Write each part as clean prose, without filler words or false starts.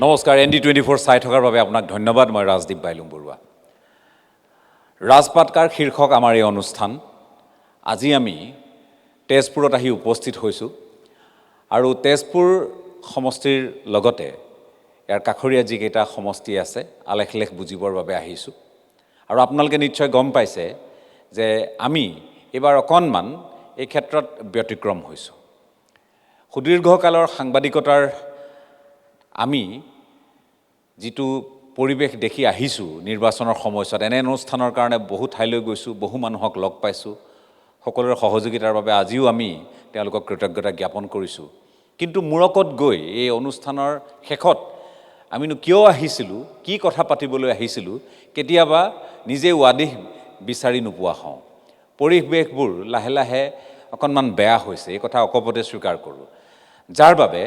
নমস্কাৰ, ND24 চাই থকাৰ বাবে আপোনাক ধন্যবাদ। মই ৰাজদীপ বাইলুং বৰুৱা। ৰাজপাটকাৰ শীৰ্ষক আমাৰ এই অনুষ্ঠান। আজি আমি তেজপুৰত আহি উপস্থিত হৈছোঁ আৰু তেজপুৰ সমষ্টিৰ লগতে ইয়াৰ কাষৰীয়া যিকেইটা সমষ্টি আছে আলেখ বুজিবৰ বাবে আহিছোঁ। আৰু আপোনালোকে নিশ্চয় গম পাইছে যে আমি এইবাৰ অকণমান এই ক্ষেত্ৰত ব্যতিক্ৰম হৈছোঁ। সুদীৰ্ঘকালৰ সাংবাদিকতাৰ আমি যিটো পৰিৱেশ দেখি আহিছোঁ নিৰ্বাচনৰ সময়ছোৱাত, এনে অনুষ্ঠানৰ কাৰণে বহু ঠাইলৈ গৈছোঁ, বহু মানুহক লগ পাইছোঁ, সকলোৰে সহযোগিতাৰ বাবে আজিও আমি তেওঁলোকক কৃতজ্ঞতা জ্ঞাপন কৰিছোঁ। কিন্তু মূৰকত গৈ এই অনুষ্ঠানৰ শেষত আমিনো কিয় আহিছিলোঁ, কি কথা পাতিবলৈ আহিছিলোঁ, কেতিয়াবা নিজে উৱাদিহ বিচাৰি নোপোৱা হওঁ। পৰিৱেশবোৰ লাহে লাহে অকণমান বেয়া হৈছে, এই কথা অকপতে স্বীকাৰ কৰোঁ। যাৰ বাবে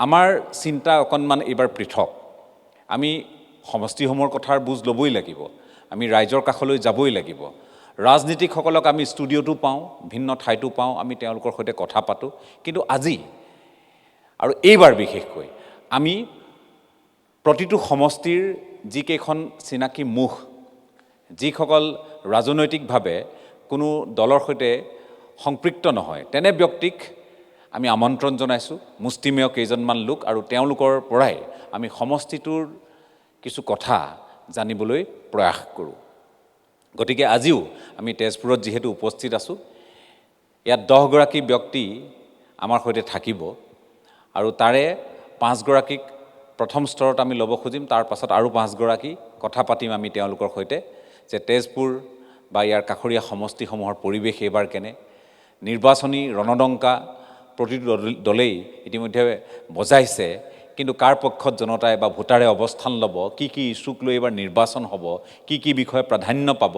আমাৰ চিন্তা অকণমান এইবাৰ পৃথক। আমি সমষ্টিসমূহৰ কথাৰ বুজ ল'বই লাগিব, আমি ৰাইজৰ কাষলৈ যাবই লাগিব। ৰাজনীতিকসকলক আমি ষ্টুডিঅ'টো পাওঁ, ভিন্ন ঠাইতো পাওঁ, আমি তেওঁলোকৰ সৈতে কথা পাতোঁ। কিন্তু আজি আৰু এইবাৰ বিশেষকৈ আমি প্ৰতিটো সমষ্টিৰ যিকেইখন চিনাকি মুখ, যিসকল ৰাজনৈতিকভাৱে কোনো দলৰ সৈতে সম্পৃক্ত নহয়, তেনে ব্যক্তিক আমি আমন্ত্ৰণ জনাইছোঁ, মুষ্টিমেয় কেইজনমান লোক, আৰু তেওঁলোকৰ পৰাই আমি সমষ্টিটোৰ কিছু কথা জানিবলৈ প্ৰয়াস কৰোঁ। গতিকে আজিও আমি তেজপুৰত যিহেতু উপস্থিত আছোঁ, ইয়াত 10গৰাকী ব্যক্তি আমাৰ সৈতে থাকিব আৰু তাৰে 5গৰাকীক প্ৰথম স্তৰত আমি ল'ব খুজিম। তাৰ পাছত আৰু 5গৰাকী কথা পাতিম আমি তেওঁলোকৰ সৈতে যে তেজপুৰ বা ইয়াৰ কাষৰীয়া সমষ্টিসমূহৰ পৰিৱেশ এইবাৰ কেনে। নিৰ্বাচনী ৰণডংকা প্ৰতিটো দলেই ইতিমধ্যে বজাইছে, কিন্তু কাৰ পক্ষত জনতাই বা ভোটাৰে অৱস্থান ল'ব, কি ইছ্যুক লৈ এইবাৰ নিৰ্বাচন হ'ব, কি বিষয়ে প্ৰাধান্য পাব,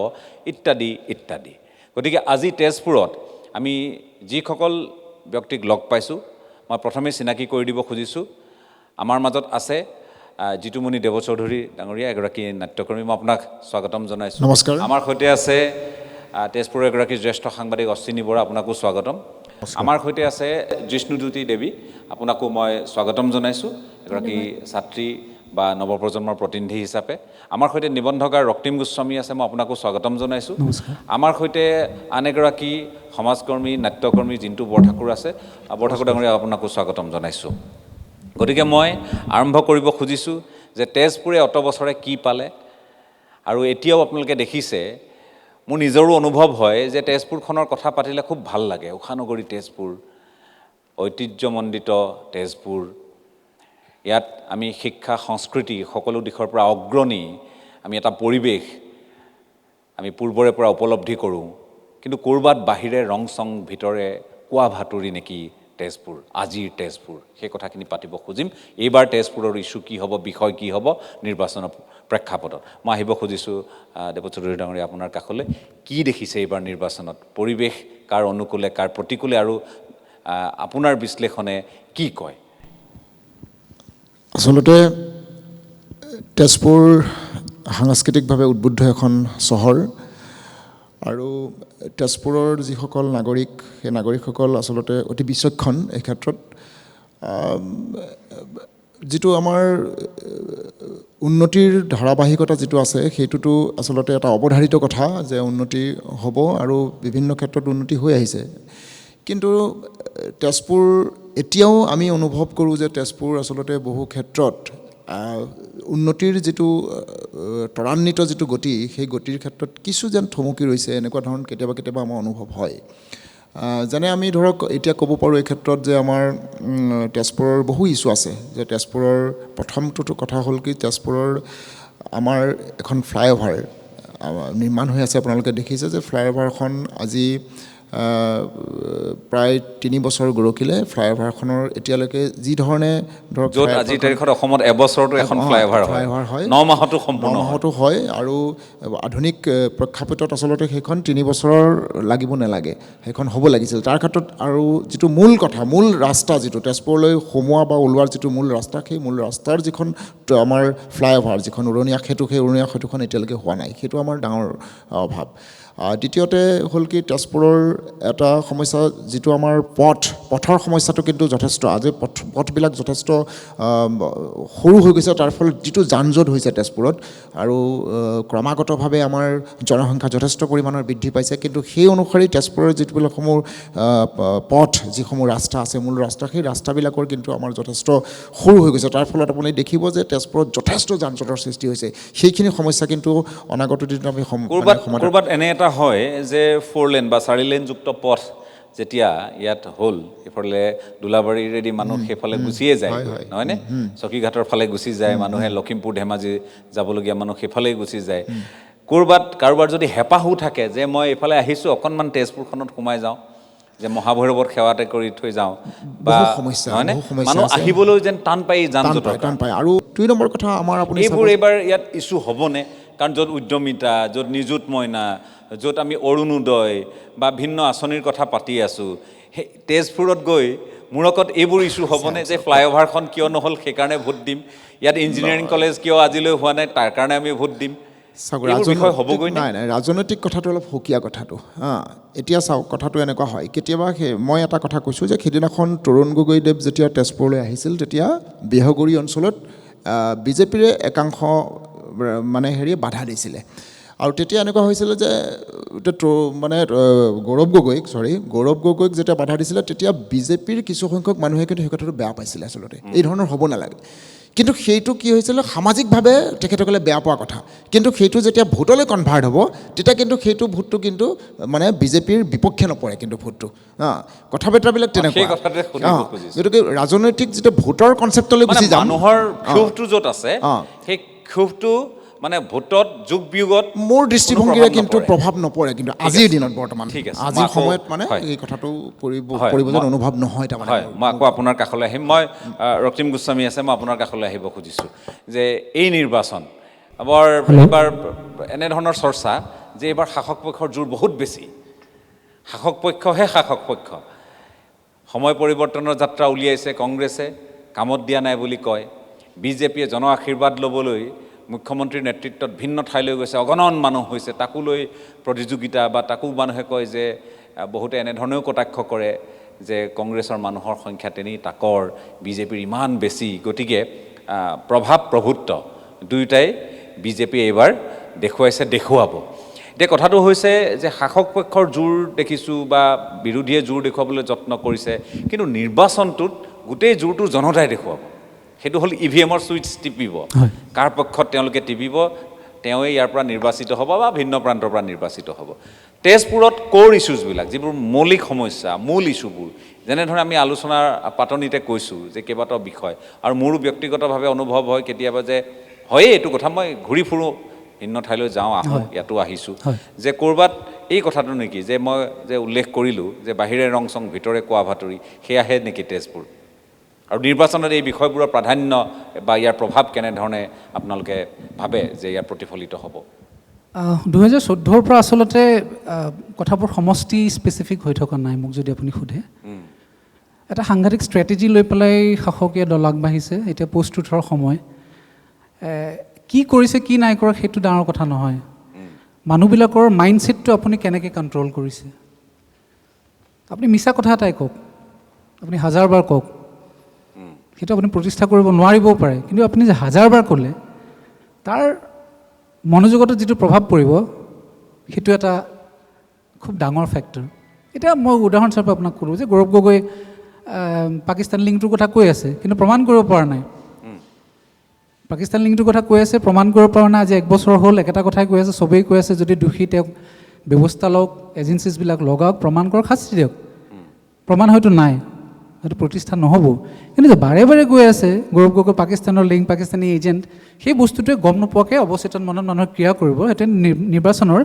ইত্যাদি ইত্যাদি। গতিকে আজি তেজপুৰত আমি যিসকল ব্যক্তিক লগ পাইছোঁ, মই প্ৰথমে চিনাকি কৰি দিব খুজিছোঁ। আমাৰ মাজত আছে জিতুমণি দেৱচৌধুৰী ডাঙৰীয়া, এগৰাকী নাট্যকৰ্মী, মই আপোনাক স্বাগতম জনাইছোঁ। নমস্কাৰ। আমাৰ সৈতে আছে তেজপুৰৰ এগৰাকী জ্যেষ্ঠ সাংবাদিক অশ্বিনী বৰা, আপোনাকো স্বাগতম। আমাৰ সৈতে আছে জিষ্ণুজ্যোতি দেৱী, আপোনাকো মই স্বাগতম জনাইছোঁ, এগৰাকী ছাত্ৰী বা নৱপ্ৰজন্মৰ প্ৰতিনিধি হিচাপে। আমাৰ সৈতে নিবন্ধকাৰ ৰক্তিম গোস্বামী আছে, মই আপোনাকো স্বাগতম জনাইছোঁ। আমাৰ সৈতে আন এগৰাকী সমাজকৰ্মী নাট্যকৰ্মী জিন্তু বৰঠাকুৰ আছে, বৰঠাকুৰ ডাঙৰীয়া, আপোনাকো স্বাগতম জনাইছোঁ। গতিকে মই আৰম্ভ কৰিব খুজিছোঁ যে তেজপুৰে অত বছৰে কি পালে, আৰু এতিয়াও আপোনালোকে দেখিছে, মোৰ নিজৰো অনুভৱ হয় যে তেজপুৰখনৰ কথা পাতিলে খুব ভাল লাগে। উষানগৰী তেজপুৰ, ঐতিহ্যমণ্ডিত তেজপুৰ, ইয়াত আমি শিক্ষা সংস্কৃতি সকলো দিশৰ পৰা অগ্ৰণী আমি এটা পৰিৱেশ আমি পূৰ্বৰে পৰা উপলব্ধি কৰোঁ। কিন্তু ক'ৰবাত বাহিৰে ৰং চং ভিতৰে কোৱা ভাতুৰি নেকি তেজপুৰ, আজিৰ তেজপুৰ, সেই কথাখিনি পাতিব খুজিম। এইবাৰ তেজপুৰৰ ইছ্যু কি হ'ব, বিষয় কি হ'ব নিৰ্বাচনৰ প্ৰেক্ষাপটত। মই আহিব খুজিছোঁ দেৱচৌধুৰী ডাঙৰীয়া আপোনাৰ কাষলৈ। কি দেখিছে এইবাৰ নিৰ্বাচনত, পৰিৱেশ কাৰ অনুকূলে কাৰ প্ৰতিকূলে, আৰু আপোনাৰ বিশ্লেষণে কি কয়? আচলতে তেজপুৰ সাংস্কৃতিকভাৱে উদ্বুদ্ধ এখন চহৰ, আৰু তেজপুৰৰ যিসকল নাগৰিক, সেই নাগৰিকসকল আচলতে অতি বিচক্ষণ। এই ক্ষেত্ৰত যিটো আমাৰ উন্নতিৰ ধাৰাবাহিকতা যিটো আছে, সেইটোতো আচলতে এটা অৱধাৰিত কথা যে উন্নতি হ'ব, আৰু বিভিন্ন ক্ষেত্ৰত উন্নতি হৈ আহিছে। কিন্তু তেজপুৰ এতিয়াও আমি অনুভৱ কৰোঁ যে তেজপুৰ আচলতে বহু ক্ষেত্ৰত উন্নতিৰ যিটো ত্বৰান্বিত যিটো গতি, সেই গতিৰ ক্ষেত্ৰত কিছু যেন থমকি ৰৈছে, এনেকুৱা ধৰণৰ কেতিয়াবা আমাৰ অনুভৱ হয়। যেনে আমি ধৰক এতিয়া ক'ব পাৰোঁ এই ক্ষেত্ৰত যে আমাৰ তেজপুৰৰ বহু ইছ্যু আছে। যে তেজপুৰৰ প্ৰথমটোতো কথা হ'ল কি, তেজপুৰৰ আমাৰ এখন ফ্লাইঅভাৰ নিৰ্মাণ হৈ আছে। আপোনালোকে দেখিছে যে ফ্লাইঅভাৰখন আজি প্ৰায় 3 বছৰ গৰকিলে। ফ্লাইঅভাৰখনৰ এতিয়ালৈকে যি ধৰণে ধৰক য'ত আজিৰ তাৰিখত অসমত এবছৰতো এখন ফ্লাইঅভাৰ হয়, 9 মাহতো সম্পূৰ্ণ হয়, আৰু আধুনিক প্ৰেক্ষাপটত আচলতে সেইখন 3 বছৰৰ লাগিব নালাগে, সেইখন হ'ব লাগিছিল। তাৰ ক্ষেত্ৰত আৰু যিটো মূল কথা, মূল ৰাস্তা যিটো তেজপুৰলৈ সোমোৱা বা ওলোৱাৰ যিটো মূল ৰাস্তা, সেই মূল ৰাস্তাৰ যিখন আমাৰ ফ্লাইঅভাৰ, যিখন উৰণীয়া সেতু, সেই উৰণীয়া সেতুখন এতিয়ালৈকে হোৱা নাই। সেইটো আমাৰ ডাঙৰ অভাৱ। দ্বিতীয়তে হ'ল কি তেজপুৰৰ এটা সমস্যা যিটো আমাৰ পথৰ সমস্যাটো কিন্তু যথেষ্ট আজি পথবিলাক যথেষ্ট সৰু হৈ গৈছে তাৰ ফলত যিটো যান জঁট হৈছে তেজপুৰত আৰু ক্ৰমাগতভাৱে আমাৰ জনসংখ্যা যথেষ্ট পৰিমাণৰ বৃদ্ধি পাইছে কিন্তু সেই অনুসৰি তেজপুৰৰ যিবিলাকসমূহ যিসমূহ ৰাস্তা আছে মূল ৰাস্তা সেই ৰাস্তাবিলাকৰ কিন্তু আমাৰ যথেষ্ট সৰু হৈ গৈছে তাৰ ফলত আপুনি দেখিব যে তেজপুৰত যথেষ্ট যান জঁটৰ সৃষ্টি হৈছে সেইখিনি সমস্যা কিন্তু অনাগত দিনত আমি ক'ৰবাত এনে এটা হয় যে 4 লেন বা 4 লেনযুক্ত পথ যেতিয়া ইয়াত হ'ল এইফালে দোলাবাৰীৰেদি মানুহ সেইফালে গুচিয়ে যায় নহয়নে চকীঘাটৰ ফালে গুচি যায় মানুহে লখিমপুৰ ধেমাজি যাবলগীয়া মানুহ সেইফালেই গুচি যায় কাৰোবাৰ যদি হেঁপাহো থাকে যে মই এইফালে আহিছোঁ অকণমান তেজপুৰখনত সোমাই যাওঁ যে মহাভৈৰৱত সেৱাতে কৰি থৈ যাওঁ বা নহয়নে মানুহ আহিবলৈ যেন টান পাই যান জঁটৰ টান পায় আৰু 2 নম্বৰ কথা আমাৰ আপুনি এইবাৰ ইয়াত ইছ্যু হ'বনে কাৰণ য'ত উদ্যমিতা য'ত নিযুত মইনা য'ত আমি অৰুণোদয় বা ভিন্ন আঁচনিৰ কথা পাতি আছোঁ সেই তেজপুৰত গৈ মূৰকত এইবোৰ ইছ্যু হ'বনে যে ফ্লাইঅভাৰখন কিয় নহ'ল সেইকাৰণে ভোট দিম ইয়াত ইঞ্জিনিয়াৰিং কলেজ কিয় আজিলৈ হোৱা নাই তাৰ কাৰণে আমি ভোট দিম নাই ৰাজনৈতিক কথাটো অলপ সুকীয়া কথাটো এতিয়া চাওক কথাটো এনেকুৱা হয় কেতিয়াবা মই এটা কথা কৈছোঁ যে সেইদিনাখন তৰুণ গগৈদেৱ যেতিয়া তেজপুৰলৈ আহিছিল তেতিয়া বিহগুৰি অঞ্চলত বিজেপিৰে একাংশ মানে বাধা দিছিলে আৰু তেতিয়া এনেকুৱা হৈছিলে যে মানে গৌৰৱ গগৈক যেতিয়া বাধা দিছিলে তেতিয়া বিজেপিৰ কিছুসংখ্যক মানুহে কিন্তু সেই কথাটো বেয়া পাইছিলে আচলতে এই ধৰণৰ হ'ব নালাগে কিন্তু সেইটো কি হৈছিলে সামাজিকভাৱে তেখেতসকলে বেয়া পোৱা কথা কিন্তু সেইটো যেতিয়া ভোটলৈ কনভাৰ্ট হ'ব তেতিয়া কিন্তু সেইটো ভোটটো কিন্তু মানে বিজেপিৰ বিপক্ষে নপৰে কিন্তু ভোটটো কথা বতৰাবিলাক তেনেকুৱা গতিকে ৰাজনৈতিক যেতিয়া ভোটৰ কনচেপ্টলৈ গুচি যাম মানুহৰ ক্ষোভটো য'ত আছে সেই ক্ষোভটো মানে ভোটত যোগ বিয়োগত মোৰ দৃষ্টিভংগীৰে কিন্তু প্ৰভাৱ নপৰে কিন্তু আজিৰ দিনত বৰ্তমান আজিৰ সময়ত মানে এই কথাটো পৰিব যেন অনুভৱ নহয় তাৰমানে হয় মই আকৌ আপোনাৰ কাষলৈ আহিম মই ৰক্তিম গোস্বামী আছে মই আপোনাৰ কাষলৈ আহিব খুজিছোঁ যে এই নিৰ্বাচন এইবাৰ এনেধৰণৰ চৰ্চা যে এইবাৰ শাসক পক্ষৰ জোৰ বহুত বেছি শাসক পক্ষ সময় পৰিৱৰ্তনৰ যাত্ৰা উলিয়াইছে কংগ্ৰেছে কামত দিয়া নাই বুলি কয় বিজেপিয়ে জন আশীৰ্বাদ ল'বলৈ মুখ্যমন্ত্ৰীৰ নেতৃত্বত ভিন্ন ঠাইলৈ গৈছে অগণন মানুহ হৈছে তাকো লৈ প্ৰতিযোগিতা বা তাকো মানুহে কয় যে বহুতে এনেধৰণেও কটাক্ষ কৰে যে কংগ্ৰেছৰ মানুহৰ সংখ্যা তেনেই তাকৰ বিজেপিৰ ইমান বেছি গতিকে প্ৰভুত্ব দুয়োটাই বিজেপিয়ে এইবাৰ দেখুৱাব এতিয়া কথাটো হৈছে যে শাসক পক্ষৰ জোৰ দেখিছোঁ বা বিৰোধীয়ে জোৰ দেখুৱাবলৈ যত্ন কৰিছে কিন্তু নিৰ্বাচনটোত গোটেই জোৰটো জনতাই দেখুৱাব সেইটো হ'ল EVMৰ ছুইচ টিপিব কাৰ পক্ষত তেওঁলোকে টিপিব তেওঁৱে ইয়াৰ পৰা নিৰ্বাচিত হ'ব বা ভিন্ন প্ৰান্তৰ পৰা নিৰ্বাচিত হ'ব তেজপুৰত ক'ৰ ইছ্যুজবিলাক যিবোৰ মৌলিক সমস্যা মূল ইছ্যুবোৰ যেনেধৰণে আমি আলোচনাৰ পাতনিতে কৈছোঁ যে কেইবাটাও বিষয় আৰু মোৰো ব্যক্তিগতভাৱে অনুভৱ হয় কেতিয়াবা যে হয়ে এইটো কথা মই ঘূৰি ফুৰোঁ ভিন্ন ঠাইলৈ যাওঁ আহোঁ ইয়াতো আহিছোঁ যে ক'ৰবাত এই কথাটো নেকি যে মই যে উল্লেখ কৰিলোঁ যে বাহিৰে ৰং চং ভিতৰে কোৱা ভাতৰি সেয়াহে নেকি তেজপুৰ আৰু নিৰ্বাচনত এই বিষয়বোৰৰ প্ৰাধান্য বা ইয়াৰ প্ৰভাৱ কেনেধৰণে আপোনালোকে ভাবে যে ইয়াৰ প্ৰতিফলিত হ'ব 2014ৰ পৰা আচলতে কথাবোৰ সমষ্টি স্পেচিফিক হৈ থকা নাই মোক যদি আপুনি সোধে এটা সাংঘাতিক ষ্ট্ৰেটেজি লৈ পেলাই শাসকীয় দল আগবাঢ়িছে এতিয়া পোষ্ট ট্ৰুথৰ সময় কি কৰিছে কি নাই কৰা সেইটো ডাঙৰ কথা নহয় মানুহবিলাকৰ মাইণ্ডছেটটো আপুনি কেনেকৈ কণ্ট্ৰল কৰিছে আপুনি মিছা কথা এটাই কওক আপুনি হাজাৰবাৰ কওক সেইটো আপুনি প্ৰতিষ্ঠা কৰিব নোৱাৰিবও পাৰে কিন্তু আপুনি যে হাজাৰবাৰ ক'লে তাৰ মনোযোগত যিটো প্ৰভাৱ পৰিব সেইটো এটা খুব ডাঙৰ ফেক্টৰ এতিয়া মই উদাহৰণস্বৰূপে আপোনাক ক'লোঁ যে গৌৰৱ গগৈ পাকিস্তান লিংকটোৰ কথা কৈ আছে কিন্তু প্ৰমাণ কৰিব পৰা নাই পাকিস্তান লিংকটোৰ কথা কৈ আছে প্ৰমাণ কৰিব পৰা নাই আজি 1 বছৰ হ'ল একেটা কথাই কৈ আছে চবেই কৈ আছে যদি দোষী তেওঁক ব্যৱস্থা লওক এজেঞ্চিছবিলাক লগাওক প্ৰমাণ কৰক শাস্তি দিয়ক প্ৰমাণ হয়তো নাই হয়তো প্ৰতিষ্ঠা নহ'ব কিন্তু যে বাৰে বাৰে গৈ আছে গৌৰৱ গগৈ পাকিস্তানৰ লিংক পাকিস্তানী এজেণ্ট সেই বস্তুটোৱে গম নোপোৱাকৈ অৱচেতন মনত মানুহৰ ক্ৰিয়া কৰিব সেইটো নিৰ্বাচনৰ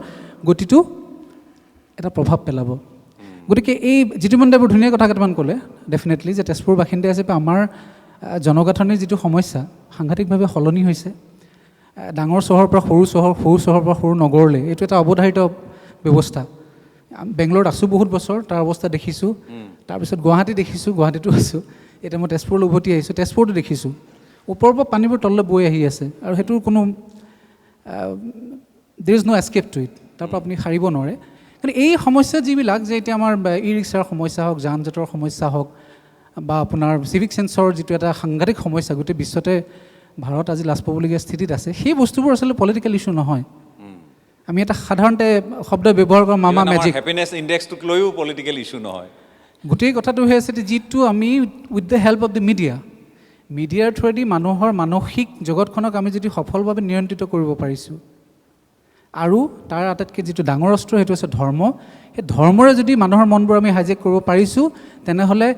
গতিটো এটা প্ৰভাৱ পেলাব গতিকে এই জিতুমন দেৱৰ ধুনীয়া কথা কেইটামান ক'লে ডেফিনেটলি যে তেজপুৰ বাসিন্দা হিচাপে আমাৰ জনগাঁথনিৰ যিটো সমস্যা সাংঘাতিকভাৱে সলনি হৈছে ডাঙৰ চহৰৰ পৰা সৰু চহৰৰ পৰা সৰু নগৰলৈ এইটো এটা অৱধাৰিত ব্যৱস্থা বেংগলোৰত আছোঁ বহুত বছৰ তাৰ অৱস্থা দেখিছোঁ তাৰপিছত গুৱাহাটী দেখিছোঁ গুৱাহাটীতো আছোঁ এতিয়া মই তেজপুৰলৈ উভতি আহিছোঁ তেজপুৰতো দেখিছোঁ ওপৰৰ পৰা পানীবোৰ তললৈ বৈ আহি আছে আৰু সেইটোৰ কোনো there is no' escape to it তাৰ পৰা আপুনি সাৰিব নোৱাৰে কিন্তু এই সমস্যা যিবিলাক যে এতিয়া আমাৰ ই ৰিক্সাৰ সমস্যা হওক যান জঁটৰ সমস্যা হওক বা আপোনাৰ চিভিক চেন্সৰ যিটো এটা সাংঘাতিক সমস্যা গোটেই বিশ্বতে ভাৰত আজি লাজ পাবলগীয়া স্থিতিত আছে সেই বস্তুবোৰ আচলতে পলিটিকেল ইছ্যু নহয় আমি এটা সাধাৰণতে শব্দ ব্যৱহাৰ কৰোঁ মামা মেজিক হেপিনেছ ইণ্ডেক্সটোক লৈও পলিটিকেল ইছ্যু নহয় গোটেই কথাটো হৈ আছে যিটো আমি with the help of the মিডিয়াৰ থ্ৰুৱেদি মানুহৰ মানসিক জগতখনক আমি যদি সফলভাৱে নিয়ন্ত্ৰিত কৰিব পাৰিছোঁ আৰু তাৰ আটাইতকৈ যিটো ডাঙৰ অস্ত্ৰ সেইটো হৈছে ধৰ্ম সেই ধৰ্মৰে যদি মানুহৰ মনবোৰ আমি হাইজেক কৰিব পাৰিছোঁ তেনেহ'লে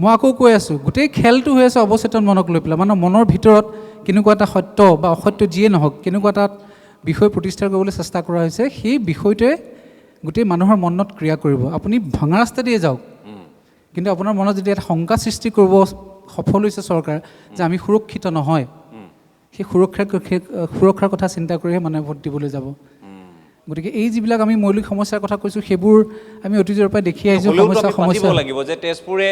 মই আকৌ কৈ আছোঁ গোটেই খেলটো হৈ আছে অৱচেতন মনক লৈ পেলাই মানুহৰ মনৰ ভিতৰত কেনেকুৱা এটা সত্য বা অসত্য যিয়ে নহওক কেনেকুৱা এটা বিষয় প্ৰতিষ্ঠা কৰিবলৈ চেষ্টা কৰা হৈছে সেই বিষয়টোৱে গোটেই মানুহৰ মনত ক্ৰিয়া কৰিব আপুনি ভঙা ৰাস্তা দিয়ে যাওক কিন্তু আপোনাৰ মনত যদি এটা শংকা সৃষ্টি কৰিব সফল হৈছে চৰকাৰ যে আমি সুৰক্ষিত নহয় সেই সুৰক্ষাৰ কথা চিন্তা কৰিহে মানুহে ভোট দিবলৈ যাব গতিকে এই যিবিলাক আমি মৌলিক সমস্যাৰ কথা কৈছোঁ সেইবোৰ আমি অতীজৰ পৰা দেখি আহিছোঁ সমস্যা লাগিব যে তেজপুৰে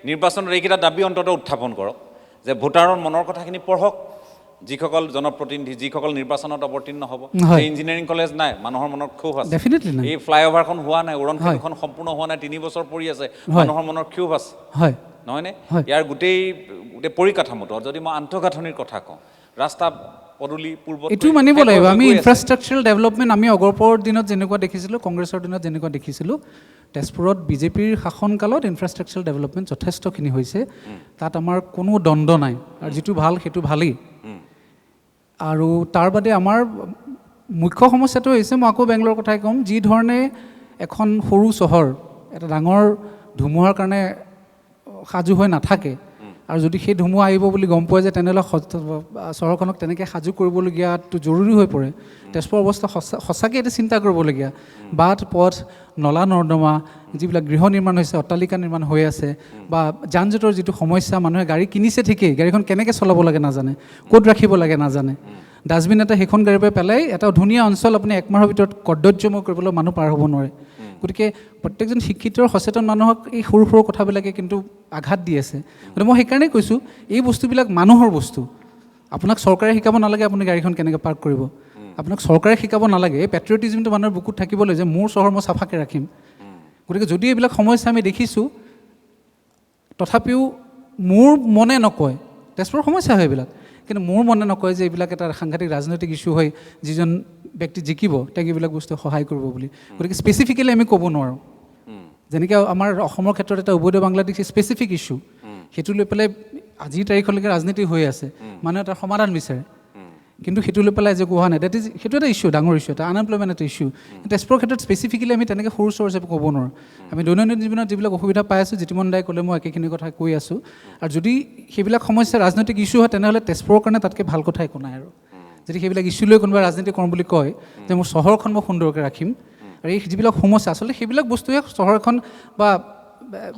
নিৰ্বাচনত এইকেইটা দাবী অন্ততঃ উত্থাপন কৰক যে ভোটাৰৰ মনৰ কথাখিনি পঢ়ক যিসকল জনপ্ৰতিনিধি যিসকল নিৰ্বাচনত অৱতীৰ্ণ হ'ব ইঞ্জিনিয়াৰিং কলেজ নাই মানুহৰ মনত ক্ষোভ আছে এই ফ্লাইঅভাৰখন হোৱা নাই উৰণ সেতুখন সম্পূৰ্ণ হোৱা নাই 3 বছৰ পৰি আছে মানুহৰ মনৰ ক্ষোভ আছে নহয়নে ইয়াৰ গোটেই পৰিকাঠামোটো যদি মই আন্তঃগাঁথনিৰ কথা কওঁ ৰাস্তা পদূলি পূৰ্ব এইটো মানিব লাগিব আমি ইনফ্ৰাষ্ট্ৰাকচাৰেল ডেভেলপমেণ্ট আমি অগৰপৰ দিনত যেনেকুৱা দেখিছিলোঁ কংগ্ৰেছৰ দিনত যেনেকুৱা দেখিছিলোঁ তেজপুৰত বিজেপিৰ শাসনকালত ইনফ্ৰাষ্ট্ৰাকচাৰেল ডেভেলপমেণ্ট যথেষ্টখিনি হৈছে তাত আমাৰ কোনো দ্বন্দ্ব নাই আৰু যিটো ভাল সেইটো ভালেই আৰু তাৰ বাদে আমাৰ মুখ্য সমস্যাটো হৈছে মই আকৌ বেংগলোৰৰ কথাই ক'ম যি ধৰণে এখন সৰু চহৰ এটা ডাঙৰ ধুমুহাৰ কাৰণে সাজু হৈ নাথাকে আৰু যদি সেই ধুমুহা আহিব বুলি গম পোৱা যায় তেনেহ'লে চহৰখনক তেনেকৈ সাজু কৰিবলগীয়াটো জৰুৰী হৈ পৰে তেজপুৰৰ অৱস্থা সঁচাকৈ এটা চিন্তা কৰিবলগীয়া বাট পথ নলা নৰ্দমা যিবিলাক গৃহ নিৰ্মাণ হৈছে অট্টালিকা নিৰ্মাণ হৈ আছে বা যান জঁটৰ যিটো সমস্যা মানুহে গাড়ী কিনিছে ঠিকেই গাড়ীখন কেনেকৈ চলাব লাগে নাজানে ক'ত ৰাখিব লাগে নাজানে ডাষ্টবিন এটা সেইখন গাড়ীৰ পৰা পেলাই এটা ধুনীয়া অঞ্চল আপুনি 1 মাহৰ ভিতৰত কৰ্দৰ্যময় কৰিবলৈ মানুহ পাৰ হ'ব নোৱাৰে গতিকে প্ৰত্যেকজন শিক্ষিত সচেতন মানুহক এই সৰু সৰু কথাবিলাকে কিন্তু আঘাত দি আছে গতিকে মই সেইকাৰণেই কৈছোঁ এই বস্তুবিলাক মানুহৰ বস্তু আপোনাক চৰকাৰে শিকাব নালাগে আপুনি গাড়ীখন কেনেকৈ পাৰ্ক কৰিব আপোনাক চৰকাৰে শিকাব নালাগে এই পেট্ৰিয়টিজমটো মানুহৰ বুকুত থাকিবলৈ যে মোৰ চহৰ মই চাফাকৈ ৰাখিম গতিকে যদি এইবিলাক সমস্যা আমি দেখিছোঁ তথাপিও মোৰ মনে নকয় তেজপুৰৰ সমস্যা হয় এইবিলাক কিন্তু মোৰ মনে নকয় যে এইবিলাক এটা সাংঘাতিক ৰাজনৈতিক ইছ্যু হয় যিজন ব্যক্তি জিকিব তেওঁক এইবিলাক বস্তু সহায় কৰিব বুলি গতিকে স্পেচিফিকেলি আমি ক'ব নোৱাৰোঁ যেনেকৈ আমাৰ অসমৰ ক্ষেত্ৰত এটা উভৈধ বাংলাদেশ স্পেচিফিক ইছ্যু সেইটো লৈ পেলাই আজিৰ তাৰিখলৈকে ৰাজনীতি হৈ আছে মানুহে তাৰ সমাধান বিচাৰে কিন্তু সেইটো লৈ পেলাই যে কোৱা নাই সেইটো এটা ইছ্যু ডাঙৰ ইছ্যু এটা আনএমপ্লয়মেণ্ট এটা ইছ্যু তেজপুৰৰ ক্ষেত্ৰত স্পেচিফিকেলি আমি তেনেকৈ সৰু চৰ হিচাপে ক'ব নোৱাৰোঁ আমি দৈনন্দিন জীৱনত যিবিলাক অসুবিধা পাই আছোঁ জ্যোতিমন দাই ক'লে মই একেখিনি কথা কৈ আছোঁ আৰু যদি সেইবিলাক সমস্যা ৰাজনৈতিক ইছ্যু হয় তেনেহ'লে তেজপুৰৰ কাৰণে তাতকৈ ভাল কথা একো নাই আৰু যদি সেইবিলাক ইছ্যু লৈ কোনোবাই ৰাজনীতি কৰোঁ বুলি কয় যে মোৰ চহৰখন মই সুন্দৰকৈ ৰাখিম আৰু এই যিবিলাক সমস্যা আচলতে সেইবিলাক বস্তুৱে চহৰ এখন বা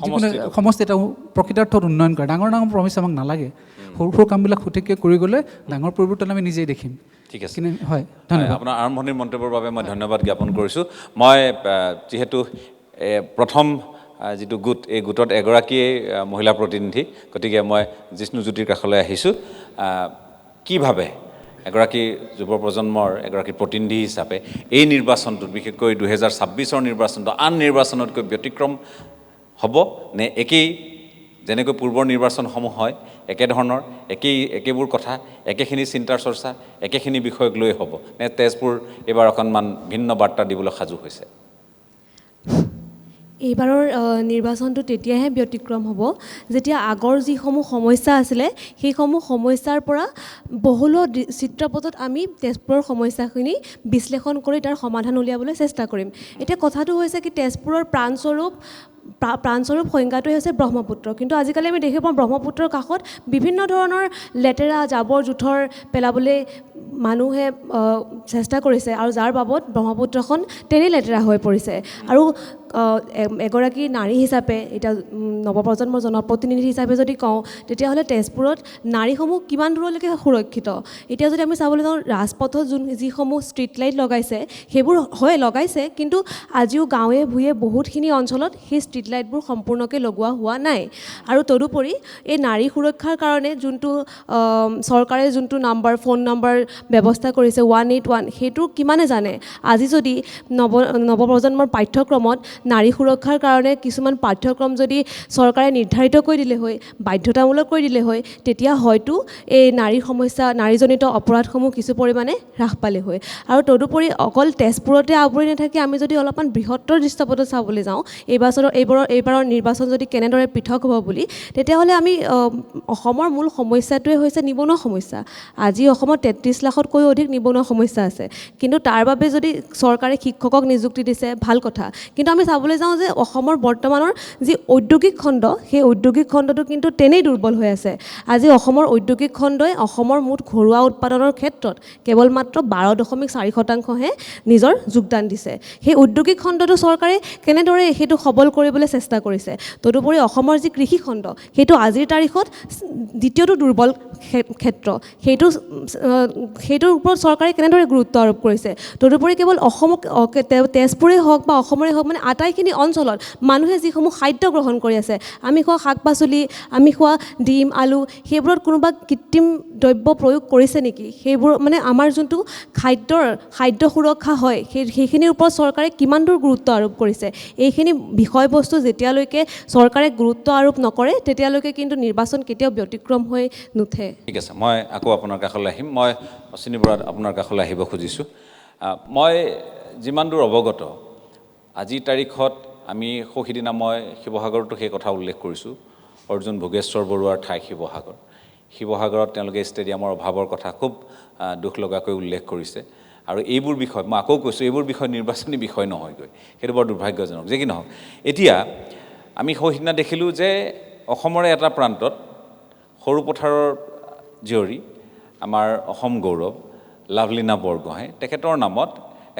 যিকোনো সমষ্টি এটা প্ৰকৃতাৰ্থত উন্নয়ন কৰে ডাঙৰ ডাঙৰ প্ৰমিছ আমাক নালাগে সৰু সৰু কামবিলাক সঠিককৈ কৰি গ'লে ডাঙৰ পৰিৱৰ্তন আমি নিজেই দেখিম ঠিক আছে হয় ধন্যবাদ আপোনাৰ আৰম্ভণিৰ মন্তব্যৰ বাবে মই ধন্যবাদ জ্ঞাপন কৰিছোঁ মই যিহেতু প্ৰথম যিটো গোট এই গোটত এগৰাকীয়ে মহিলা প্ৰতিনিধি গতিকে মই জিষ্ণুজ্যোতিৰ কাষলৈ আহিছোঁ কিভাৱে এগৰাকী যুৱ প্ৰজন্মৰ এগৰাকী প্ৰতিনিধি হিচাপে এই নিৰ্বাচনটোত বিশেষকৈ 2026ৰ নিৰ্বাচনটো আন নিৰ্বাচনতকৈ ব্যতিক্ৰম হ'ব নে একেই যেনেকৈ পূৰ্বৰ নিৰ্বাচনসমূহ হয় একেধৰণৰ একেবোৰ কথা একেখিনি চিন্তাৰ চৰ্চা একেখিনি বিষয়ক লৈ হ'ব নে তেজপুৰ এইবাৰ অকণমান ভিন্ন বাৰ্তা দিবলৈ সাজু হৈছে এইবাৰৰ নিৰ্বাচনটো তেতিয়াহে ব্যতিক্ৰম হ'ব যেতিয়া আগৰ যিসমূহ সমস্যা আছিলে সেইসমূহ সমস্যাৰ পৰা বহুল চিত্ৰপটত আমি তেজপুৰৰ সমস্যাখিনি বিশ্লেষণ কৰি তাৰ সমাধান উলিয়াবলৈ চেষ্টা কৰিম এতিয়া কথাটো হৈছে কি তেজপুৰৰ প্ৰাণস্বৰূপ সংজ্ঞাটোৱে হৈছে ব্ৰহ্মপুত্ৰ কিন্তু আজিকালি আমি দেখি পাওঁ ব্ৰহ্মপুত্ৰৰ কাষত বিভিন্ন ধৰণৰ লেতেৰা জাবৰ জোঁথৰ পেলাবলৈ মানুহে চেষ্টা কৰিছে আৰু যাৰ বাবদ ব্ৰহ্মপুত্ৰখন তেনেই লেতেৰা হৈ পৰিছে আৰু এগৰাকী নাৰী হিচাপে এতিয়া নৱপ্ৰজন্মৰ জনপ্ৰতিনিধি হিচাপে যদি কওঁ তেতিয়াহ'লে তেজপুৰত নাৰীসমূহ কিমান দূৰলৈকে সুৰক্ষিত এতিয়া যদি আমি চাবলৈ যাওঁ ৰাজপথত যিসমূহ ষ্ট্ৰীট লাইট লগাইছে সেইবোৰ হয় লগাইছে কিন্তু আজিও গাঁৱে ভূঞে বহুতখিনি অঞ্চলত সেই ষ্ট্ৰীট লাইটবোৰ সম্পূৰ্ণকৈ লগোৱা হোৱা নাই আৰু তদুপৰি এই নাৰী সুৰক্ষাৰ কাৰণে যোনটো চৰকাৰে যোনটো ফোন নম্বৰ ব্যৱস্থা কৰিছে 181 সেইটো কিমানে জানে আজি যদি নৱপ্ৰজন্মৰ পাঠ্যক্ৰমত নাৰী সুৰক্ষাৰ কাৰণে কিছুমান পাঠ্যক্ৰম যদি চৰকাৰে নিৰ্ধাৰিত কৰি দিলে হয় বাধ্যতামূলক কৰি দিলে হয় তেতিয়া হয়তো এই নাৰীৰ সমস্যা নাৰীজনিত অপৰাধসমূহ কিছু পৰিমাণে হ্ৰাস পালে হয় আৰু তদুপৰি অকল তেজপুৰতে আৱৰি নাথাকি আমি যদি অলপমান বৃহত্তৰ দৃশ্যপটত চাবলৈ যাওঁ এইবাৰৰ নিৰ্বাচন যদি কেনেদৰে পৃথক হ'ব বুলি তেতিয়াহ'লে আমি অসমৰ মূল সমস্যাটোৱে হৈছে নিবনুৱা সমস্যা আজি অসমত 33 লাখতকৈও অধিক নিবনুৱা সমস্যা আছে কিন্তু তাৰ বাবে যদি চৰকাৰে শিক্ষকক নিযুক্তি দিছে ভাল কথা কিন্তু আমি চাবলৈ যাওঁ যে অসমৰ বৰ্তমানৰ যি ঔদ্যোগিক খণ্ড সেই ঔদ্যোগিক খণ্ডটো কিন্তু তেনেই দুৰ্বল হৈ আছে আজি অসমৰ ঔদ্যোগিক খণ্ডই অসমৰ মুঠ ঘৰুৱা উৎপাদনৰ ক্ষেত্ৰত কেৱল মাত্ৰ 12.4%হে নিজৰ যোগদান দিছে সেই ঔদ্যোগিক খণ্ডটো চৰকাৰে কেনেদৰে সেইটো সবল কৰিবলৈ চেষ্টা কৰিছে তদুপৰি অসমৰ যি কৃষি খণ্ড সেইটো আজিৰ তাৰিখত দ্বিতীয়টো দুৰ্বল ক্ষেত্ৰ সেইটোৰ ওপৰত চৰকাৰে কেনেদৰে গুৰুত্ব আৰোপ কৰিছে তদুপৰি কেৱল অসমক তেজপুৰেই হওক বা অসমৰে হওক মানে আটাইখিনি অঞ্চলত মানুহে যিসমূহ খাদ্য গ্ৰহণ কৰি আছে আমি খোৱা শাক পাচলি আমি খোৱা ডিম আলু সেইবোৰত কোনোবা কৃত্ৰিম দ্ৰব্য প্ৰয়োগ কৰিছে নেকি সেইবোৰ মানে আমাৰ যোনটো খাদ্য সুৰক্ষা হয় সেইখিনিৰ ওপৰত চৰকাৰে কিমান দূৰ গুৰুত্ব আৰোপ কৰিছে এইখিনি বিষয়বস্তু যেতিয়ালৈকে চৰকাৰে গুৰুত্ব আৰোপ নকৰে তেতিয়ালৈকে কিন্তু নিৰ্বাচন কেতিয়াও ব্যতিক্ৰম হৈ নুঠে ঠিক আছে মই আকৌ আপোনাৰ কাষলৈ আহিম মই অশ্বিনী বৰা আপোনাৰ কাষলৈ আহিব খুজিছোঁ মই যিমান দূৰ অৱগত আজিৰ তাৰিখত আমি সিদিনা মই শিৱসাগৰতো সেই কথা উল্লেখ কৰিছোঁ অৰ্জুন ভোগেশ্বৰ বৰুৱাৰ ঠাই শিৱসাগৰত তেওঁলোকে ষ্টেডিয়ামৰ অভাৱৰ কথা খুব দুখ লগাকৈ উল্লেখ কৰিছে আৰু এইবোৰ বিষয় মই আকৌ কৈছোঁ এইবোৰ বিষয় নিৰ্বাচনী বিষয় নহয়গৈ সেইটো বৰ দুৰ্ভাগ্যজনক যে কি নহওক এতিয়া আমি সিদিনা দেখিলোঁ যে অসমৰে এটা প্ৰান্তত সৰু পথাৰৰ জীয়ৰী আমাৰ অসম গৌৰৱ লাভলীনা বৰগোহাঁই তেখেতৰ নামত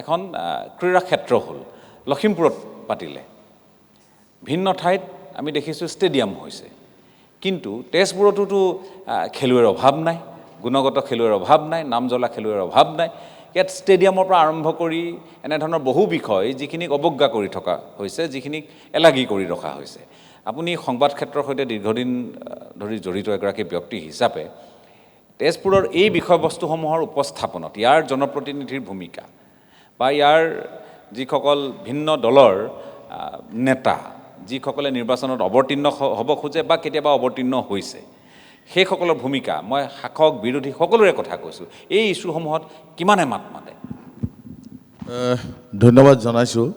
এখন ক্ৰীড়া ক্ষেত্ৰ হ'ল লখিমপুৰত পাতিলে ভিন্ন ঠাইত আমি দেখিছোঁ ষ্টেডিয়াম হৈছে কিন্তু তেজপুৰতোতো খেলুৱৈৰ অভাৱ নাই গুণগত খেলুৱৈৰ অভাৱ নাই নাম জ্বলা খেলুৱৈৰ অভাৱ নাই ইয়াত ষ্টেডিয়ামৰ পৰা আৰম্ভ কৰি এনেধৰণৰ বহু বিষয় যিখিনিক অৱজ্ঞা কৰি থকা হৈছে যিখিনিক এলাগী কৰি ৰখা হৈছে আপুনি সংবাদ ক্ষেত্ৰৰ সৈতে দীৰ্ঘদিন ধৰি জড়িত এগৰাকী ব্যক্তি হিচাপে তেজপুৰৰ এই বিষয়বস্তুসমূহৰ উপস্থাপনত ইয়াৰ জনপ্ৰতিনিধিৰ ভূমিকা বা ইয়াৰ যিসকল ভিন্ন দলৰ নেতা যিসকলে নিৰ্বাচনত অৱতীৰ্ণ হ'ব খোজে বা কেতিয়াবা অৱতীৰ্ণ হৈছে সেইসকলৰ ভূমিকা মই শাসক বিৰোধী সকলোৰে কথা কৈছোঁ এই ইছ্যুসমূহত কিমানে মাত মাতে ধন্যবাদ জনাইছোঁ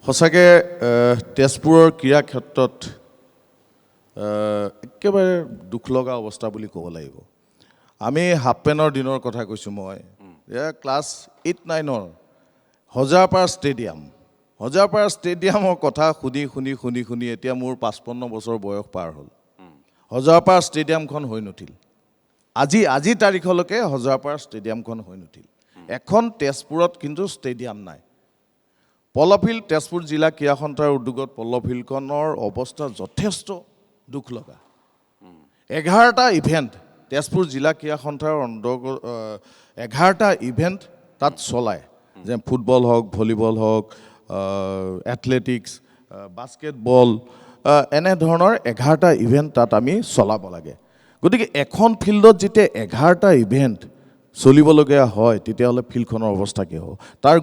সঁচাকৈ তেজপুৰৰ ক্ৰীড়া ক্ষেত্ৰত একেবাৰে দুখ লগা অৱস্থা বুলি ক'ব লাগিব আমি হাফ পেনৰ দিনৰ কথা কৈছোঁ মই ক্লাছ 8-9 হজাৰপাৰা ষ্টেডিয়ামৰ কথা শুনি এতিয়া মোৰ 55 বছৰ বয়স পাৰ হ'ল হজাৰপাৰা ষ্টেডিয়ামখন হৈ নুঠিল আজি তাৰিখলৈকে হজাৰপাৰা ষ্টেডিয়ামখন হৈ নুঠিল এখন তেজপুৰত কিন্তু ষ্টেডিয়াম নাই পল্লফিল্ড তেজপুৰ জিলা ক্ৰীড়া সন্থাৰ উদ্যোগত পল্লফিল্ডখনৰ অৱস্থা যথেষ্ট দুখ লগা 11টা ইভেণ্ট তেজপুৰ জিলা ক্ৰীড়া সন্থাৰ অন্তৰ্গত 11টা ইভেণ্ট তাত চলায় যে ফুটবল হওক ভলীবল হওক এথলেটিক্স বাস্কেটবল এনেধৰণৰ 11টা ইভেণ্ট তাত আমি চলাব লাগে গতিকে এখন ফিল্ডত যেতিয়া 11টা ইভেণ্ট চলিবলগীয়া হয় তেতিয়াহ'লে ফিল্ডখনৰ অৱস্থা কি হ'ব তাৰ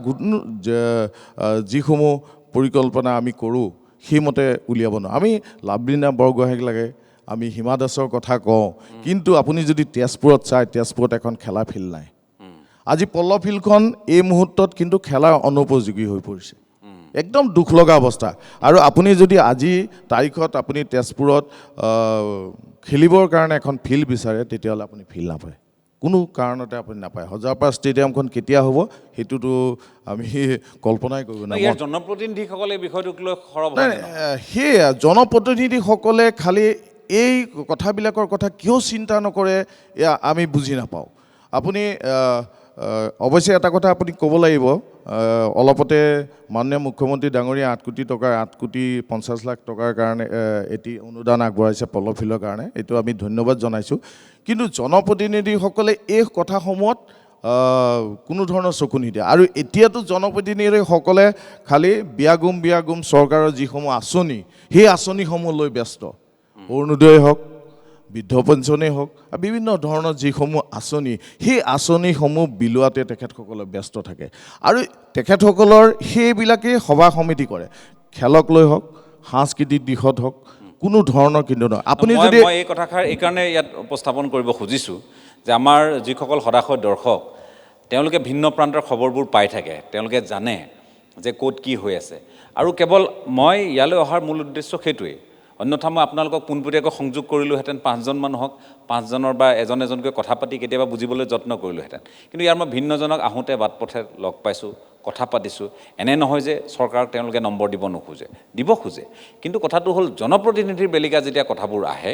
যিসমূহ পৰিকল্পনা আমি কৰোঁ সেইমতে উলিয়াব নোৱাৰোঁ আমি লাভলীনা বৰগোহাঁইক লাগে আমি হিমা দাসৰ কথা কওঁ কিন্তু আপুনি যদি তেজপুৰত চায় তেজপুৰত এখন খেলা ফিল্ড নাই আজি পল্লফিল্ডখন এই মুহূৰ্তত কিন্তু খেলাৰ অনুপযোগী হৈ পৰিছে একদম দুখ লগা অৱস্থা আৰু আপুনি যদি আজি তাৰিখত আপুনি তেজপুৰত খেলিবৰ কাৰণে এখন ফিল্ড বিচাৰে তেতিয়াহ'লে আপুনি ফিল্ড নাপায় কোনো কাৰণতে আপুনি নাপায় হজাৰপাৰা ষ্টেডিয়ামখন কেতিয়া হ'ব সেইটোতো আমি কল্পনাই কৰিব নোৱাৰোঁ ইয়াৰ জনপ্ৰতিনিধিসকলে এই বিষয়টোক লৈ সৰব সেয়া জনপ্ৰতিনিধিসকলে খালি এই কথাবিলাকৰ কথা কিয় চিন্তা নকৰে আমি বুজি নাপাওঁ আপুনি অৱশ্যে এটা কথা আপুনি ক'ব লাগিব, অলপতে মাননীয় মুখ্যমন্ত্ৰী ডাঙৰীয়া 8 কোটি টকাৰ 8 কোটি 50 লাখ টকাৰ কাৰণে এটি অনুদান আগবঢ়াইছে পল' ফিল্ডৰ কাৰণে, এইটো আমি ধন্যবাদ জনাইছোঁ। কিন্তু জনপ্ৰতিনিধিসকলে এই কথাসমূহত কোনো ধৰণৰ চকু নিদিয়ে। আৰু এতিয়াতো জনপ্ৰতিনিধিসকলে খালি বিয়াগুম চৰকাৰৰ যিসমূহ আঁচনি, সেই আঁচনিসমূহ লৈ ব্যস্ত। অৰুণোদয় হওক, বৃদ্ধ পেঞ্চনেই হওক, বিভিন্ন ধৰণৰ যিসমূহ আঁচনি, সেই আঁচনিসমূহ বিলোৱাতে তেখেতসকলে ব্যস্ত থাকে। আৰু তেখেতসকলৰ সেইবিলাকেই সভা সমিতি কৰে, খেলক লৈ হওক, সাংস্কৃতিক দিশত হওক, কোনো ধৰণৰ কিন্তু নহয়। আপুনি যদি মই এই কথাষাৰ এইকাৰণে ইয়াত উপস্থাপন কৰিব খুজিছোঁ যে আমাৰ যিসকল সদাশয় দৰ্শক, তেওঁলোকে ভিন্ন প্ৰান্তৰ খবৰবোৰ পাই থাকে, তেওঁলোকে জানে যে ক'ত কি হৈ আছে। আৰু কেৱল মই ইয়ালৈ অহাৰ মূল উদ্দেশ্য সেইটোৱেই, অন্যথা মই আপোনালোকক পোনপটীয়াকৈ সংযোগ কৰিলোহেঁতেন 5জন মানুহক, 5জনৰ বা এজনকৈ কথা পাতি কেতিয়াবা বুজিবলৈ যত্ন কৰিলোহেঁতেন। কিন্তু ইয়াৰ মই ভিন্নজনক আহোঁতে বাট পথে লগ পাইছোঁ, কথা পাতিছোঁ। এনে নহয় যে চৰকাৰক তেওঁলোকে নম্বৰ দিব নোখোজে, দিব খোজে। কিন্তু কথাটো হ'ল জনপ্ৰতিনিধিৰ বেলিকা যেতিয়া কথাবোৰ আহে,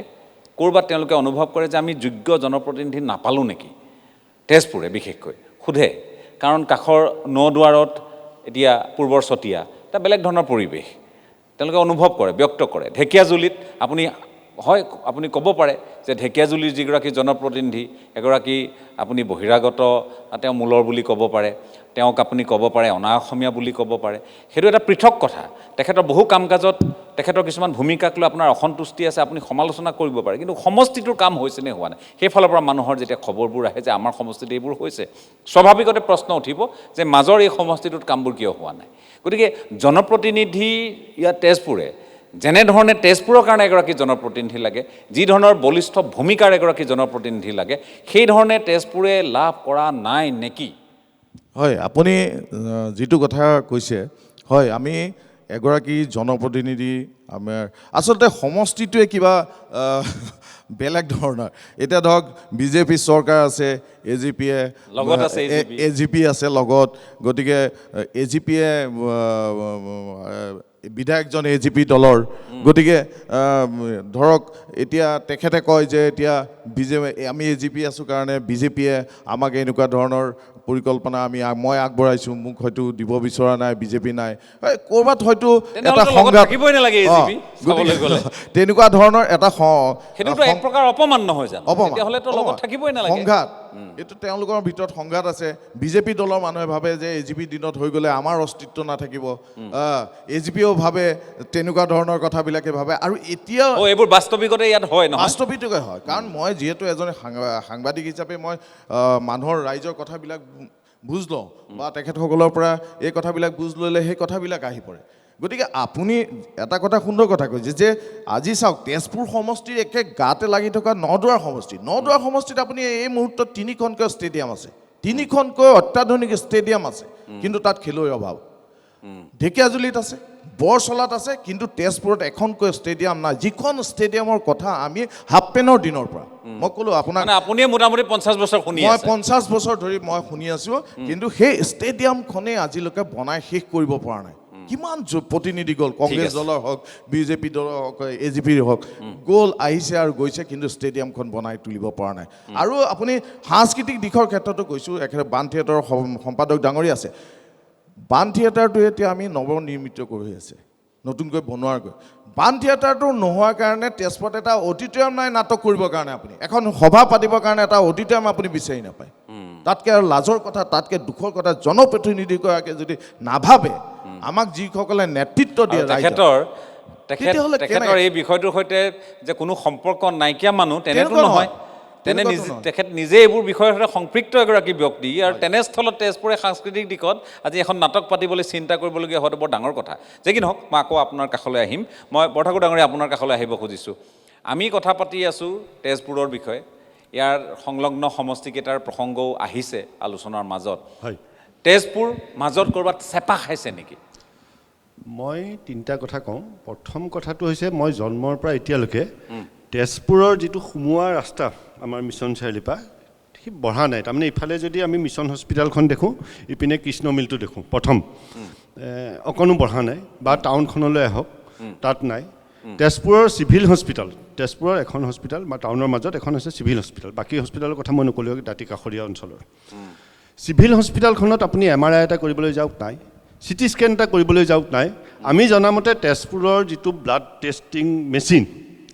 ক'ৰবাত তেওঁলোকে অনুভৱ কৰে যে আমি যোগ্য জনপ্ৰতিনিধি নাপালোঁ নেকি। তেজপুৰে বিশেষকৈ সোধে, কাৰণ কাষৰ নদুৱাৰত এতিয়া পূৰ্বৰ চতিয়া এটা বেলেগ ধৰণৰ পৰিৱেশ তেওঁলোকে অনুভৱ কৰে, ব্যক্ত কৰে। ঢেকীয়াজুলিত আপুনি ক'ব পাৰে যে ঢেকীয়াজুলিৰ যিগৰাকী জনপ্ৰতিনিধি, এগৰাকী আপুনি বহিৰাগত তেওঁ মূলৰ বুলি ক'ব পাৰে, তেওঁক আপুনি ক'ব পাৰে অনা অসমীয়া বুলি ক'ব পাৰে, সেইটো এটা পৃথক কথা। তেখেতৰ বহু কাম কাজত তেখেতৰ কিছুমান ভূমিকাক লৈ আপোনাৰ অসন্তুষ্টি আছে, আপুনি সমালোচনা কৰিব পাৰে, কিন্তু সমষ্টিটোৰ কাম হৈছেনে হোৱা নাই, সেইফালৰ পৰা মানুহৰ যেতিয়া খবৰবোৰ আহে যে আমাৰ সমষ্টিত এইবোৰ হৈছে, স্বাভাৱিকতে প্ৰশ্ন উঠিব যে মাজৰ এই সমষ্টিটোত কামবোৰ কিয় হোৱা নাই। গতিকে জনপ্ৰতিনিধি ইয়াত তেজপুৰে যেনেধৰণে তেজপুৰৰ কাৰণে এগৰাকী জনপ্ৰতিনিধি লাগে, যি ধৰণৰ বলিষ্ঠ ভূমিকাৰ এগৰাকী জনপ্ৰতিনিধি লাগে, সেই ধৰণে তেজপুৰে লাভ কৰা নাই নেকি? হয়, আপুনি যিটো কথা কৈছে, হয়, আমি এগৰাকী জনপ্ৰতিনিধি, আমাৰ আচলতে সমষ্টিটোৱে কিবা বেলেগ ধৰণৰ। এতিয়া ধৰক বিজেপি চৰকাৰ আছে, AGP আছে লগত, গতিকে AGPয়ে বিধায়কজন AGP দলৰ, গতিকে ধৰক এতিয়া তেখেতে কয় যে এতিয়া আমি AGP আছোঁ কাৰণে বিজেপিয়ে আমাক এনেকুৱা ধৰণৰ পৰিকল্পনা মই আগবঢ়াইছোঁ, মোক হয়তো দিব বিচৰা নাই, বিজেপি নাই, ক'ৰবাত হয়তো এটা সংঘাত, তেনেকুৱা ধৰণৰ এটা সংঘাত, এইটো তেওঁলোকৰ ভিতৰত সংঘাত আছে। বিজেপি দলৰ মানুহে ভাবে যে AGP দিনত হৈ গ'লে আমাৰ অস্তিত্ব নাথাকিব, AGPও ভাবে তেনেকুৱা ধৰণৰ কথাবিলাকে ভাবে। আৰু এতিয়া এইবোৰ বাস্তৱিকতে ইয়াত হয় নহয়? বাস্তৱিকতে হয়, কাৰণ মই যিহেতু এজন সাংবাদিক হিচাপে মই মানুহৰ ৰাইজৰ কথাবিলাক বুজ লওঁ, বা তেখেতসকলৰ পৰা এই কথাবিলাক বুজ ল'লে সেই কথাবিলাক আহি পৰে। গতিকে আপুনি এটা কথা সুন্দৰ কথা কৈছে যে আজি চাওক, তেজপুৰ সমষ্টিৰ একে গাতে লাগি থকা নদুৱাৰ সমষ্টিত আপুনি এই মুহূৰ্তত 3খনকৈ ষ্টেডিয়াম আছে, 3খনকৈ অত্যাধুনিক ষ্টেডিয়াম আছে, কিন্তু তাত খেলুৱৈৰ অভাৱ। ঢেকীয়াজুলিত আছে, বৰচলাত আছে, কিন্তু তেজপুৰত এখনকৈ ষ্টেডিয়াম নাই, যিখন ষ্টেডিয়ামৰ কথা আমি হাফ পেনৰ দিনৰ পৰা মই ক'লোঁ আপোনাক, আপুনি মোটামুটি 50 বছৰ শুনি আছে, মই 50 বছৰ ধৰি মই শুনি আছোঁ, কিন্তু সেই ষ্টেডিয়ামখনেই আজিলৈকে বনাই শেষ কৰিব পৰা নাই। কিমান প্ৰতিনিধি গ'ল, কংগ্ৰেছ দলৰ হওক, বিজেপি দলৰ হওক, AGPৰ হওক, গ'ল আহিছে আৰু গৈছে, কিন্তু ষ্টেডিয়ামখন বনাই তুলিব পৰা নাই। আৰু আপুনি সাংস্কৃতিক দিশৰ ক্ষেত্ৰতো কৈছোঁ, একেবাৰে বাণ থিয়েটাৰৰ সম্পাদক ডাঙৰী আছে, বাণ থিয়েটাৰটো এতিয়া আমি নৱনিৰ্মিত কৰি আছে, নতুনকৈ বনোৱাৰগৈ। বাণ থিয়েটাৰটো নোহোৱাৰ কাৰণে তেজপুৰত এটা অডিটৰিয়াম নাই নাটক কৰিবৰ কাৰণে, আপুনি এখন সভা পাতিবৰ কাৰণে এটা অডিটৰিয়াম আপুনি বিচাৰি নাপায়। তাতকৈ আৰু লাজৰ কথা, তাতকৈ দুখৰ কথা, জনপ্ৰতিনিধিগৰাকীয়ে যদি নাভাবে, আমাক যিসকলে নেতৃত্ব দিয়ে তেখেতৰ এই বিষয়টোৰ সৈতে যে কোনো সম্পৰ্ক নাইকিয়া মানুহ তেনেতো নহয়, তেখেত নিজে এইবোৰ বিষয়ৰ সৈতে সম্পৃক্ত এগৰাকী ব্যক্তি। আৰু তেনেস্থলত তেজপুৰে সাংস্কৃতিক দিশত আজি এখন নাটক পাতিবলৈ চিন্তা কৰিবলগীয়া হোৱাটো বৰ ডাঙৰ কথা। যে কি নহওক, মই আকৌ আপোনাৰ কাষলৈ আহিম, মই বৰঠাকুৰ ডাঙৰীয়া আপোনাৰ কাষলৈ আহিব খুজিছোঁ। আমি কথা পাতি আছোঁ তেজপুৰৰ বিষয়ে, ইয়াৰ সংলগ্ন সমষ্টিকেইটাৰ প্ৰসংগও আহিছে আলোচনাৰ মাজত। তেজপুৰ মাজত ক'ৰবাত চেপা খাইছে নেকি? মই 3টা কথা কওঁ। প্ৰথম কথাটো হৈছে, মই জন্মৰ পৰা এতিয়ালৈকে তেজপুৰৰ যিটো সোমোৱা ৰাস্তা আমাৰ মিছন চাৰিআলিৰ পৰা সি বঢ়া নাই। তাৰমানে ইফালে যদি আমি মিছন হস্পিটেলখন দেখোঁ, ইপিনে কৃষ্ণ মিলটো দেখোঁ, প্ৰথম অকণো বঢ়া নাই। বা টাউনখনলৈ আহক, তাত নাই। তেজপুৰৰ চিভিল হস্পিটেল, তেজপুৰৰ এখন হস্পিটেল বা টাউনৰ মাজত এখন আছে চিভিল হস্পিটেল, বাকী হস্পিটেলৰ কথা মই নক'লেও দাঁতি কাষৰীয়া অঞ্চলৰ। চিভিল হস্পিটেলখনত আপুনি MRI এটা কৰিবলৈ যাওক নাই, CT স্কেন এটা কৰিবলৈ যাওক নাই। আমি জনামতে তেজপুৰৰ যিটো ব্লাড টেষ্টিং মেচিন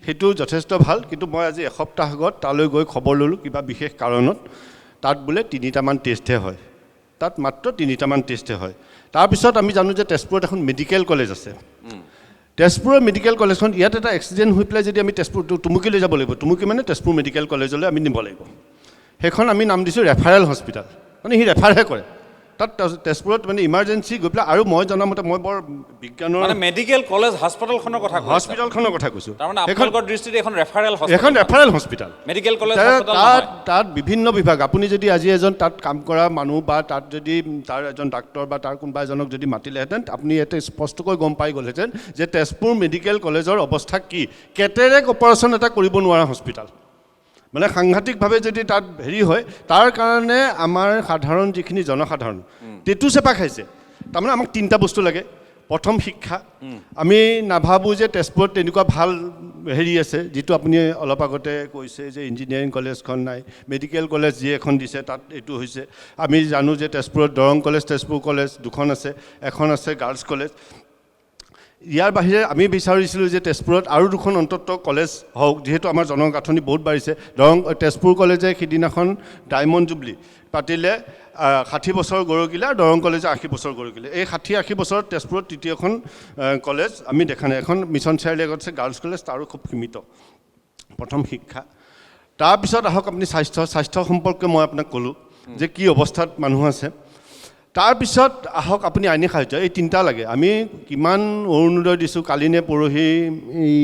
সেইটো যথেষ্ট ভাল, কিন্তু মই আজি এসপ্তাহ আগত তালৈ গৈ খবৰ ল'লোঁ কিবা বিশেষ কাৰণত তাত বোলে 3টামান টেষ্টহে হয়, তাত মাত্ৰ 3টামান টেষ্টহে হয়। তাৰপিছত আমি জানো যে তেজপুৰত এখন মেডিকেল কলেজ আছে। তেজপুৰৰ মেডিকেল কলেজখন ইয়াত এটা এক্সিডেণ্ট হৈ পেলাই যদি আমি তেজপুৰ টুমুকীলৈ যাব লাগিব, টুমুকী মানে তেজপুৰ মেডিকেল কলেজলৈ আমি নিব লাগিব। সেইখন আমি নাম দিছোঁ ৰেফাৰেল হস্পিটেল, মানে সি ৰেফাৰহে কৰে। তাত তেজপুৰত মানে ইমাৰ্জেঞ্চি গৈ পেলাই, আৰু মই জনামতে মই বৰ বিজ্ঞানৰ মানে মেডিকেল কলেজ হাস্পাতালখনৰ কথা কৈছে, হস্পিটেলখনৰ কথা কৈছোঁ। তাৰমানে আপোনালোকৰ দৃষ্টিত এখন ৰেফাৰেল এখন ৰেফাৰেল হস্পিটেল, মেডিকেল কলেজ তাত বিভিন্ন বিভাগ। আপুনি যদি আজি এজন তাত কাম কৰা মানুহ বা তাত যদি তাৰ এজন ডাক্তৰ বা তাৰ কোনোবা এজনক যদি মাতিলেহেঁতেন, আপুনি ইয়াতে স্পষ্টকৈ গম পাই গ'লহেঁতেন যে তেজপুৰ মেডিকেল কলেজৰ অৱস্থা কি। কেটেৰেক্ট অপাৰেশ্যন এটা কৰিব নোৱাৰা হস্পিটেল, মানে সাংঘাতিকভাৱে যদি তাত হেৰি হয়, তাৰ কাৰণে আমাৰ সাধাৰণ যিখিনি জনসাধাৰণ টেটু চেপা খাইছে। তাৰমানে আমাক 3টা বস্তু লাগে। প্ৰথম শিক্ষা, আমি নাভাবোঁ যে তেজপুৰত তেনেকুৱা ভাল হেৰি আছে, যিটো আপুনি অলপ আগতে কৈছে যে ইঞ্জিনিয়াৰিং কলেজখন নাই, মেডিকেল কলেজ যি এখন দিছে তাত এইটো হৈছে। আমি জানো যে তেজপুৰত দৰং কলেজ, তেজপুৰ কলেজ দুখন আছে, এখন আছে গাৰ্লছ কলেজ। ইয়াৰ বাহিৰে আমি বিচাৰিছিলোঁ যে তেজপুৰত আৰু 2খন অন্তত কলেজ হওক, যিহেতু আমাৰ জনগাঁথনি বহুত বাঢ়িছে। তেজপুৰ কলেজে সিদিনাখন ডায়মণ্ড জুবলি পাতিলে, 60 বছৰ গৰকিলে, আৰু দৰং কলেজে 80 বছৰ গৰকিলে। এই 60-80 বছৰত তেজপুৰত তৃতীয়খন কলেজ আমি দেখা নাই। এখন মিছন চাৰিআলি আগত আছে গাৰ্লছ কলেজ, তাৰো খুব সীমিত। প্ৰথম শিক্ষা। তাৰপিছত আহক আপুনি স্বাস্থ্য সম্পৰ্কে মই আপোনাক ক'লোঁ যে কি অৱস্থাত মানুহ আছে। তাৰপিছত আহক আপুনি আইনী সাহায্য, এই 3টা লাগে। আমি কিমান অৰুণোদয় দিছোঁ, কালি নে পৰহি এই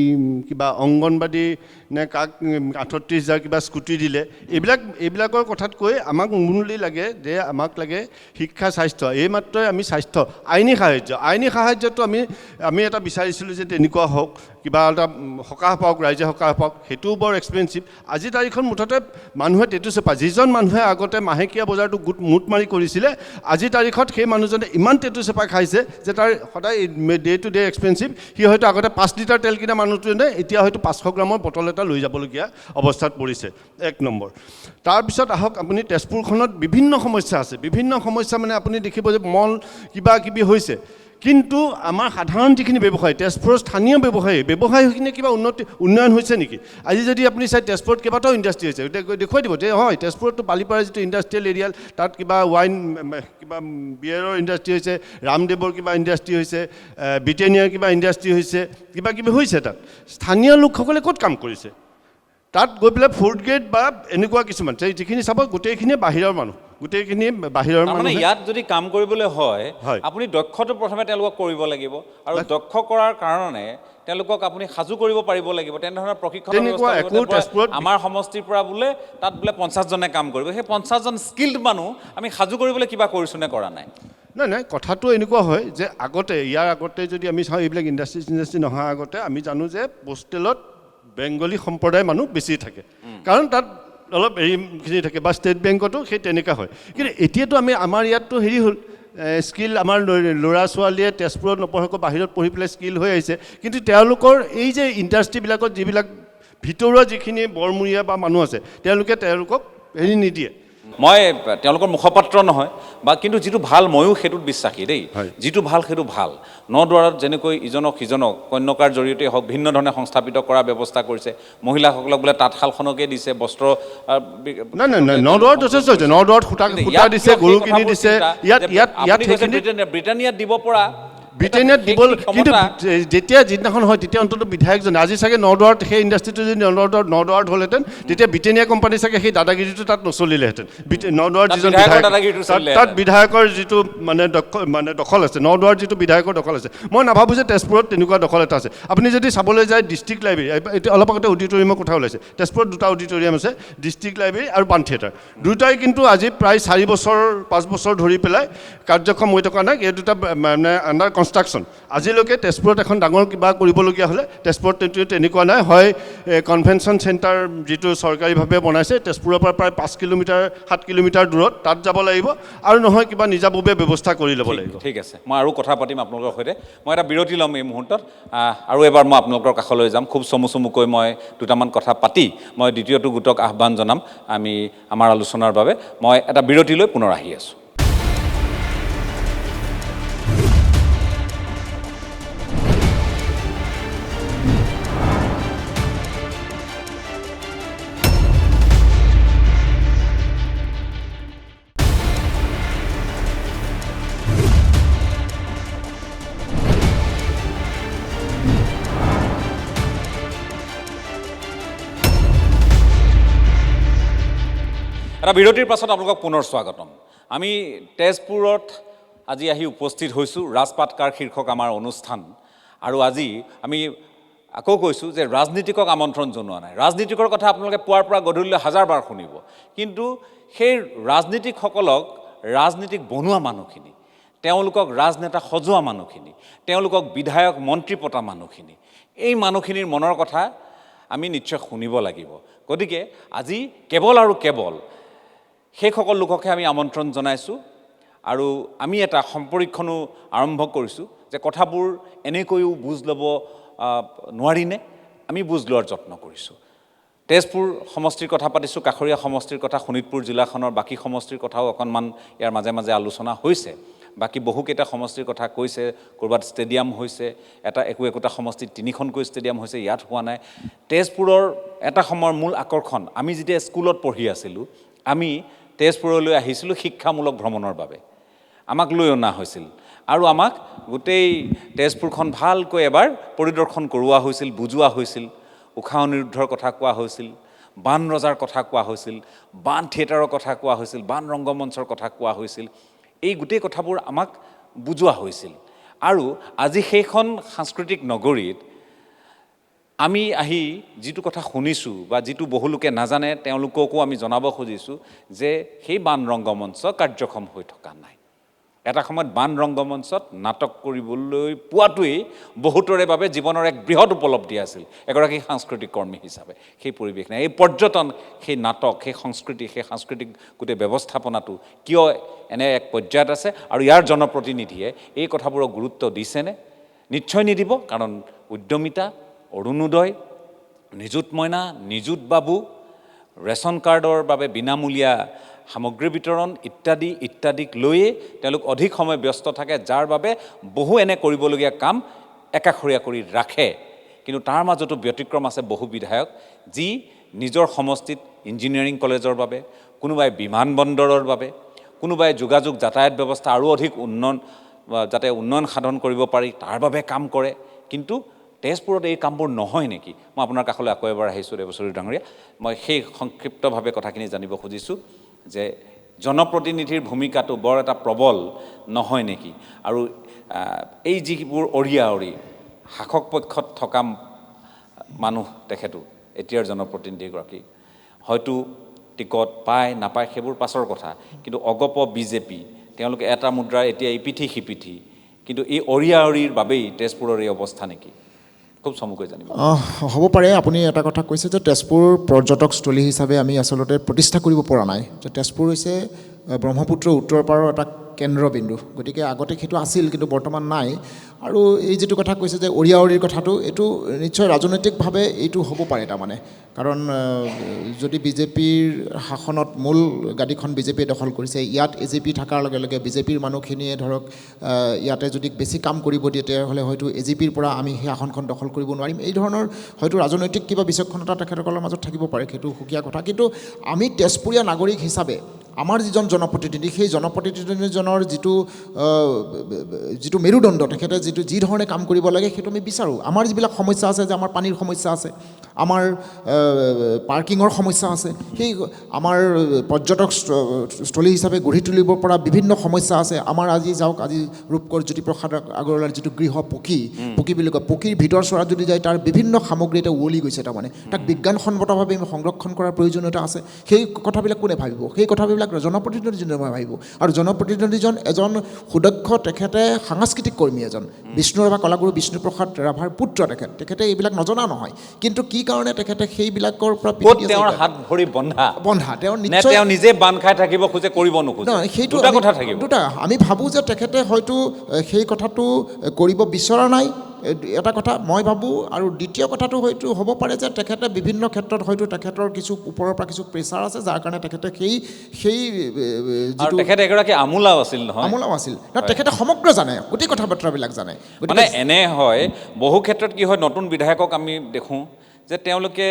কিবা অংগনবাদী নে কাক 38,000 কিবা স্কুটি দিলে। এইবিলাকৰ কথাতকৈ আমাক মূললি লাগে যে আমাক লাগে শিক্ষা, স্বাস্থ্য। এইমাত্ৰই আমি স্বাস্থ্য, আইনী সাহায্যটো আমি এটা বিচাৰিছিলোঁ যে তেনেকুৱা হওক, কিবা এটা সকাহ পাওক, ৰাইজে সকাহ পাওক। সেইটোও বৰ এক্সপেঞ্চিভ। আজি তাৰিখত মুঠতে মানুহে টেটু চেপা, যিজন মানুহে আগতে মাহেকীয়া বজাৰটো মুঠ মাৰি কৰিছিলে, আজি তাৰিখত সেই মানুহজনে ইমান টেটু চেপা খাইছে যে তাৰ সদায় ডে টু ডে এক্সপেঞ্চিভ। সি হয়তো আগতে 5 লিটাৰ তেল কিনা মানুহজনে এতিয়া হয়তো 500 গ্ৰামৰ বটল এটা লৈ যাবলগীয়া অৱস্থাত পৰিছে। 1 নম্বৰ। তাৰপিছত আহক আপুনি তেজপুৰখনত বিভিন্ন সমস্যা আছে, বিভিন্ন সমস্যা মানে আপুনি দেখিব যে মল কিবা কিবি হৈছে, কিন্তু আমাৰ সাধাৰণ যিখিনি ব্যৱসায়ী, তেজপুৰৰ স্থানীয় ব্যৱসায়ীখিনিয়ে কিবা উন্নয়ন হৈছে নেকি? আজি যদি আপুনি চাই তেজপুৰত কেইবাটাও ইণ্ডাষ্ট্ৰি হৈছে, দেখুৱাই দিব যে হয় তেজপুৰতো বালিপাৰা যিটো ইণ্ডাষ্ট্ৰিয়েল এৰিয়া, তাত কিবা কিবা বিয়েৰৰ ইণ্ডাষ্ট্ৰি হৈছে, ৰামদেৱৰ কিবা ইণ্ডাষ্ট্ৰি হৈছে, ব্ৰিটেনিয়াৰ কিবা ইণ্ডাষ্ট্ৰি হৈছে, কিবা কিবি হৈছে। তাত স্থানীয় লোকসকলে ক'ত কাম কৰিছে? তাত গৈ পেলাই 4th গ্ৰেড বা এনেকুৱা কিছুমান, যিখিনি চাব গোটেইখিনিয়ে বাহিৰৰ মানুহ, মানে ইয়াত যদি কাম কৰিবলৈ হয়, আপুনি দক্ষটো প্ৰথমে তেওঁলোকক কৰিব লাগিব, আৰু দক্ষ কৰাৰ কাৰণে তেওঁলোকক আপুনি সাজু কৰিব পাৰিব লাগিব। তেনেধৰণৰ প্ৰশিক্ষণ আমাৰ সমষ্টিৰ পৰা বোলে তাত বোলে 50জনে কাম কৰিব, সেই 50জন স্কিল্ড মানুহ আমি সাজু কৰিবলৈ কিবা কৰিছোঁ নে কৰা নাই? নাই, কথাটো এনেকুৱা হয় যে ইয়াৰ আগতে যদি আমি চাওঁ, এইবিলাক ইণ্ডাষ্ট্ৰি নোহোৱাৰ আগতে আমি জানো যে পোষ্টেলত বেংগলী সম্প্ৰদায়ৰ মানুহ বেছি থাকে, কাৰণ তাত অলপ হেৰিখিনি থাকে, বা ষ্টেট বেংকতো সেই তেনেকুৱা হয়। কিন্তু এতিয়াতো আমাৰ ইয়াততো হেৰি হ'ল, স্কিল আমাৰ ল'ৰা ছোৱালীয়ে তেজপুৰত নপঢ়াকৈ বাহিৰত পঢ়ি পেলাই স্কিল হৈ আহিছে, কিন্তু তেওঁলোকৰ এই যে ইণ্ডাষ্ট্ৰিবিলাকত যিবিলাক ভিতৰুৱা যিখিনি বৰমূৰীয়া বা মানুহ আছে, তেওঁলোকক হেৰি নিদিয়ে। মই তেওঁলোকৰ মুখপাত্ৰ নহয়, বা কিন্তু যিটো ভাল ময়ো সেইটোত বিশ্বাসী দেই, যিটো ভাল সেইটো ভাল। নদুৱাৰত যেনেকৈ ইজনক সিজনক কন্যকাৰ জৰিয়তে হওক ভিন্ন ধৰণে সংস্থাপিত কৰাৰ ব্যৱস্থা কৰিছে, মহিলাসকলক বোলে তাঁতশালখনকে দিছে, বস্ত্ৰ নাই, নদুৱাৰত যথেষ্ট হৈছে, নদুৱাৰত সূতা দিছে, গৰু কিনি দিছে। ব্ৰিটানিয়াত দিব পৰা, ব্ৰিটেইনত দিব, কিন্তু যিদিনাখন হয় তেতিয়া অন্তত বিধায়কজনে, আজি চাগে নদুৱাৰত সেই ইণ্ডাষ্ট্ৰিটো যদি নদুৱাৰত হ'লহেঁতেন, তেতিয়া ব্ৰিটেনিয়া কোম্পানী চাগে সেই দাদাগিৰিটো তাত নচলিলেহেঁতেন। নদুৱাৰত যিজন তাত বিধায়কৰ যিটো মানে দখল আছে, নদুৱাৰত যিটো বিধায়কৰ দখল আছে, মই নাভাবোঁ যে তেজপুৰত তেনেকুৱা দখল এটা আছে। আপুনি যদি চাবলৈ যায় ডিষ্ট্ৰিক্ট লাইব্ৰেৰী, এতিয়া অলপ আগতে অডিটৰিয়ামৰ কথা ওলাইছে, তেজপুৰত 2টা অডিটৰিয়াম আছে, ডিষ্ট্ৰিক্ট লাইব্ৰেৰী আৰু বাণ থিয়েটাৰ। দুটাই কিন্তু আজি প্ৰায় 4 বছৰ 5 বছৰ ধৰি পেলাই কাৰ্যক্ষম হৈ থকা নাই। এই দুটা মানে আণ্ডাৰ কনষ্ট্ৰাকশ্যন আজিলৈকে তেজপুৰত এখন ডাঙৰ কিবা কৰিবলগীয়া হ'লে তেজপুৰত তেনেকুৱা নাই হয় কনভেনশ্যন চেণ্টাৰ যিটো চৰকাৰীভাৱে বনাইছে তেজপুৰৰ পৰা প্ৰায় 5 কিলোমিটাৰ 7 কিলোমিটাৰ দূৰত তাত যাব লাগিব আৰু নহয় কিবা নিজাববীয়া ব্যৱস্থা কৰি ল'ব লাগিব ঠিক আছে মই আৰু কথা পাতিম আপোনালোকৰ সৈতে মই এটা বিৰতি ল'ম এই মুহূৰ্তত আৰু এবাৰ মই আপোনালোকৰ কাষলৈ যাম খুব চমুকৈ মই দুটামান কথা পাতি মই দ্বিতীয়টো গোটক আহ্বান জনাম আমি আমাৰ আলোচনাৰ বাবে মই এটা বিৰতি লৈ পুনৰ আহি আছোঁ এটা বিৰতিৰ পাছত আপোনালোকক পুনৰ স্বাগতম আমি তেজপুৰত আজি আহি উপস্থিত হৈছোঁ ৰাজপাট কাৰ শীৰ্ষক আমাৰ অনুষ্ঠান আৰু আজি আমি আকৌ কৈছোঁ যে ৰাজনীতিকক আমন্ত্ৰণ জনোৱা নাই ৰাজনীতিকৰ কথা আপোনালোকে পুৱাৰ পৰা গধূলিলৈ হাজাৰবাৰ শুনিব কিন্তু সেই ৰাজনীতিকসকলক ৰাজনীতিক বনোৱা মানুহখিনি তেওঁলোকক ৰাজনেতা সজোৱা মানুহখিনি তেওঁলোকক বিধায়ক মন্ত্ৰী পতা মানুহখিনি এই মানুহখিনিৰ মনৰ কথা আমি নিশ্চয় শুনিব লাগিব গতিকে আজি কেৱল আৰু কেৱল সেইসকল লোককহে আমি আমন্ত্ৰণ জনাইছোঁ আৰু আমি এটা সম্পৰীক্ষণো আৰম্ভ কৰিছোঁ যে কথাবোৰ এনেকৈও বুজ ল'ব নোৱাৰিনে আমি বুজ লোৱাৰ যত্ন কৰিছোঁ তেজপুৰ সমষ্টিৰ কথা পাতিছোঁ কাষৰীয়া সমষ্টিৰ কথা শোণিতপুৰ জিলাখনৰ বাকী সমষ্টিৰ কথাও অকণমান ইয়াৰ মাজে মাজে আলোচনা হৈছে বাকী বহুকেইটা সমষ্টিৰ কথা কৈছে ক'ৰবাত ষ্টেডিয়াম হৈছে একোটা সমষ্টিত 3খনকৈ ষ্টেডিয়াম হৈছে ইয়াত হোৱা নাই তেজপুৰৰ এটা সময়ৰ মূল আকৰ্ষণ আমি যেতিয়া স্কুলত পঢ়ি আছিলোঁ আমি তেজপুৰলৈ আহিছিলোঁ শিক্ষামূলক ভ্ৰমণৰ বাবে আমাক লৈ অনা হৈছিল আৰু আমাক গোটেই তেজপুৰখন ভালকৈ এবাৰ পৰিদৰ্শন কৰোৱা হৈছিল বুজোৱা হৈছিল উষা অনিৰুদ্ধৰ কথা কোৱা হৈছিল বান ৰজাৰ কথা কোৱা হৈছিল বান থিয়েটাৰৰ কথা কোৱা হৈছিল বান ৰংগমঞ্চৰ কথা কোৱা হৈছিল এই গোটেই কথাবোৰ আমাক বুজোৱা হৈছিল আৰু আজি সেইখন সাংস্কৃতিক নগৰীত আমি আহি যিটো কথা শুনিছোঁ বা যিটো বহুলোকে নাজানে তেওঁলোককো আমি জনাব খুজিছোঁ যে সেই বান ৰংগমঞ্চ কাৰ্যক্ষম হৈ থকা নাই এটা সময়ত বান ৰংগমঞ্চত নাটক কৰিবলৈ পোৱাটোৱেই বহুতৰে বাবে জীৱনৰ এক বৃহৎ উপলব্ধি আছিল এগৰাকী সাংস্কৃতিক কৰ্মী হিচাপে সেই পৰিৱেশ নাই এই পৰ্যটন সেই নাটক সেই সংস্কৃতি সেই সাংস্কৃতিক গোটেই ব্যৱস্থাপনাটো কিয় এনে এক পৰ্যায়ত আছে আৰু ইয়াৰ জনপ্ৰতিনিধিয়ে এই কথাবোৰক গুৰুত্ব দিছেনে নিশ্চয় নিদিব কাৰণ উদ্যমিতা অৰুণোদয় নিযুত মইনা নিযুত বাবু ৰেচন কাৰ্ডৰ বাবে বিনামূলীয়া সামগ্ৰী বিতৰণ ইত্যাদিক লৈয়ে তেওঁলোক অধিক সময় ব্যস্ত থাকে যাৰ বাবে বহু এনে কৰিবলগীয়া কাম একাষৰীয়া কৰি ৰাখে কিন্তু তাৰ মাজতো ব্যতিক্ৰম আছে বহু বিধায়ক যি নিজৰ সমষ্টিত ইঞ্জিনিয়াৰিং কলেজৰ বাবে কোনোবাই বিমানবন্দৰৰ বাবে কোনোবাই যোগাযোগ যাতায়াত ব্যৱস্থা আৰু অধিক যাতে উন্নয়ন সাধন কৰিব পাৰি তাৰ বাবে কাম কৰে কিন্তু তেজপুৰত এই কামবোৰ নহয় নেকি মই আপোনাৰ কাষলৈ আকৌ এবাৰ আহিছোঁ দেৱচৰী ডাঙৰীয়া মই সেই সংক্ষিপ্তভাৱে কথাখিনি জানিব খুজিছোঁ যে জনপ্ৰতিনিধিৰ ভূমিকাটো বৰ এটা প্ৰবল নহয় নেকি আৰু এই যিবোৰ অৰি শাসক পক্ষত থকা মানুহ তেখেতো এতিয়াৰ জনপ্ৰতিনিধিগৰাকী হয়তো টিকট পায় নাপায় সেইবোৰ পাছৰ কথা কিন্তু অগপ বিজেপি তেওঁলোকে এটা মুদ্ৰাৰ এতিয়া ইপিঠি সিপিঠি কিন্তু এই অৰিৰ বাবেই তেজপুৰৰ এই অৱস্থা নেকি খুব চমুকৈ জানিব হ'ব পাৰে আপুনি এটা কথা কৈছে যে তেজপুৰ পৰ্যটকস্থলী হিচাপে আমি আচলতে প্ৰতিষ্ঠা কৰিব পৰা নাই যে তেজপুৰ হৈছে ব্ৰহ্মপুত্ৰৰ উত্তৰ পাৰৰ এটা কেন্দ্ৰবিন্দু গতিকে আগতে সেইটো আছিল কিন্তু বৰ্তমান নাই আৰু এই যিটো কথা কৈছে যে অৰিৰ কথাটো এইটো নিশ্চয় ৰাজনৈতিকভাৱে এইটো হ'ব পাৰে তাৰমানে কাৰণ যদি বিজেপিৰ শাসনত মূল গাদীখন বিজেপিয়ে দখল কৰিছে ইয়াত এজেপি থকাৰ লগে লগে বিজেপিৰ মানুহখিনিয়ে ধৰক ইয়াতে যদি বেছি কাম কৰিব দিয়ে তেতিয়াহ'লে হয়তো এজেপিৰ পৰা আমি সেই আসনখন দখল কৰিব নোৱাৰিম এই ধৰণৰ হয়তো ৰাজনৈতিক কিবা বিচক্ষণতা তেখেতসকলৰ মাজত থাকিব পাৰে সেইটো সুকীয়া কথা কিন্তু আমি তেজপুৰীয়া নাগৰিক হিচাপে আমাৰ যিজন জনপ্ৰতিনিধি সেই জনপ্ৰতিনিধিজনৰ যিটো মেৰুদণ্ড তেখেতে যি ধৰণে কাম কৰিব লাগে সেইটো আমি বিচাৰোঁ আমাৰ যিবিলাক সমস্যা আছে যে আমাৰ পানীৰ সমস্যা আছে আমাৰ পাৰ্কিঙৰ সমস্যা আছে সেই আমাৰ পৰ্যটকস্থলী হিচাপে গঢ়ি তুলিব পৰা বিভিন্ন সমস্যা আছে আমাৰ আজি ৰূপকৰ জ্যোতিপ্ৰসাদ আগৰৱালাৰ যিটো গৃহ পকী বুলি কয় পকীৰ ভিতৰ চৰা যদি যায় তাৰ বিভিন্ন সামগ্ৰী এটা উৱলি গৈছে তাৰমানে তাক বিজ্ঞানসন্মতভাৱে আমি সংৰক্ষণ কৰাৰ প্ৰয়োজনীয়তা আছে সেই কথাবিলাক কোনে ভাবিব সেই কথাবিলাক কথাবিলাক জনপ্ৰতিনিধিজনে ভাবিব আৰু জনপ্ৰতিনিধিজন এজন সুদক্ষ তেখেতে সাংস্কৃতিক কৰ্মী এজন বিষ্ণুৰাভা কলাগুৰু বিষ্ণুপ্ৰসাদ ৰাভাৰ পুত্ৰ তেখেতে এইবিলাক নজনা নহয় কিন্তু কি কাৰণে তেখেতে সেইবিলাকৰ পৰা ক'ত তেওঁৰ হাত ভৰি বন্ধা তেওঁ নে নিশ্চয় তেওঁ নিজে বান্ধ খাই থাকিব খোজে কৰিব নোখোজে নহয়, সেইটো দুটা আমি- কথা থাকিব দুটা আমি ভাবোঁ যে তেখেতে হয়তো সেই কথাটো কৰিব বিচৰা নাই এটা কথা মই ভাবোঁ আৰু দ্বিতীয় কথাটো হয়তো হ'ব পাৰে যে তেখেতে বিভিন্ন ক্ষেত্ৰত হয়তো তেখেতৰ কিছু ওপৰৰ পৰা কিছু প্ৰেছাৰ আছে যাৰ কাৰণে তেখেতে সেই আৰু যিটো তেখেত এগৰাকী আমোলাও আছিল নহয় আমোলাও আছিল তেখেতে সমগ্ৰ জানে গোটেই কথা বতৰাবিলাক জানে মানে এনে হয় বহু ক্ষেত্ৰত কি হয় নতুন বিধায়কক আমি দেখোঁ যে তেওঁলোকে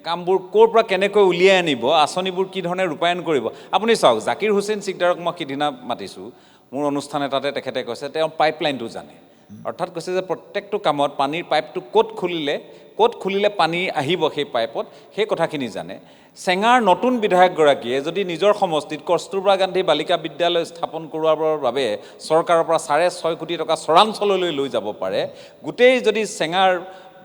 কামবোৰ ক'ৰ পৰা কেনেকৈ উলিয়াই আনিব আঁচনিবোৰ কি ধৰণে ৰূপায়ণ কৰিব আপুনি চাওক জাকিৰ হুছেইন চিকদাৰক মই সিদিনা মাতিছোঁ মোৰ অনুষ্ঠান এটাতে তেখেতে কৈছে তেওঁ পাইপলাইনটো জানে অৰ্থাৎ কৈছে যে প্ৰত্যেকটো কামত পানীৰ পাইপটো ক'ত খুলিলে পানী আহিব সেই পাইপত সেই কথাখিনি জানে চেঙাৰ নতুন বিধায়কগৰাকীয়ে যদি নিজৰ সমষ্টিত কস্তুৰবা গান্ধী বালিকা বিদ্যালয় স্থাপন কৰোৱাৰ বাবে চৰকাৰৰ পৰা 6.5 কোটি টকা চৰাঞ্চললৈ লৈ যাব পাৰে গোটেই যদি চেঙাৰ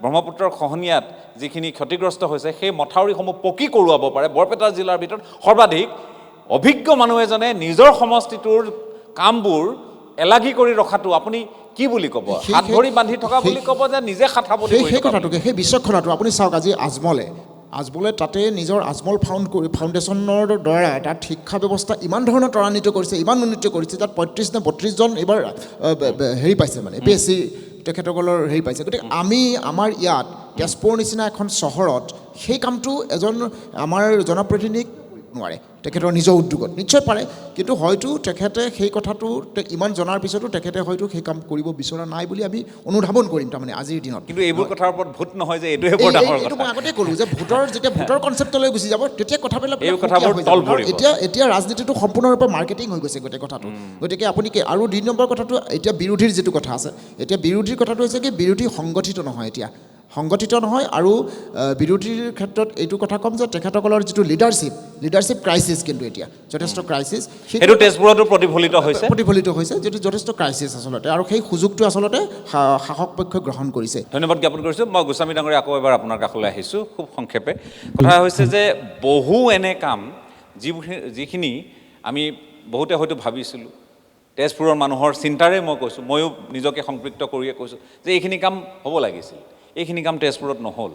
ব্ৰহ্মপুত্ৰৰ খহনীয়াত যিখিনি ক্ষতিগ্ৰস্ত হৈছে সেই মথাউৰিসমূহ পকী কৰোৱাব পাৰে বৰপেটা জিলাৰ ভিতৰত সৰ্বাধিক অভিজ্ঞ মানুহ এজনে নিজৰ সমষ্টিটোৰ কামবোৰ এলাগি কৰি ৰখাটো আপুনি কি বুলি ক'ব হাত ভৰি বান্ধি থকা বুলি ক'ব যে নিজে সাঁঠাবলি কৰি সেই থকা কথাটোকে সেই বিচক্ষণাটো আপুনি চাওক আজি আজমলে তাতে নিজৰ আজমল ফাউণ্ডেশ্যনৰ দ্বাৰা তাত শিক্ষা ব্যৱস্থা ইমান ধৰণৰ ত্বৰান্বিত কৰিছে ইমান উন্নীত কৰিছে তাত 35 নে 32জন এইবাৰ হেৰি পাইছে মানে APSC তেখেতসকলৰ হেৰি পাইছে গতিকে আমি আমাৰ ইয়াত তেজপুৰৰ নিচিনা এখন চহৰত সেই কামটো এজন আমাৰ জনপ্ৰতিনিধিক নোৱাৰে তেখেতৰ নিজৰ উদ্যোগত নিশ্চয় পাৰে কিন্তু হয়তো তেখেতে সেই কথাটো ইমান জনাৰ পিছতো তেখেতে হয়তো সেই কাম কৰিব বিচৰা নাই বুলি আমি অনুধাৱন কৰিম তাৰমানে আজিৰ দিনত কিন্তু এইবোৰ কথাৰ ওপৰত ভোট নহয় যে এইটোহে বৰ ডাঙৰ এইটো কথা মই আগতে ক'লোঁ যে যেতিয়া ভোটৰ কনচেপ্টলৈ গুচি যাব তেতিয়া কথাবিলাক এই কথাবোৰ তল পৰিব। এতিয়া ৰাজনীতিটো সম্পূৰ্ণৰূপে মাৰ্কেটিং হৈ গৈছে গোটেই কথাটো গতিকে আপুনি আৰু 2 নম্বৰ কথাটো এতিয়া বিৰোধীৰ যিটো কথা আছে এতিয়া বিৰোধীৰ কথাটো হৈছে কি বিৰোধী সংগঠিত নহয় এতিয়া সংগঠিত নহয় আৰু বিৰোধীৰ ক্ষেত্ৰত এইটো কথা ক'ম যে তেখেতসকলৰ যিটো লিডাৰশ্বিপ ক্ৰাইচিছ কিন্তু এতিয়া যথেষ্ট ক্ৰাইচিছ সেইটো তেজপুৰতো প্ৰতিফলিত হৈছে যিটো যথেষ্ট ক্ৰাইচিছ আচলতে আৰু সেই সুযোগটো আচলতে শাসক পক্ষই গ্ৰহণ কৰিছে ধন্যবাদ জ্ঞাপন কৰিছোঁ মই গোস্বামী ডাঙৰীয়া আকৌ এবাৰ আপোনাৰ কাষলৈ আহিছোঁ খুব সংক্ষেপে কথা হৈছে যে বহু এনে কাম যিখিনি আমি বহুতে হয়তো ভাবিছিলোঁ তেজপুৰৰ মানুহৰ চিন্তাৰে মই কৈছোঁ ময়ো নিজকে সম্পৃক্ত কৰিয়ে কৈছোঁ যে এইখিনি কাম হ'ব লাগিছিল এইখিনি কাম তেজপুৰত নহ'ল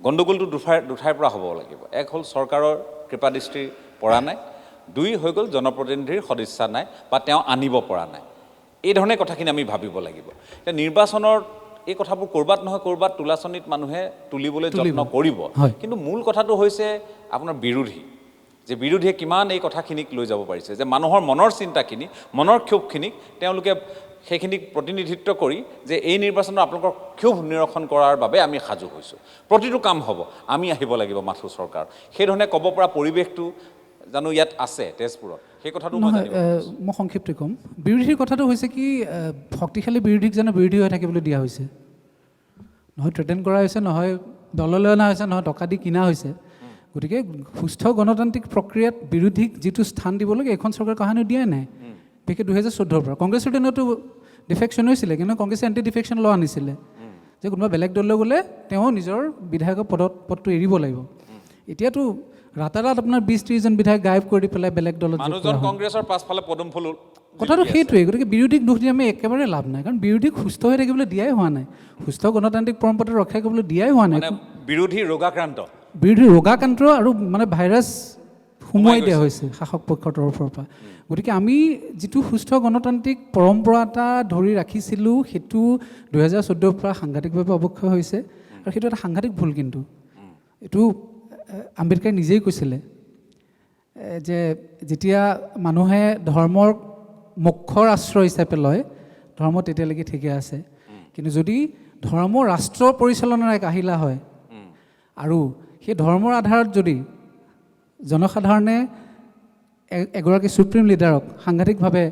গণ্ডগোলটো দুঠাইৰ পৰা হ'ব লাগিব এক হ'ল চৰকাৰৰ কৃপাদৃষ্টি পৰা নাই 2 হৈ গ'ল জনপ্ৰতিনিধিৰ সদিচ্ছা নাই বা তেওঁ আনিব পৰা নাই এই ধৰণে কথাখিনি আমি ভাবিব লাগিব এতিয়া নিৰ্বাচনৰ এই কথাবোৰ ক'ৰবাত নহয় ক'ৰবাত তোলাচনীত মানুহে তুলিবলৈ যত্ন কৰিব কিন্তু মূল কথাটো হৈছে আপোনাৰ যে বিৰোধীয়ে কিমান এই কথাখিনিক লৈ যাব পাৰিছে যে মানুহৰ মনৰ চিন্তাখিনি মনৰ ক্ষোভখিনিক তেওঁলোকে সেইখিনিক প্ৰতিনিধিত্ব কৰি যে এই নিৰ্বাচনত আপোনালোকৰ ক্ষোভ নিৰসন কৰাৰ বাবে আমি সাজু হৈছোঁ প্ৰতিটো কাম হ'ব আমি আহিব লাগিব মাথো চৰকাৰ সেই ধৰণে ক'ব পৰা পৰিৱেশটো জানো ইয়াত আছে তেজপুৰত সেই কথাটো নহয় মই সংক্ষিপ্তে ক'ম বিৰোধীৰ কথাটো হৈছে কি শক্তিশালী বিৰোধীক জানো বিৰোধী হৈ থাকিবলৈ দিয়া হৈছে নহয় থ্ৰেটেন কৰা হৈছে নহয় দললৈ অনা হৈছে নহয় টকা দি কিনা হৈছে গতিকে সুস্থ গণতান্ত্ৰিক প্ৰক্ৰিয়াত বিৰোধীক যিটো স্থান দিব লাগে এখন চৰকাৰ কাহানিও দিয়াই নাই বিশেষকৈ 2014 পৰা কংগ্ৰেছৰ দিনতো ডিফেকশ্যন হৈছিলে কিন্তু কংগ্ৰেছে এণ্টি ডিফেকশ্যন ল আনিছিলে যে কোনোবা বেলেগ দললৈ গ'লে তেওঁ নিজৰ বিধায়কৰ পদটো এৰিব লাগিব এতিয়াতো ৰাতাৰাত আপোনাৰ 20-30 জন বিধায়ক গায়ব কৰি পেলাই বেলেগ দলত মানুহজন কংগ্ৰেছৰ পাছফালে পদুম ফুল কথাটো সেইটোৱেই গতিকে বিৰোধীক দোষ দি আমি একেবাৰে লাভ নাই কাৰণ বিৰোধীক সুস্থ হৈ থাকিবলৈ দিয়াই হোৱা নাই সুস্থ গণতান্ত্ৰিক পৰম্পৰাটো ৰক্ষা কৰিবলৈ দিয়াই হোৱা নাই বিৰোধী ৰোগাক্ৰান্ত আৰু মানে ভাইৰাছ সোমোৱাই দিয়া হৈছে শাসক পক্ষৰ তৰফৰ পৰা গতিকে আমি যিটো সুস্থ গণতান্ত্ৰিক পৰম্পৰা এটা ধৰি ৰাখিছিলোঁ সেইটো 2014 পৰা সাংঘাতিকভাৱে অৱক্ষয় হৈছে আৰু সেইটো এটা সাংঘাতিক ভুল কিন্তু এইটো আম্বেদকাৰে নিজেই কৈছিলে যে যেতিয়া মানুহে ধৰ্মৰ মুখ্যৰ আশ্ৰয় হিচাপে লয় ধৰ্ম তেতিয়ালৈকে ঠিকে আছে কিন্তু যদি ধৰ্ম ৰাষ্ট্ৰ পৰিচালনাৰ এক আহিলা হয় আৰু সেই ধৰ্মৰ আধাৰত যদি জনসাধাৰণে এগৰাকী সুপ্ৰিম লিডাৰক সাংঘাতিকভাৱে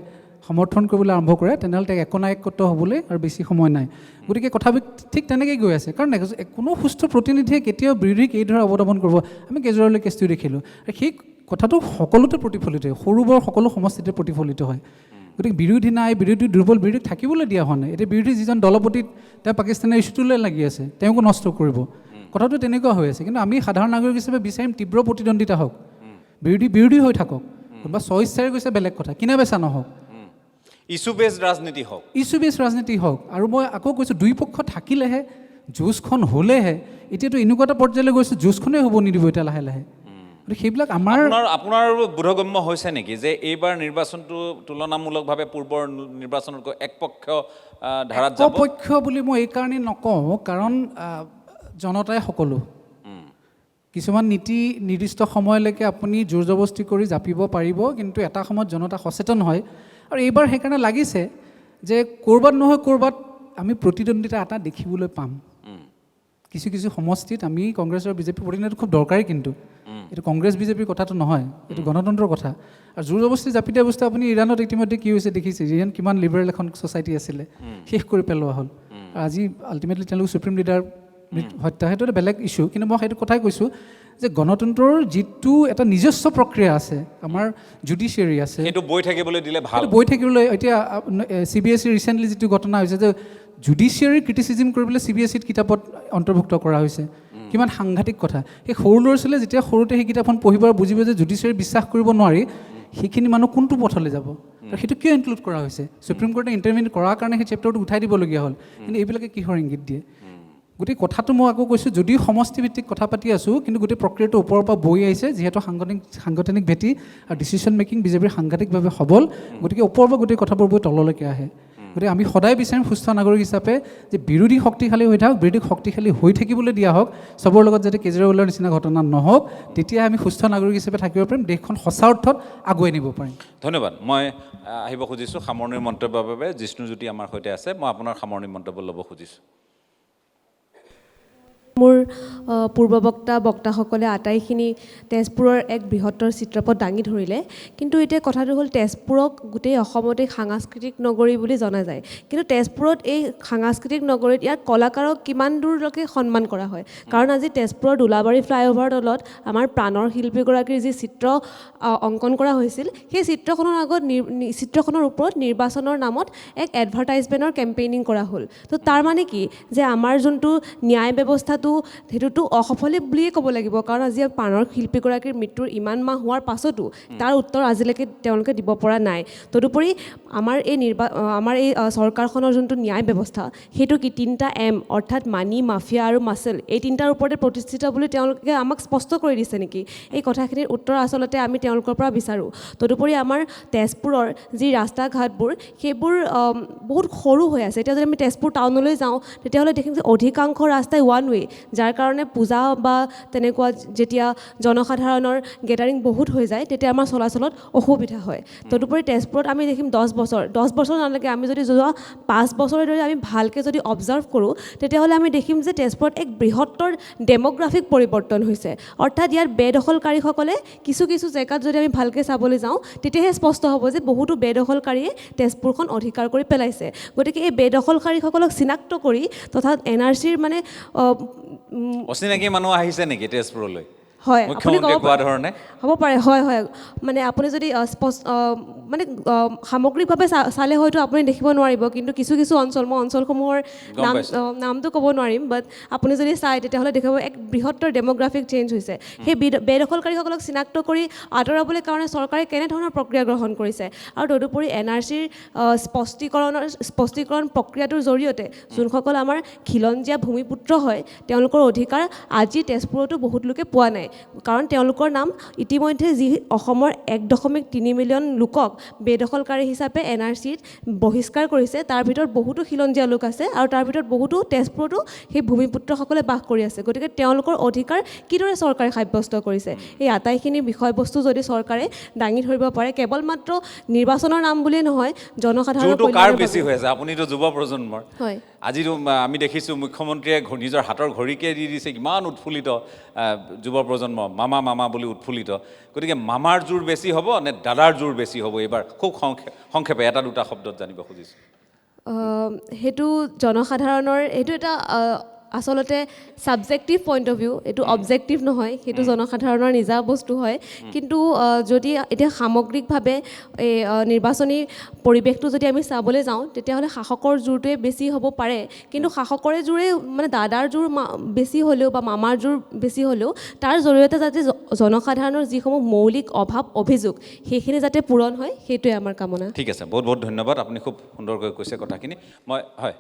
সমৰ্থন কৰিবলৈ আৰম্ভ কৰে তেনেহ'লে তেওঁক একনায়কত্ব হ'বলৈ আৰু বেছি সময় নাই গতিকে কথাবোৰ ঠিক তেনেকৈ গৈ আছে কাৰণ কোনো সুস্থ প্ৰতিনিধিয়ে কেতিয়াও বিৰোধীক এইদৰে অৱলম্বন কৰিব আমি কেজৰিৱালৰ কেছটো দেখিলোঁ আৰু সেই কথাটো সকলোতে প্ৰতিফলিত হয় সৰু বৰ সকলো সমষ্টিতে প্ৰতিফলিত হয় গতিকে বিৰোধী নাই বিৰোধী দুৰ্বল বিৰোধীক থাকিবলৈ দিয়া হোৱা নাই এতিয়া বিৰোধী যিজন দলপতিত তেওঁ পাকিস্তানৰ ইছ্যুটোলৈ লাগি আছে তেওঁকো নষ্ট কৰিব কথাটো তেনেকুৱা হৈ আছে কিন্তু আমি সাধাৰণ নাগৰিক হিচাপে বিচাৰিম তীব্ৰ প্ৰতিদ্বন্দ্বিতা হওক বিৰোধী হৈ থাকক কোনোবা স্বইচ্ছাৰে গৈছে বেলেগ কথা, কিনা বেচা নহওক, ইছ্যু বেছ ৰাজনীতি হওক। ইছ্যু বেছ ৰাজনীতি হওক। আৰু মই আকৌ কৈছোঁ দুই পক্ষ থাকিলেহে, যুঁজখন হ'লেহে, এতিয়াতো এনেকুৱা এটা পৰ্যায়লৈ গৈছোঁ যুঁজখনেই হ'ব নিদিব এতিয়া লাহে লাহে। গতিকে সেইবিলাক আমাৰ আপোনাৰ বোধগম্য হৈছে নেকি যে এইবাৰ নিৰ্বাচনটো তুলনামূলকভাৱে পূৰ্বৰ নিৰ্বাচনতকৈ একপক্ষ ধাৰাত যাব? একপক্ষ বুলি মই এইকাৰণেই নকওঁ, কাৰণ জনতাই সকলো কিছুমান নীতি নিৰ্দিষ্ট সময়লৈকে আপুনি জোৰ জবস্তি কৰি জাপিব পাৰিব, কিন্তু এটা সময়ত জনতা সচেতন হয়। আৰু এইবাৰ সেইকাৰণে লাগিছে যে ক'ৰবাত নহয় ক'ৰবাত আমি প্ৰতিদ্বন্দ্বিতা এটা দেখিবলৈ পাম। কিছু কিছু সমষ্টিত আমি কংগ্ৰেছৰ বিজেপি প্ৰতিনিধি খুব দৰকাৰী, কিন্তু এইটো কংগ্ৰেছ বিজেপিৰ কথাটো নহয়, এইটো গণতন্ত্ৰৰ কথা। আৰু জোৰ জবস্তি জাপি দিয়া বস্তু আপুনি ইৰাণত ইতিমধ্যে কি হৈছে দেখিছে। ইৰাণ কিমান লিবাৰেল এখন ছ'চাইটি আছিলে, শেষ কৰি পেলোৱা হ'ল। আৰু আজি আল্টিমেটলি তেওঁলোক ছুপ্ৰিম লিডাৰ হত্যা, সেইটো এটা বেলেগ ইছ্যু। কিন্তু মই সেইটো কথাই কৈছোঁ যে গণতন্ত্ৰৰ যিটো এটা নিজস্ব প্ৰক্ৰিয়া আছে, আমাৰ জুডিচিয়াৰী আছে, সেইটো বৈ থাকিবলৈ দিলে ভাল। বৈ থাকিবলৈ এতিয়া CBSE ৰিচেণ্টলি যিটো ঘটনা হৈছে যে জুডিচিয়াৰী ক্ৰিটিচিজিম কৰিবলৈ CBSEত কিতাপত অন্তৰ্ভুক্ত কৰা হৈছে। কিমান সাংঘাতিক কথা। সেই সৰু ল'ৰা ছোৱালীয়ে যেতিয়া সৰুতে সেই কিতাপখন পঢ়িব আৰু বুজিব যে জুডিচিয়াৰী বিশ্বাস কৰিব নোৱাৰি, সেইখিনি মানুহ কোনটো পথলৈ যাব। আৰু সেইটো কিয় ইনক্লুড কৰা হৈছে? ছুপ্ৰিম কোৰ্টে ইণ্টাৰভিউ কৰাৰ কাৰণে সেই চেপ্টাৰটো উঠাই দিবলগীয়া হ'ল। কিন্তু এইবিলাকে কিহৰ ইংগিত দিয়ে? গোটেই কথাটো মই আকৌ কৈছোঁ, যদিও সমষ্টিভিত্তিক কথা পাতি আছোঁ, কিন্তু গোটেই প্ৰক্ৰিয়াটো ওপৰৰ পৰা বৈ আহিছে, যিহেতু সাংগঠনিক ভেটি আৰু ডিচিশ্যন মেকিং বিজেপিৰ সাংঘাতিকভাৱে সবল। গতিকে ওপৰৰ পৰা গোটেই কথাবোৰ বৈ তললৈকে আহে। গতিকে আমি সদায় বিচাৰিম সুস্থ নাগৰিক হিচাপে যে বিৰোধী শক্তিশালী হৈ থাকক, বিৰোধী শক্তিশালী হৈ থাকিবলৈ দিয়া হওক, চবৰ লগত যাতে কেজৰিৱালৰ নিচিনা ঘটনা নহওক, তেতিয়া আমি সুস্থ নাগৰিক হিচাপে থাকিব পাৰিম, দেশখন সঁচা অৰ্থত আগুৱাই নিব পাৰিম। ধন্যবাদ। মই আহিব খুজিছোঁ সামৰণিৰ মন্তব্যৰ বাবে। জিষ্ণুজ্যোতি আমাৰ সৈতে আছে, মই আপোনাৰ সামৰণি মন্তব্য ল'ব খুজিছোঁ। মোৰ বক্তাসকলে আটাইখিনি তেজপুৰৰ এক বৃহত্তৰ চিত্ৰপট দাঙি ধৰিলে। কিন্তু এতিয়া কথাটো হ'ল, তেজপুৰক গোটেই অসমতে সাংস্কৃতিক নগৰী বুলি জনা যায়। কিন্তু তেজপুৰত এই সাংস্কৃতিক নগৰীত ইয়াৰ কলাকাৰক কিমান দূৰলৈকে সন্মান কৰা হয়? কাৰণ আজি তেজপুৰৰ দোলাবাৰী ফ্লাইঅভাৰৰ তলত আমাৰ প্ৰাণৰ শিল্পীগৰাকীৰ যি চিত্ৰ অংকন কৰা হৈছিল, সেই চিত্ৰখনৰ ওপৰত নিৰ্বাচনৰ নামত এক এডভাৰটাইজমেণ্টৰ কেম্পেইনিং কৰা হ'ল। তো তাৰ মানে কি যে আমাৰ যোনটো ন্যায় ব্যৱস্থাটো সেইটোতো অসফলে বুলিয়ে ক'ব লাগিব। কাৰণ আজি প্ৰাণৰ শিল্পীগৰাকীৰ মৃত্যুৰ ইমান মাহ হোৱাৰ পাছতো তাৰ উত্তৰ আজিলৈকে তেওঁলোকে দিব পৰা নাই। তদুপৰি আমাৰ এই চৰকাৰখনৰ যোনটো ন্যায় ব্যৱস্থা, সেইটো কি 3টা M, অৰ্থাৎ মানি, মাফিয়া আৰু মাচল, এই 3টাৰ ওপৰতে প্ৰতিষ্ঠিত বুলি তেওঁলোকে আমাক স্পষ্ট কৰি দিছে নেকি? এই কথাখিনিৰ উত্তৰ আচলতে আমি তেওঁলোকৰ পৰা বিচাৰোঁ। তদুপৰি আমাৰ তেজপুৰৰ যি ৰাস্তা ঘাটবোৰ, সেইবোৰ বহুত সৰু হৈ আছে। এতিয়া যদি আমি তেজপুৰ টাউনলৈ যাওঁ, তেতিয়াহ'লে দেখিম যে অধিকাংশ ৰাস্তাই ওৱান ৱে, যাৰ কাৰণে পূজা বা তেনেকুৱা যেতিয়া জনসাধাৰণৰ গেডাৰিং বহুত হৈ যায়, তেতিয়া আমাৰ চলাচলত অসুবিধা হয়। তদুপৰি তেজপুৰত আমি দেখিম 10 বছৰ নালাগে, আমি যদি যোৱা 5 বছৰৰ ধৰি আমি ভালকৈ যদি অবজাৰ্ভ কৰোঁ, তেতিয়াহ'লে আমি দেখিম যে তেজপুৰত এক বৃহত্তৰ ডেম'গ্ৰাফিক পৰিৱৰ্তন হৈছে। অৰ্থাৎ ইয়াৰ বেদখলকাৰীসকলে কিছু জেগাত যদি আমি ভালকৈ চাবলৈ যাওঁ, তেতিয়াহে স্পষ্ট হ'ব যে বহুতো বেদখলকাৰীয়ে তেজপুৰখন অধিকাৰ কৰি পেলাইছে। গতিকে এই বেদখলকাৰীসকলক চিনাক্ত কৰি তথা NRCৰ মানে অচিনাকি মানুহ আহিছে নেকি তেজপুৰলৈ? হয়, মুখ্যমন্ত্ৰীয়ে কোৱা ধৰণে হ'ব পাৰে। হয়, মানে আপুনি যদি মানে সামগ্ৰিকভাৱে চালে হয়তো আপুনি দেখিব নোৱাৰিব, কিন্তু কিছু অঞ্চল, মই অঞ্চলসমূহৰ নামটো ক'ব নোৱাৰিম, বাট আপুনি যদি চায় তেতিয়াহ'লে দেখিব এক বৃহত্তৰ ডেম'গ্ৰাফিক চেঞ্জ হৈছে। সেই বেদখলকাৰীসকলক চিনাক্ত কৰি আঁতৰাবলৈ কাৰণে চৰকাৰে কেনেধৰণৰ প্ৰক্ৰিয়া গ্ৰহণ কৰিছে, আৰু তদুপৰি NRCৰ স্পষ্টীকৰণ প্ৰক্ৰিয়াটোৰ জৰিয়তে যোনসকল আমাৰ খিলঞ্জীয়া ভূমিপুত্ৰ হয়, তেওঁলোকৰ অধিকাৰ আজি তেজপুৰতো বহুত লোকে পোৱা নাই। কাৰণ তেওঁলোকৰ নাম ইতিমধ্যে যি অসমৰ 1.3 মিলিয়ন লোকক বেদখলকাৰী হিচাপে NRCত বহিষ্কাৰ কৰিছে, তাৰ ভিতৰত বহুতো খিলঞ্জীয়া লোক আছে, আৰু তাৰ ভিতৰত বহুতো তেজপুৰতো সেই ভূমিপুত্ৰসকলে বাস কৰি আছে। গতিকে তেওঁলোকৰ অধিকাৰ কিদৰে চৰকাৰে সাব্যস্ত কৰিছে? এই আটাইখিনি বিষয়বস্তু যদি চৰকাৰে দাঙি ধৰিব পাৰে, কেৱল মাত্ৰ নিৰ্বাচনৰ নাম বুলিয়ে নহয়, জনসাধাৰণৰ বেছি হৈ আছে। আপুনিতো যুৱ প্ৰজন্মৰ, হয়, আজিতো আমি দেখিছোঁ মুখ্যমন্ত্ৰীয়ে নিজৰ হাতৰ ঘড়ীকে দি দিছে, কিমান উৎফুল্লিত যুৱ প্ৰজন্ম, মামা বুলি উৎফুল্লিত। গতিকে মামাৰ জোৰ বেছি হ'ব নে দাদাৰ জোৰ বেছি হ'ব? এইবাৰ খুব সংক্ষেপে 1-2 শব্দত জানিব খুজিছোঁ। সেইটো জনসাধাৰণৰ, এইটো এটা আচলতে ছাবজেক্টিভ পইণ্ট অফ ভিউ, এইটো অবজেক্টিভ নহয়, সেইটো জনসাধাৰণৰ নিজা বস্তু হয়। কিন্তু যদি এতিয়া সামগ্ৰিকভাৱে এই নিৰ্বাচনী পৰিৱেশটো যদি আমি চাবলৈ যাওঁ তেতিয়াহ'লে শাসকৰ জোৰটোৱে বেছি হ'ব পাৰে, কিন্তু শাসকৰে জোৰে মানে দাদাৰ জোৰ বেছি হ'লেও বা মামাৰ জোৰ বেছি হ'লেও তাৰ জৰিয়তে যাতে জনসাধাৰণৰ যিসমূহ মৌলিক অভাৱ অভিযোগ সেইখিনি যাতে পূৰণ হয়, সেইটোৱে আমাৰ কামনা। ঠিক আছে, বহুত বহুত ধন্যবাদ, আপুনি খুব সুন্দৰকৈ কৈছে কথাখিনি। মই হয়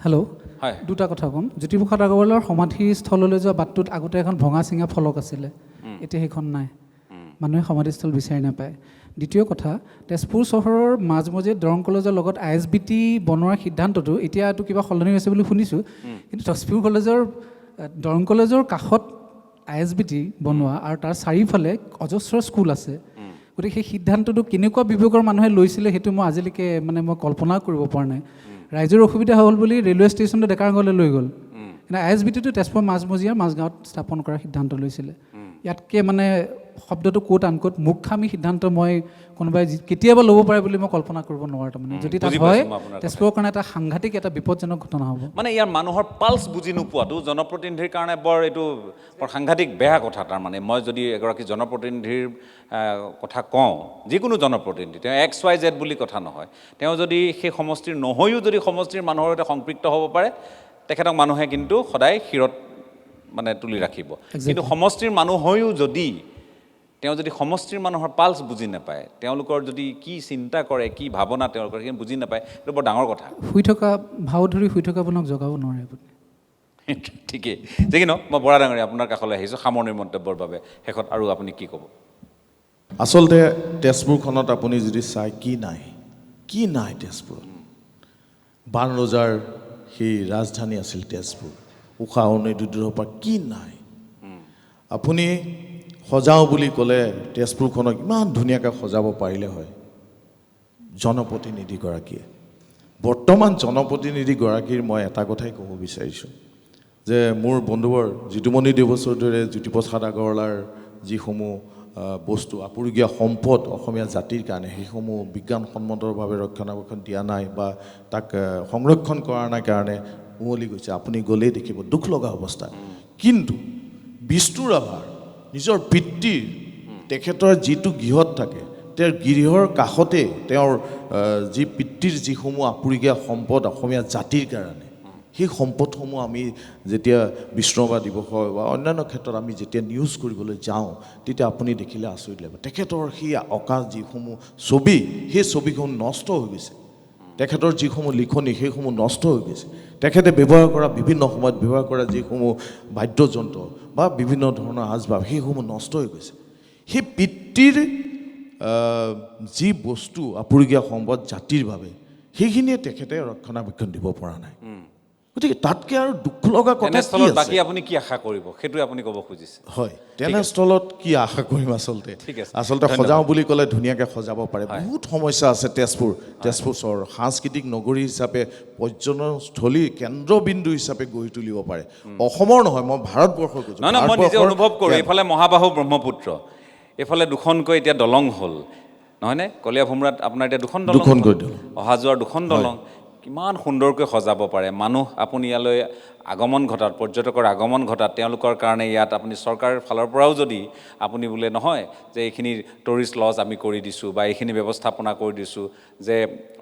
হেল্ল' হয়। দুটা কথা ক'ম। জ্যোতিপ্ৰসাদ আগৰৱালাৰ সমাধিস্থললৈ যোৱা বাটটোত আগতে এখন ভঙা চিঙা ফলক আছিলে, এতিয়া সেইখন নাই, মানুহে সমাধিস্থল বিচাৰি নাপায়। দ্বিতীয় কথা, তেজপুৰ চহৰৰ মাজমজিয়াত দৰং কলেজৰ লগত ISBT বনোৱাৰ সিদ্ধান্তটো এতিয়াতো কিবা সলনি হৈছে বুলি শুনিছোঁ, কিন্তু তেজপুৰ কলেজৰ দৰং কলেজৰ কাষত ISBT বনোৱা আৰু তাৰ চাৰিওফালে অজস্ৰ স্কুল আছে, গতিকে সেই সিদ্ধান্তটো কেনেকুৱা বিবেকৰ মানুহে লৈছিলে সেইটো মই আজিলৈকে মানে মই কল্পনাও কৰিব পৰা নাই। ৰাইজৰ অসুবিধা হ'ল বুলি ৰেলৱে ষ্টেচনটো ডেকাৰগাঁৱলৈ লৈ গ'ল, কিন্তু ISBTটো তেজপুৰ মাজমজিয়াৰ মাজগাঁৱত স্থাপন কৰাৰ সিদ্ধান্ত লৈছিলে। ইয়াতকৈ মানে শব্দটো ক'ত আনক'ত মূৰ্খামি সিদ্ধান্ত মই কোনোবাই কেতিয়াবা ল'ব পাৰে বুলি মই কল্পনা কৰিব নোৱাৰোঁ। তাৰমানে যদি তাত হয় তেজপুৰৰ কাৰণে এটা সাংঘাতিক এটা বিপদজনক ঘটনা হ'ব। মানে ইয়াৰ মানুহৰ পাল্চ বুজি নোপোৱাটো জনপ্ৰতিনিধিৰ কাৰণে এইটো বৰ সাংঘাতিক বেয়া কথা। তাৰমানে মই যদি এগৰাকী জনপ্ৰতিনিধিৰ কথা কওঁ, যিকোনো জনপ্ৰতিনিধি, তেওঁ XYZ বুলি কথা নহয়, তেওঁ যদি সেই সমষ্টিৰ নহৈও যদি সমষ্টিৰ মানুহৰ সৈতে সম্পৃক্ত হ'ব পাৰে, তেখেতক মানুহে কিন্তু সদায় শিৰত মানে তুলি ৰাখিব। কিন্তু সমষ্টিৰ মানুহ হৈও যদি তেওঁ যদি সমষ্টিৰ মানুহৰ পাল্চ বুজি নাপায়, তেওঁলোকৰ যদি কি চিন্তা কৰে, কি ভাৱনা তেওঁলোকৰ সেইখিনি বুজি নাপায়, এইটো বৰ ডাঙৰ কথা। শুই থকা ভাও ধৰি শুই থকা আপোনাক জগাব নোৱাৰে আপুনি। ঠিকেই, যে কি নহওক, মই বৰা ডাঙৰীয়া আপোনাৰ কাষলৈ আহিছোঁ সামৰণিৰ মন্তব্যৰ বাবে। শেষত আৰু আপুনি কি ক'ব? আচলতে তেজপুৰখনত আপুনি যদি চাই কি নাই তেজপুৰত। বান ৰজাৰ সেই ৰাজধানী আছিল তেজপুৰ, উষা অনিৰুদ্ধৰ পৰা কি নাই। আপুনি সজাওঁ বুলি ক'লে তেজপুৰখনক ইমান ধুনীয়াকৈ সজাব পাৰিলে হয় জনপ্ৰতিনিধিগৰাকীয়ে। বৰ্তমান জনপ্ৰতিনিধিগৰাকীৰ মই এটা কথাই ক'ব বিচাৰিছোঁ যে মোৰ বন্ধুবৰ জিতুমণি দেৱচৌধুৰীয়ে জ্যোতিপ্ৰসাদ আগৰৱালাৰ যিসমূহ বস্তু আপুৰুগীয়া সম্পদ অসমীয়া জাতিৰ কাৰণে, সেইসমূহ বিজ্ঞানসন্মতভাৱে ৰক্ষণাবেক্ষণ দিয়া নাই বা তাক সংৰক্ষণ কৰা নাই কাৰণে উমলি গৈছে। আপুনি গ'লেই দেখিব দুখ লগা অৱস্থা। কিন্তু বিষ্ণু ৰাভাৰ নিজৰ পিতৃৰ তেখেতৰ যিটো গৃহত থাকে, তেওঁৰ গৃহৰ কাষতে তেওঁৰ যি পিতৃৰ যিসমূহ আপুৰুগীয়া সম্পদ অসমীয়া জাতিৰ কাৰণে, সেই সম্পদসমূহ আমি যেতিয়া বিষ্ণুৰাভা দিৱস হয় বা অন্যান্য ক্ষেত্ৰত আমি যেতিয়া নিউজ কৰিবলৈ যাওঁ, তেতিয়া আপুনি দেখিলে আচৰিত লাগিব। তেখেতৰ সেই অঁকা যিসমূহ ছবি, সেই ছবিসমূহ নষ্ট হৈ গৈছে। তেখেতৰ যিসমূহ লিখনি সেইসমূহ নষ্ট হৈ গৈছে। তেখেতে ব্যৱহাৰ কৰা বিভিন্ন সময়ত ব্যৱহাৰ কৰা যিসমূহ বাদ্যযন্ত্ৰ বা বিভিন্ন ধৰণৰ আচবাব, সেইসমূহ নষ্ট হৈ গৈছে। সেই পিতৃৰ যি বস্তু আপুৰুগীয়া সম্পদ জাতিৰ বাবে, সেইখিনিয়ে তেখেতে ৰক্ষণাবেক্ষণ দিব পৰা নাই। গতিকে তাতকৈ আৰু দুখ লগা কথা কি আছে? বাকী আপুনি কি আশা কৰিব সেইটোৱে আপুনি ক'ব খুজিছে? হয়, তেনেস্থলত কি আশা কৰিম? আচলতে সজাওঁ বুলি ক'লে ধুনীয়াকৈ সজাব পাৰে। বহুত সমস্যা আছে তেজপুৰ চহৰ সাংস্কৃতিক নগৰী হিচাপে, পৰ্যটনস্থলী কেন্দ্ৰবিন্দু হিচাপে গঢ়ি তুলিব পাৰে। অসমৰ নহয়, মই ভাৰতবৰ্ষৰ কৈছোঁ। নহয়, মই নিজে অনুভৱ কৰোঁ। এইফালে মহাবাহু ব্ৰহ্মপুত্ৰ, এইফালে দুখনকৈ এতিয়া দলং হ'ল, নহয়নে? কলীয়া ভোমোৰাত আপোনাৰ এতিয়া দুখনকৈ দলং, অহা যোৱাৰ দুখন দলং, কিমান সুন্দৰকৈ সজাব পাৰে। মানুহ আপুনি ইয়ালৈ আগমন ঘটাত, পৰ্যটকৰ আগমন ঘটাত, তেওঁলোকৰ কাৰণে ইয়াত আপুনি চৰকাৰৰ ফালৰ পৰাও যদি আপুনি বোলে নহয় যে এইখিনি টুৰিষ্ট লজ আমি কৰি দিছোঁ বা এইখিনি ব্যৱস্থাপনা কৰি দিছোঁ, যে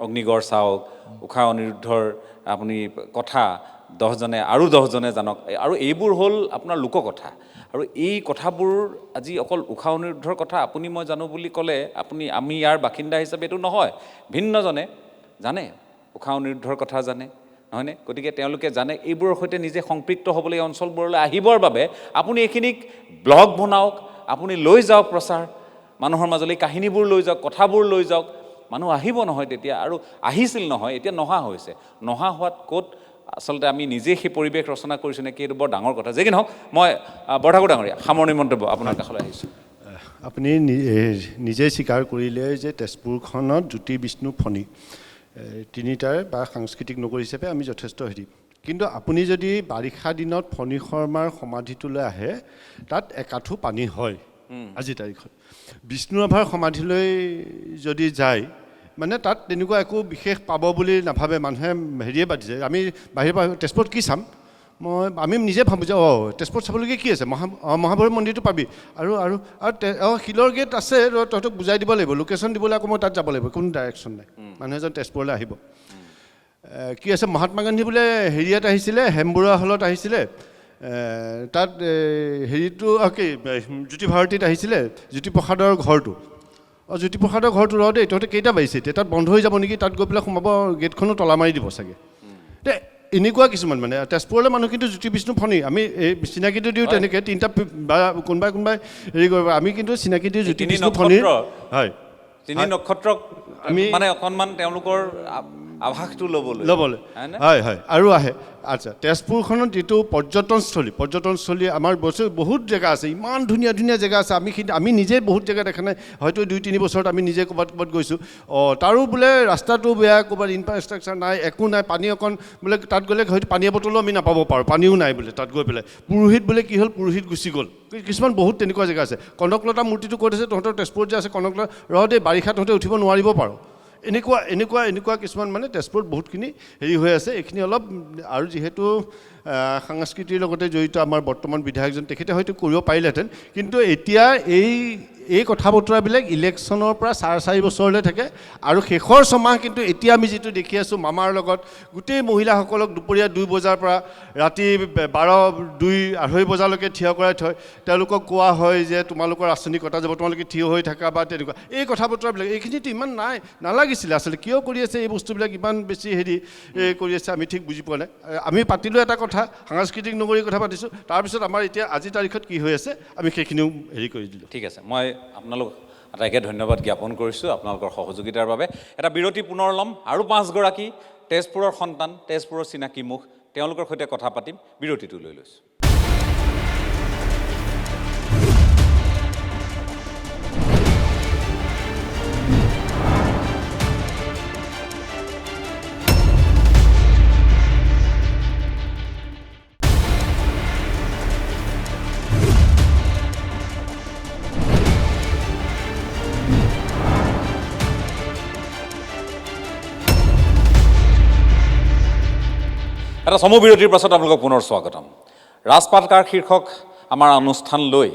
অগ্নিগড় চাওক, উষা অনিৰুদ্ধৰ আপুনি কথা 10জনে আৰু 10জনে জানক, আৰু এইবোৰ হ'ল আপোনাৰ লোককথা। আৰু এই কথাবোৰ আজি অকল উষা অনিৰুদ্ধৰ কথা আপুনি মই জানো বুলি ক'লে আমি ইয়াৰ বাসিন্দা হিচাপে এইটো নহয়, ভিন্নজনে জানে, উষা অনিৰুদ্ধৰ কথা জানে, নহয়নে? গতিকে তেওঁলোকে জানে। এইবোৰৰ সৈতে নিজে সম্পৃক্ত হ'বলৈ এই অঞ্চলবোৰলৈ আহিবৰ বাবে আপুনি এইখিনিক ব্লগ বনাওক, আপুনি লৈ যাওক প্ৰচাৰ, মানুহৰ মাজলৈ কাহিনীবোৰ লৈ যাওক, কথাবোৰ লৈ যাওক, মানুহ আহিব নহয় তেতিয়া। আৰু আহিছিল নহয়, এতিয়া নহা হৈছে। নহা হোৱাত ক'ত আচলতে আমি নিজে সেই পৰিৱেশ ৰচনা কৰিছোঁ নেকি, এইটো বৰ ডাঙৰ কথা। যে কি নহওক, মই বৰঠাকুৰ ডাঙৰীয়া সামৰণি মন্তব্য আপোনাৰ কাষলৈ আহিছোঁ। আপুনি নিজেই স্বীকাৰ কৰিলে যে তেজপুৰখনত জ্যোতি বিষ্ণু ফণী তিনিটাৰ বা সাংস্কৃতিক নগৰী হিচাপে আমি যথেষ্ট হেৰি। কিন্তু আপুনি যদি বাৰিষা দিনত ফণী শৰ্মাৰ সমাধিটোলৈ আহে, তাত একাঠু পানী হয় আজিৰ তাৰিখত। বিষ্ণু ৰাভাৰ সমাধিলৈ যদি যায় মানে তাত তেনেকুৱা একো বিশেষ পাব বুলি নাভাবে মানুহে হেৰিয়ে পাতিছে আমি বাহিৰৰ পৰা তেজপুৰত কি চাম আমি নিজে ভাবোঁ যে তেজপুৰত চাবলগীয়া কি আছে মহাভৈৰৱ মন্দিৰটো পাবি আৰু আৰু আৰু শিলৰ গেট আছে তহঁতক বুজাই দিব লাগিব লোকেশ্যন দিবলৈ আকৌ মই তাত যাব লাগিব কোনো ডাইৰেকশ্যন নাই মানুহ এজন তেজপুৰলৈ আহিব কি আছে মহাত্মা গান্ধী বোলে হেৰিয়াত আহিছিলে হেমবৰুৱা হলত আহিছিলে তাত হেৰিটো কি জ্যোতিভাৰতীত আহিছিলে জ্যোতিপ্ৰসাদৰ ঘৰটো জ্যোতিপ্ৰসাদৰ ঘৰটো ৰ দেই তহঁতে কেইটা বাজিছে এতিয়া তাত বন্ধ হৈ যাব নেকি তাত গৈ পেলাই সোমাব গেটখনো তলা মাৰি দিব চাগে এনেকুৱা কিছুমান মানে তেজপুৰলৈ মানুহ কিন্তু জ্যোতি বিষ্ণু ফণি আমি এই চিনাকিটো দিওঁ তেনেকৈ তিনিটা বা কোনোবাই হেৰি কৰিব আমি কিন্তু চিনাকি দিওঁ জ্যোতি বিষ্ণু ফণিৰ হয় তিনি নক্ষত্ৰক আমি মানে অকণমান তেওঁলোকৰ আভাসটো ল'বলৈ হয় হয় আৰু আহে আচ্ছা তেজপুৰখনত যিটো পৰ্যটনস্থলী আমাৰ বহুত জেগা আছে ইমান ধুনীয়া ধুনীয়া জেগা আছে আমি নিজে বহুত জেগা দেখা নাই হয়তো 2-3 বছৰত আমি নিজে ক'ৰবাত গৈছোঁ তাৰো বোলে ৰাস্তাটো বেয়া ক'ৰবাত ইনফ্ৰাষ্ট্ৰাকচাৰ নাই একো নাই পানী অকণ বোলে তাত গ'লে হয়তো পানীৰ বটলো আমি নাপাব পাৰোঁ পানীও নাই বোলে তাত গৈ পেলাই পুৰোহিত বোলে কি হ'ল পুৰোহিত গুচি গ'ল কিছুমান বহুত তেনেকুৱা জেগা আছে কনকলতা মূৰ্তিটো ক'ত আছে তহঁতৰ তেজপুৰত যে আছে কনকলতা দেই বাৰিষা তহঁতে উঠিব নোৱাৰিব পাৰোঁ এনেকুৱা কিছুমান মানে তেজপুৰত বহুতখিনি হেৰি হৈ আছে এইখিনি অলপ আৰু যিহেতু সাংস্কৃতিৰ লগতে জড়িত আমাৰ বৰ্তমান বিধায়কজন তেখেতে হয়তো কৰিব পাৰিলেহেঁতেন কিন্তু এতিয়া এই কথা বতৰাবিলাক ইলেকশ্যনৰ পৰা 4.5 বছৰলৈ থাকে আৰু শেষৰ ছমাহ কিন্তু এতিয়া আমি যিটো দেখি আছোঁ মামাৰ লগত গোটেই মহিলাসকলক দুপৰীয়া 2 বজাৰ পৰা ৰাতি 2-2:30 বজালৈকে থিয় কৰাই থয় তেওঁলোকক কোৱা হয় যে তোমালোকৰ আঁচনি কটা যাব তোমালোকে থিয় হৈ থাকা বা তেনেকুৱা এই কথা বতৰাবিলাক এইখিনিতো ইমান নালাগিছিলে আচলতে কিয় কৰি আছে এই বস্তুবিলাক ইমান বেছি হেৰি কৰি আছে আমি ঠিক বুজি পোৱা নাই আমি পাতিলোঁ এটা কথা সাংস্কৃতিক নগৰীৰ কথা পাতিছোঁ তাৰপিছত আমাৰ এতিয়া আজিৰ তাৰিখত কি হৈ আছে আমি সেইখিনিও হেৰি কৰি দিলোঁ ঠিক আছে মই আপোনালোক আটাইকে ধন্যবাদ জ্ঞাপন কৰিছোঁ আপোনালোকৰ সহযোগিতাৰ বাবে এটা বিৰতি পুনৰ ল'ম আৰু 5গৰাকী তেজপুৰৰ সন্তান তেজপুৰৰ চিনাকি মুখ তেওঁলোকৰ সৈতে কথা পাতিম বিৰতিটো লৈ লৈছোঁ এটা চমু বিৰতিৰ পাছত আপোনালোকক পুনৰ স্বাগতম ৰাজপাটকাৰ শীৰ্ষক আমাৰ অনুষ্ঠান লৈ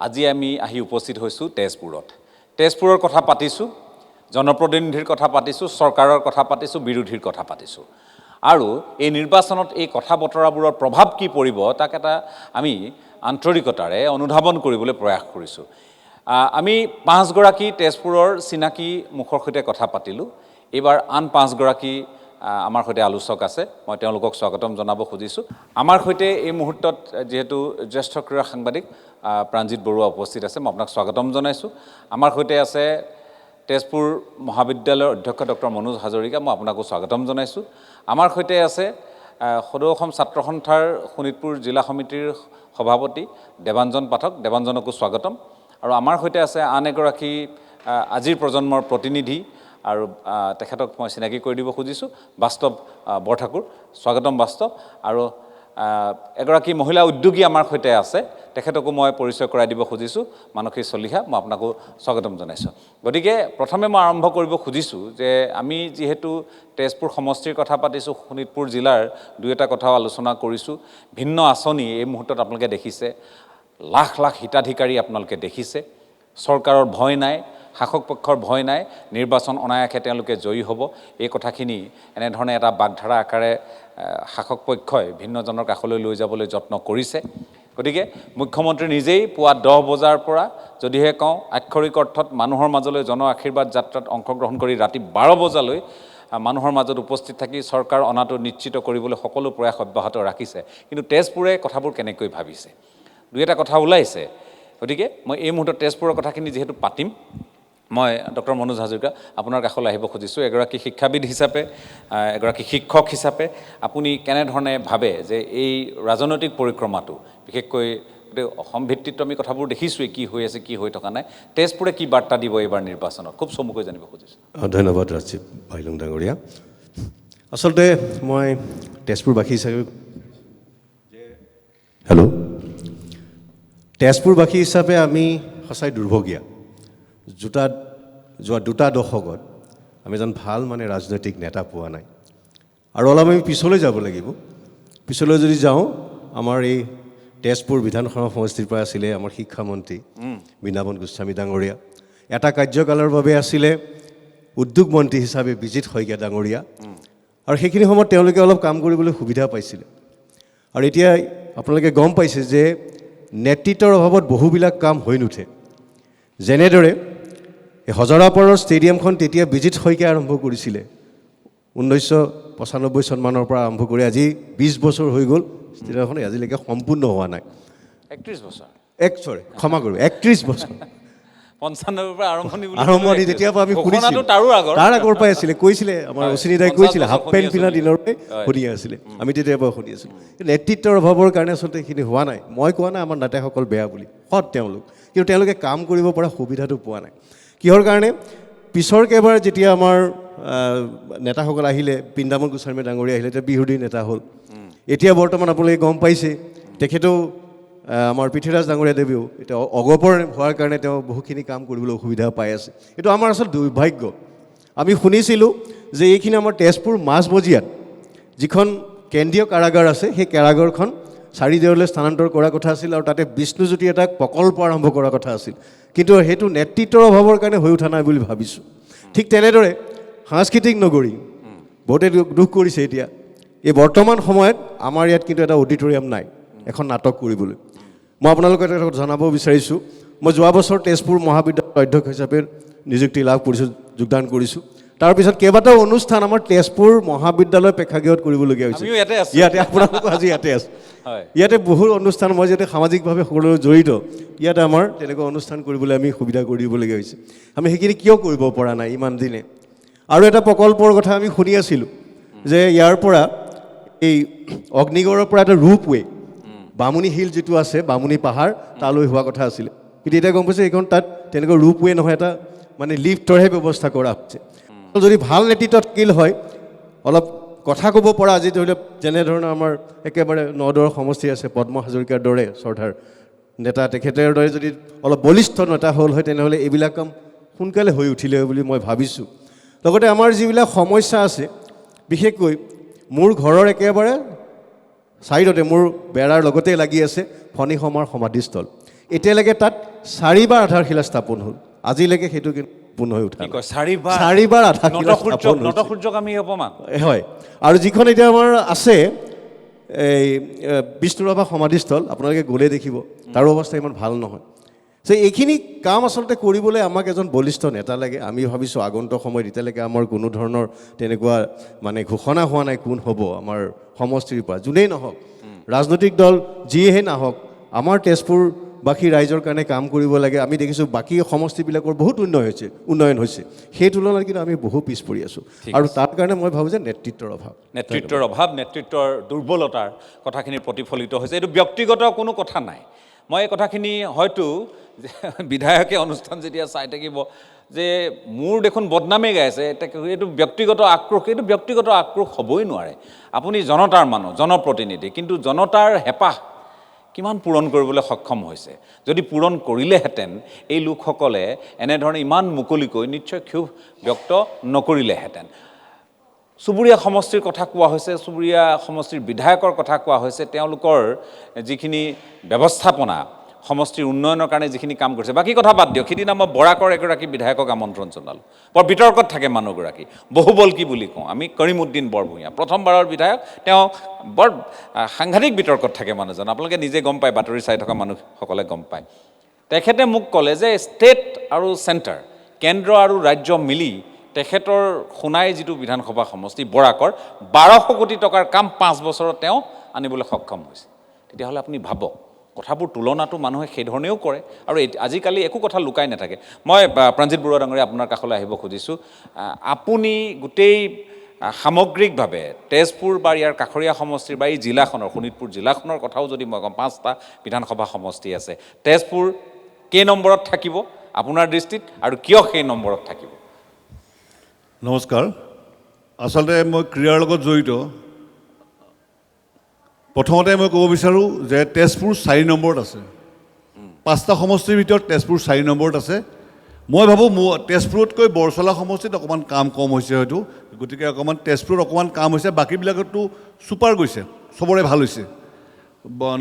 আজি আমি আহি উপস্থিত হৈছোঁ তেজপুৰৰ কথা পাতিছোঁ জনপ্ৰতিনিধিৰ কথা পাতিছোঁ চৰকাৰৰ কথা পাতিছোঁ বিৰোধীৰ কথা পাতিছোঁ আৰু এই নিৰ্বাচনত এই কথা বতৰাবোৰৰ প্ৰভাৱ কি পৰিব তাক এটা আমি আন্তৰিকতাৰে অনুধাৱন কৰিবলৈ প্ৰয়াস কৰিছোঁ আমি 5গৰাকী তেজপুৰৰ চিনাকি মুখৰ সৈতে কথা পাতিলোঁ এইবাৰ আন 5গৰাকী আমাৰ সৈতে আলোচক আছে মই তেওঁলোকক স্বাগতম জনাব খুজিছোঁ আমাৰ সৈতে এই মুহূৰ্তত যেহেতু জ্যেষ্ঠ ক্ৰীড়া সাংবাদিক প্ৰাণজিৎ বৰুৱা উপস্থিত আছে মই আপোনাক স্বাগতম জনাইছোঁ আমাৰ সৈতে আছে তেজপুৰ মহাবিদ্যালয়ৰ অধ্যক্ষ ডক্টৰ মনোজ হাজৰিকা মই আপোনাকো স্বাগতম জনাইছোঁ আমাৰ সৈতে আছে সদৌ অসম ছাত্ৰ সন্থাৰ শোণিতপুৰ জিলা সমিতিৰ সভাপতি দেৱাঞ্জন পাঠক দেৱাঞ্জনকো স্বাগতম আৰু আমাৰ সৈতে আছে আন এগৰাকী আজিৰ প্ৰজন্মৰ প্ৰতিনিধি আৰু তেখেতক মই চিনাকি কৰি দিব খুজিছোঁ বাস্তৱ বৰঠাকুৰ স্বাগতম বাস্তৱ আৰু এগৰাকী মহিলা উদ্যোগী আমাৰ সৈতে আছে তেখেতকো মই পৰিচয় কৰাই দিব খুজিছোঁ মানসী চলিহা মই আপোনাকো স্বাগতম জনাইছোঁ গতিকে প্ৰথমে মই আৰম্ভ কৰিব খুজিছোঁ যে আমি যিহেতু তেজপুৰ সমষ্টিৰ কথা পাতিছোঁ শোণিতপুৰ জিলাৰ 2-এটা কথাও আলোচনা কৰিছোঁ ভিন্ন আঁচনি এই মুহূৰ্তত আপোনালোকে দেখিছে লাখ লাখ হিতাধিকাৰী আপোনালোকে দেখিছে চৰকাৰৰ ভয় নাই শাসক পক্ষৰ ভয় নাই নিৰ্বাচন অনায়াসে তেওঁলোকে জয়ী হ'ব এই কথাখিনি এনেধৰণে এটা বাগধাৰা আকাৰে শাসক পক্ষই ভিন্নজনৰ কাষলৈ লৈ যাবলৈ যত্ন কৰিছে গতিকে মুখ্যমন্ত্ৰী নিজেই পুৱা 10 বজাৰ পৰা যদিহে কওঁ আক্ষৰিক অৰ্থত মানুহৰ মাজলৈ জন আশীৰ্বাদ যাত্ৰাত অংশগ্ৰহণ কৰি ৰাতি 12 বজালৈ মানুহৰ মাজত উপস্থিত থাকি চৰকাৰ অনাটো নিশ্চিত কৰিবলৈ সকলো প্ৰয়াস অব্যাহত ৰাখিছে কিন্তু তেজপুৰে কথাবোৰ কেনেকৈ ভাবিছে 2-এটা কথা ওলাইছে গতিকে মই এই মুহূৰ্তত তেজপুৰৰ কথাখিনি যিহেতু পাতিম মই ডক্টৰ মনোজ হাজৰিকা আপোনাৰ কাষলৈ আহিব খুজিছোঁ এগৰাকী শিক্ষাবিদ হিচাপে এগৰাকী শিক্ষক হিচাপে আপুনি কেনেধৰণে ভাবে যে এই ৰাজনৈতিক পৰিক্ৰমাটো বিশেষকৈ গোটেই অসম ভিত্তিত আমি কথাবোৰ দেখিছোঁৱেই কি হৈ আছে কি হৈ থকা নাই তেজপুৰে কি বাৰ্তা দিব এইবাৰ নিৰ্বাচনত খুব চমুকৈ জানিব খুজিছোঁ ধন্যবাদ ৰাজীৱ ভাইলুং ডাঙৰীয়া আচলতে মই তেজপুৰবাসী হিচাপে তেজপুৰবাসী হিচাপে আমি সঁচাই দুৰ্ভগীয়া যোৱা 2টা দশকত আমি এজন ভাল মানে ৰাজনৈতিক নেতা পোৱা নাই আৰু অলপ আমি পিছলৈ যাব লাগিব পিছলৈ যদি যাওঁ আমাৰ এই তেজপুৰ বিধানসভা সমষ্টিৰ পৰা আছিলে আমাৰ শিক্ষামন্ত্ৰী বৃন্দাবন গোস্বামী ডাঙৰীয়া এটা কাৰ্যকালৰ বাবে আছিলে উদ্যোগ মন্ত্ৰী হিচাপে বিজিত শইকীয়া ডাঙৰীয়া আৰু সেইখিনি সময়ত তেওঁলোকে অলপ কাম কৰিবলৈ সুবিধা পাইছিলে আৰু এতিয়া আপোনালোকে গম পাইছে যে নেতৃত্বৰ অভাৱত বহুবিলাক কাম হৈ নুঠে যেনেদৰে এই হজৰাপাৰৰ ষ্টেডিয়ামখন তেতিয়া বিজিত শইকীয়াই আৰম্ভ কৰিছিলে 1995 চনমানৰ পৰা আৰম্ভ কৰি আজি 20 বছৰ হৈ গ'ল ষ্টেডিয়ামখন আজিলৈকে সম্পূৰ্ণ হোৱা নাই 31 বছৰ ক্ষমা কৰিব 31 বছৰ 95 পৰা আৰম্ভণি যেতিয়াৰ পৰা আমি শুনিছিলোঁ তাৰ আগৰ পৰাই আছিলে কৈছিলে আমাৰ অচিনী দাই কৈছিলে হাফ পেণ্ট পিন্ধা দিনৰ পৰাই শুনি আছিলে আমি তেতিয়াৰ পৰা শুনি আছিলোঁ নেতৃত্বৰ অভাৱৰ কাৰণে আচলতে এইখিনি হোৱা নাই মই কোৱা নাই আমাৰ নেতাসকল বেয়া বুলি সৎ তেওঁলোক কিন্তু তেওঁলোকে কাম কৰিব পৰা সুবিধাটো পোৱা নাই কিহৰ কাৰণে পিছৰ কেইবাৰ যেতিয়া আমাৰ নেতাসকল আহিলে বৃন্দাবন গোস্বামী ডাঙৰীয়া আহিলে এতিয়া বিহুদী নেতা হ'ল এতিয়া বৰ্তমান আপোনালোকে গম পাইছে তেখেতেও আমাৰ পৃথ্বীৰাজ ডাঙৰীয়া দেৱেও এতিয়া অগপৰ হোৱাৰ কাৰণে তেওঁ বহুখিনি কাম কৰিবলৈ অসুবিধা পাই আছে এইটো আমাৰ আচলতে দুৰ্ভাগ্য আমি শুনিছিলোঁ যে এইখিনি আমাৰ তেজপুৰ মাজমজিয়াত যিখন কেন্দ্ৰীয় কাৰাগাৰ আছে সেই কাৰাগাৰখন চাৰিদেউলৈ স্থানান্তৰ কৰাৰ কথা আছিল আৰু তাতে বিষ্ণুজ্যোতি এটা প্ৰকল্প আৰম্ভ কৰাৰ কথা আছিল কিন্তু সেইটো নেতৃত্বৰ অভাৱৰ কাৰণে হৈ উঠা নাই বুলি ভাবিছোঁ ঠিক তেনেদৰে সাংস্কৃতিক নগৰী বহুতে দুখ কৰিছে এতিয়া এই বৰ্তমান সময়ত আমাৰ ইয়াত কিন্তু এটা অডিটৰিয়াম নাই এখন নাটক কৰিবলৈ মই আপোনালোকক এটা কথা জনাব বিচাৰিছোঁ মই যোৱা বছৰ তেজপুৰ মহাবিদ্যালয়ৰ অধ্যক্ষ হিচাপে নিযুক্তি লাভ কৰিছোঁ যোগদান কৰিছোঁ তাৰপিছত কেইবাটাও অনুষ্ঠান আমাৰ তেজপুৰ মহাবিদ্যালয় প্ৰেক্ষাগৃহত কৰিবলগীয়া হৈছে ইয়াতে আপোনালোক আজি ইয়াতে আছে ইয়াতে বহু অনুষ্ঠান মই যাতে সামাজিকভাৱে সকলো জড়িত ইয়াতে আমাৰ তেনেকুৱা অনুষ্ঠান কৰিবলৈ আমি সুবিধা কৰি দিবলগীয়া হৈছে আমি সেইখিনি কিয় কৰিব পৰা নাই ইমান দিনে আৰু এটা প্ৰকল্পৰ কথা আমি শুনি আছিলোঁ যে ইয়াৰ পৰা এই অগ্নিগড়ৰ পৰা এটা ৰূপৱে বামুণী হিল যিটো আছে বামুণী পাহাৰ তালৈ হোৱা কথা আছিলে কিন্তু এতিয়া গম পাইছে এইখন তাত তেনেকুৱা ৰূপৱে নহয় এটা মানে লিফ্টৰহে ব্যৱস্থা কৰা হৈছে যদি ভাল নেতৃত্ব থাকিল হয় অলপ কথা ক'ব পৰা আজি ধৰি লওক যেনেধৰণৰ আমাৰ একেবাৰে নদৰ সমষ্টি আছে পদ্ম হাজৰিকাৰ দৰে শ্ৰদ্ধাৰ নেতা তেখেতৰ দৰে যদি অলপ বলিষ্ঠ নেতা হ'ল হয় তেনেহ'লে এইবিলাক কাম সোনকালে হৈ উঠিলে বুলি মই ভাবিছোঁ লগতে আমাৰ যিবিলাক সমস্যা আছে বিশেষকৈ মোৰ ঘৰৰ একেবাৰে চাইডতে মোৰ বেৰাৰ লগতে লাগি আছে ফণী সমাৰ সমাধিস্থল এতিয়ালৈকে তাত 4 বাৰ আধাৰশিলা স্থাপন হ'ল আজিলৈকে সেইটো পূৰ্ণ হৈ উঠা চাৰি বাৰ আধাৰশিলা স্থাপন হয় আৰু যিখন এতিয়া আমাৰ আছে এই বিষ্ণুৰাভা সমাধিস্থল আপোনালোকে গ'লে দেখিব তাৰো অৱস্থা ইমান ভাল নহয় যে এইখিনি কাম আচলতে কৰিবলৈ আমাক এজন বলিষ্ঠ নেতা লাগে আমি ভাবিছোঁ আগন্তুক সময়ত এতিয়ালৈকে আমাৰ কোনো ধৰণৰ তেনেকুৱা মানে ঘোষণা হোৱা নাই কোন হ'ব আমাৰ সমষ্টিৰ পৰা যোনেই নহওক ৰাজনৈতিক দল যিয়েহে নাহক আমাৰ তেজপুৰবাসী ৰাইজৰ কাৰণে কাম কৰিব লাগে আমি দেখিছোঁ বাকী সমষ্টিবিলাকৰ বহুত উন্নয়ন হৈছে সেই তুলনাত কিন্তু আমি বহু পিছ পৰি আছোঁ আৰু তাৰ কাৰণে মই ভাবোঁ যে নেতৃত্বৰ অভাৱ নেতৃত্বৰ দুৰ্বলতাৰ কথাখিনি প্ৰতিফলিত হৈছে এইটো ব্যক্তিগত কোনো কথা নাই মই এই কথাখিনি হয়তো বিধায়কে অনুষ্ঠান যেতিয়া চাই থাকিব যে মোৰ দেখোন বদনামে গাইছে এইটো ব্যক্তিগত আক্ৰোশ হ'বই নোৱাৰে আপুনি জনতাৰ মানুহ জনপ্ৰতিনিধি কিন্তু জনতাৰ হেঁপাহ কিমান পূৰণ কৰিবলৈ সক্ষম হৈছে যদি পূৰণ কৰিলেহেঁতেন এই লোকসকলে এনেধৰণে ইমান মুকলিকৈ নিশ্চয় ক্ষোভ ব্যক্ত নকৰিলেহেঁতেন চুবুৰীয়া সমষ্টিৰ কথা কোৱা হৈছে চুবুৰীয়া সমষ্টিৰ বিধায়কৰ কথা কোৱা হৈছে তেওঁলোকৰ যিখিনি ব্যৱস্থাপনা সমষ্টিৰ উন্নয়নৰ কাৰণে যিখিনি কাম কৰিছে বাকী কথা বাদ দিয়ক সিদিনা মই বৰাকৰ এগৰাকী বিধায়কক আমন্ত্ৰণ জনালোঁ বৰ বিতৰ্কত থাকে মানুহগৰাকী বহুবল্কী বুলি কওঁ আমি কৰিমউদ্দিন বৰভূঞা প্ৰথমবাৰৰ বিধায়ক তেওঁ বৰ সাংঘাতিক বিতৰ্কত থাকে মানুহজন আপোনালোকে নিজে গম পায় বাতৰি চাই থকা মানুহসকলে গম পায় তেখেতে মোক ক'লে যে ষ্টেট আৰু চেণ্টাৰ কেন্দ্ৰ আৰু ৰাজ্য মিলি তেখেতৰ সোণাই যিটো বিধানসভা সমষ্টি বৰাকৰ 1200 কোটি টকাৰ কাম 5 বছৰত তেওঁ আনিবলৈ সক্ষম হৈছে তেতিয়াহ'লে আপুনি ভাবক কথাবোৰ তুলনাটো মানুহে সেইধৰণেও কৰে আৰু আজিকালি একো কথা লুকাই নাথাকে মই প্ৰাণজিৎ বৰুৱা ডাঙৰীয়া আপোনাৰ কাষলৈ আহিব খুজিছোঁ আপুনি গোটেই সামগ্ৰিকভাৱে তেজপুৰ বা ইয়াৰ কাষৰীয়া সমষ্টিৰ বা এই জিলাখনৰ শোণিতপুৰ জিলাখনৰ কথাও যদি মই কম 5টা বিধানসভা সমষ্টি আছে তেজপুৰ কেই নম্বৰত থাকিব আপোনাৰ দৃষ্টিত আৰু কিয় সেই নম্বৰত থাকিব নমস্কাৰ আচলতে মই ক্ৰীড়াৰ লগত জড়িত প্ৰথমতে মই ক'ব বিচাৰোঁ যে তেজপুৰ 4 নম্বৰত আছে 5টা সমষ্টিৰ ভিতৰত তেজপুৰ 4 নম্বৰত আছে মই ভাবোঁ তেজপুৰতকৈ বৰচলা সমষ্টিত অকণমান কাম কম হৈছে হয়তো, গতিকে অকণমান তেজপুৰত অকণমান কাম হৈছে, বাকীবিলাকতো ছুপাৰ গৈছে, চবৰে ভাল হৈছে।